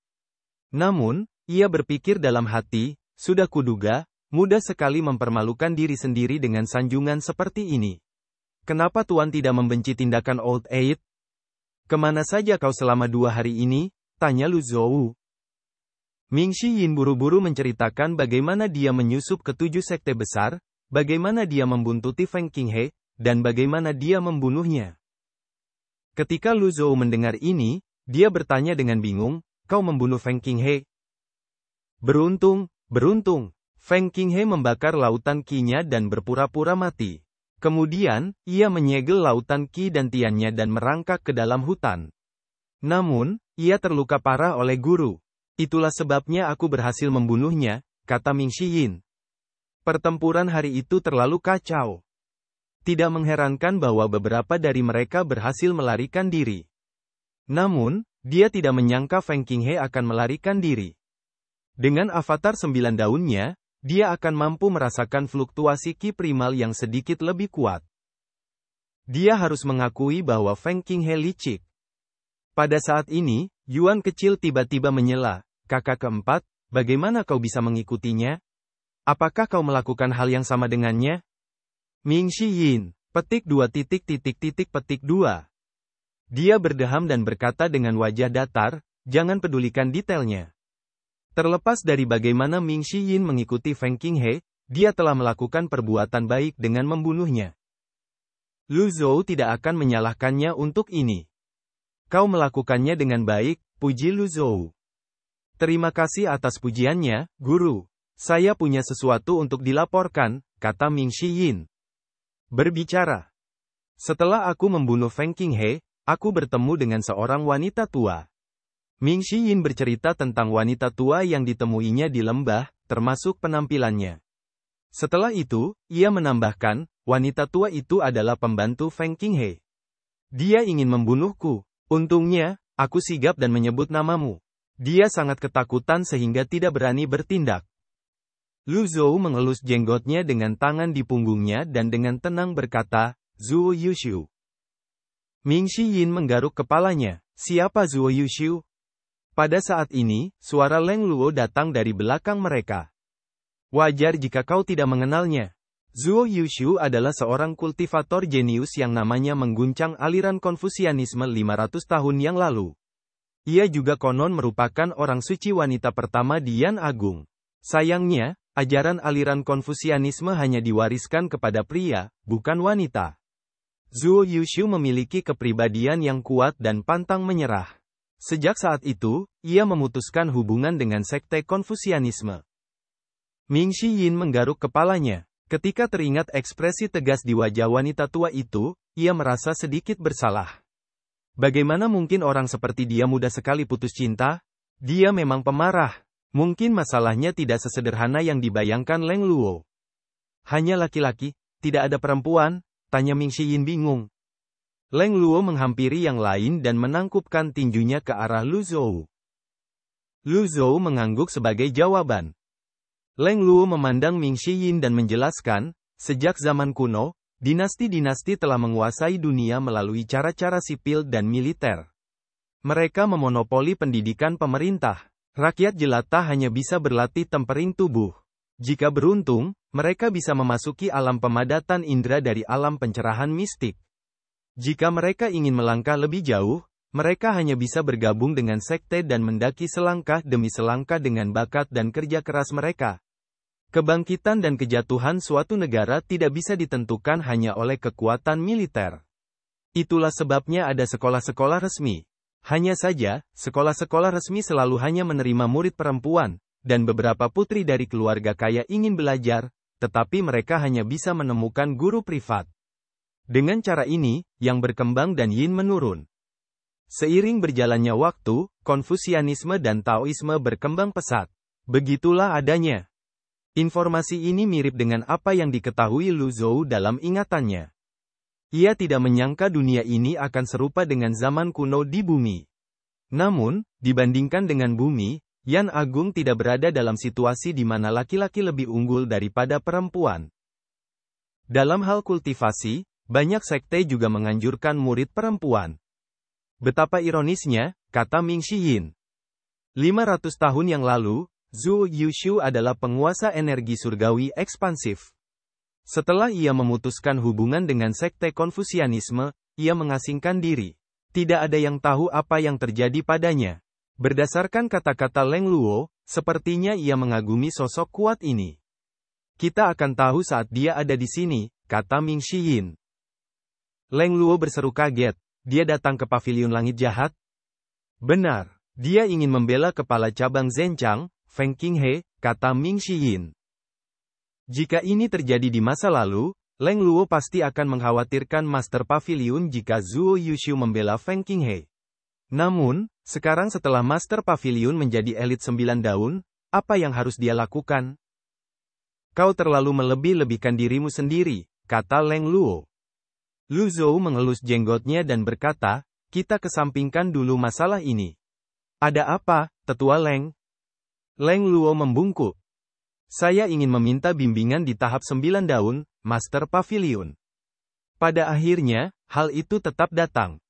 Namun, ia berpikir dalam hati, sudah kuduga, mudah sekali mempermalukan diri sendiri dengan sanjungan seperti ini. Kenapa Tuan tidak membenci tindakan Old Eight? Kemana saja kau selama 2 hari ini? Tanya Lu Zhou. Ming Yin buru-buru menceritakan bagaimana dia menyusup ke 7 sekte besar, bagaimana dia membuntuti Feng Qinghe, dan bagaimana dia membunuhnya. Ketika Lu Zhou mendengar ini, dia bertanya dengan bingung, kau membunuh Feng Qinghe? Beruntung, Feng Qinghe membakar lautan Qi-nya dan berpura-pura mati. Kemudian, ia menyegel lautan Qi dan Tiannya dan merangkak ke dalam hutan. Namun, ia terluka parah oleh guru. Itulah sebabnya aku berhasil membunuhnya, kata Ming Yin. Pertempuran hari itu terlalu kacau. Tidak mengherankan bahwa beberapa dari mereka berhasil melarikan diri. Namun, dia tidak menyangka Feng Qinghe akan melarikan diri. Dengan avatar 9 daunnya, dia akan mampu merasakan fluktuasi Qi primal yang sedikit lebih kuat. Dia harus mengakui bahwa Feng Qinghe licik. Pada saat ini, Yuan kecil tiba-tiba menyela, kakak keempat, bagaimana kau bisa mengikutinya? Apakah kau melakukan hal yang sama dengannya? Ming Yin, petik 2. Dia berdeham dan berkata dengan wajah datar, jangan pedulikan detailnya. Terlepas dari bagaimana Ming Yin mengikuti Feng Qinghe, dia telah melakukan perbuatan baik dengan membunuhnya. Lu Zhou tidak akan menyalahkannya untuk ini. Kau melakukannya dengan baik, puji Lu Zhou. Terima kasih atas pujiannya, Guru. Saya punya sesuatu untuk dilaporkan, kata Ming Yin. Berbicara. Setelah aku membunuh Feng Qinghe, aku bertemu dengan seorang wanita tua. Ming Yin bercerita tentang wanita tua yang ditemuinya di lembah, termasuk penampilannya. Setelah itu, ia menambahkan, wanita tua itu adalah pembantu Feng Qinghe. Dia ingin membunuhku. Untungnya, aku sigap dan menyebut namamu. Dia sangat ketakutan sehingga tidak berani bertindak. Lu Zhou mengelus jenggotnya dengan tangan di punggungnya dan dengan tenang berkata, Zuo Yushu. Ming Yin menggaruk kepalanya. Siapa Zuo Yushu? Pada saat ini, suara Leng Luo datang dari belakang mereka. Wajar jika kau tidak mengenalnya. Zuo Yushu adalah seorang kultivator jenius yang namanya mengguncang aliran Konfusianisme 500 tahun yang lalu. Ia juga konon merupakan orang suci wanita pertama di Yan Agung. Sayangnya, ajaran aliran Konfusianisme hanya diwariskan kepada pria, bukan wanita. Zuo Yushu memiliki kepribadian yang kuat dan pantang menyerah. Sejak saat itu, ia memutuskan hubungan dengan sekte Konfusianisme. Ming Yin menggaruk kepalanya. Ketika teringat ekspresi tegas di wajah wanita tua itu, ia merasa sedikit bersalah. Bagaimana mungkin orang seperti dia mudah sekali putus cinta? Dia memang pemarah. Mungkin masalahnya tidak sesederhana yang dibayangkan Leng Luo. Hanya laki-laki, tidak ada perempuan? Tanya Ming Xiyin bingung. Leng Luo menghampiri yang lain dan menangkupkan tinjunya ke arah Lu Zhou. Lu Zhou mengangguk sebagai jawaban. Leng Luo memandang Ming Xiyin dan menjelaskan, sejak zaman kuno, dinasti-dinasti telah menguasai dunia melalui cara-cara sipil dan militer. Mereka memonopoli pendidikan pemerintah. Rakyat jelata hanya bisa berlatih tempering tubuh. Jika beruntung, mereka bisa memasuki alam pemadatan indera dari alam pencerahan mistik. Jika mereka ingin melangkah lebih jauh, mereka hanya bisa bergabung dengan sekte dan mendaki selangkah demi selangkah dengan bakat dan kerja keras mereka. Kebangkitan dan kejatuhan suatu negara tidak bisa ditentukan hanya oleh kekuatan militer. Itulah sebabnya ada sekolah-sekolah resmi. Hanya saja, sekolah-sekolah resmi selalu hanya menerima murid perempuan, dan beberapa putri dari keluarga kaya ingin belajar, tetapi mereka hanya bisa menemukan guru privat. Dengan cara ini, yang berkembang dan yin menurun. Seiring berjalannya waktu, Konfusianisme dan Taoisme berkembang pesat. Begitulah adanya. Informasi ini mirip dengan apa yang diketahui Lu Zhou dalam ingatannya. Ia tidak menyangka dunia ini akan serupa dengan zaman kuno di bumi. Namun, dibandingkan dengan bumi, Yan Agung tidak berada dalam situasi di mana laki-laki lebih unggul daripada perempuan. Dalam hal kultivasi, banyak sekte juga menganjurkan murid perempuan. Betapa ironisnya, kata Ming Xiyin. 500 tahun yang lalu, Zhu Yushu adalah penguasa energi surgawi ekspansif. Setelah ia memutuskan hubungan dengan sekte Konfusianisme, ia mengasingkan diri. Tidak ada yang tahu apa yang terjadi padanya. Berdasarkan kata-kata Leng Luo, sepertinya ia mengagumi sosok kuat ini. Kita akan tahu saat dia ada di sini, kata Ming Xiyin. Leng Luo berseru kaget. Dia datang ke paviliun langit jahat? Benar. Dia ingin membela kepala cabang Zhenchang, Feng Qinghe, kata Ming Xiyin. Jika ini terjadi di masa lalu, Leng Luo pasti akan mengkhawatirkan Master Pavilion jika Zhuo Yushu membela Feng Qinghe. Namun, sekarang setelah Master Pavilion menjadi elit 9 daun, apa yang harus dia lakukan? Kau terlalu melebih-lebihkan dirimu sendiri, kata Leng Luo. Lu Zhou mengelus jenggotnya dan berkata, kita kesampingkan dulu masalah ini. Ada apa, Tetua Leng? Leng Luo membungkuk. Saya ingin meminta bimbingan di tahap 9 daun, Master Pavilion. Pada akhirnya, hal itu tetap datang.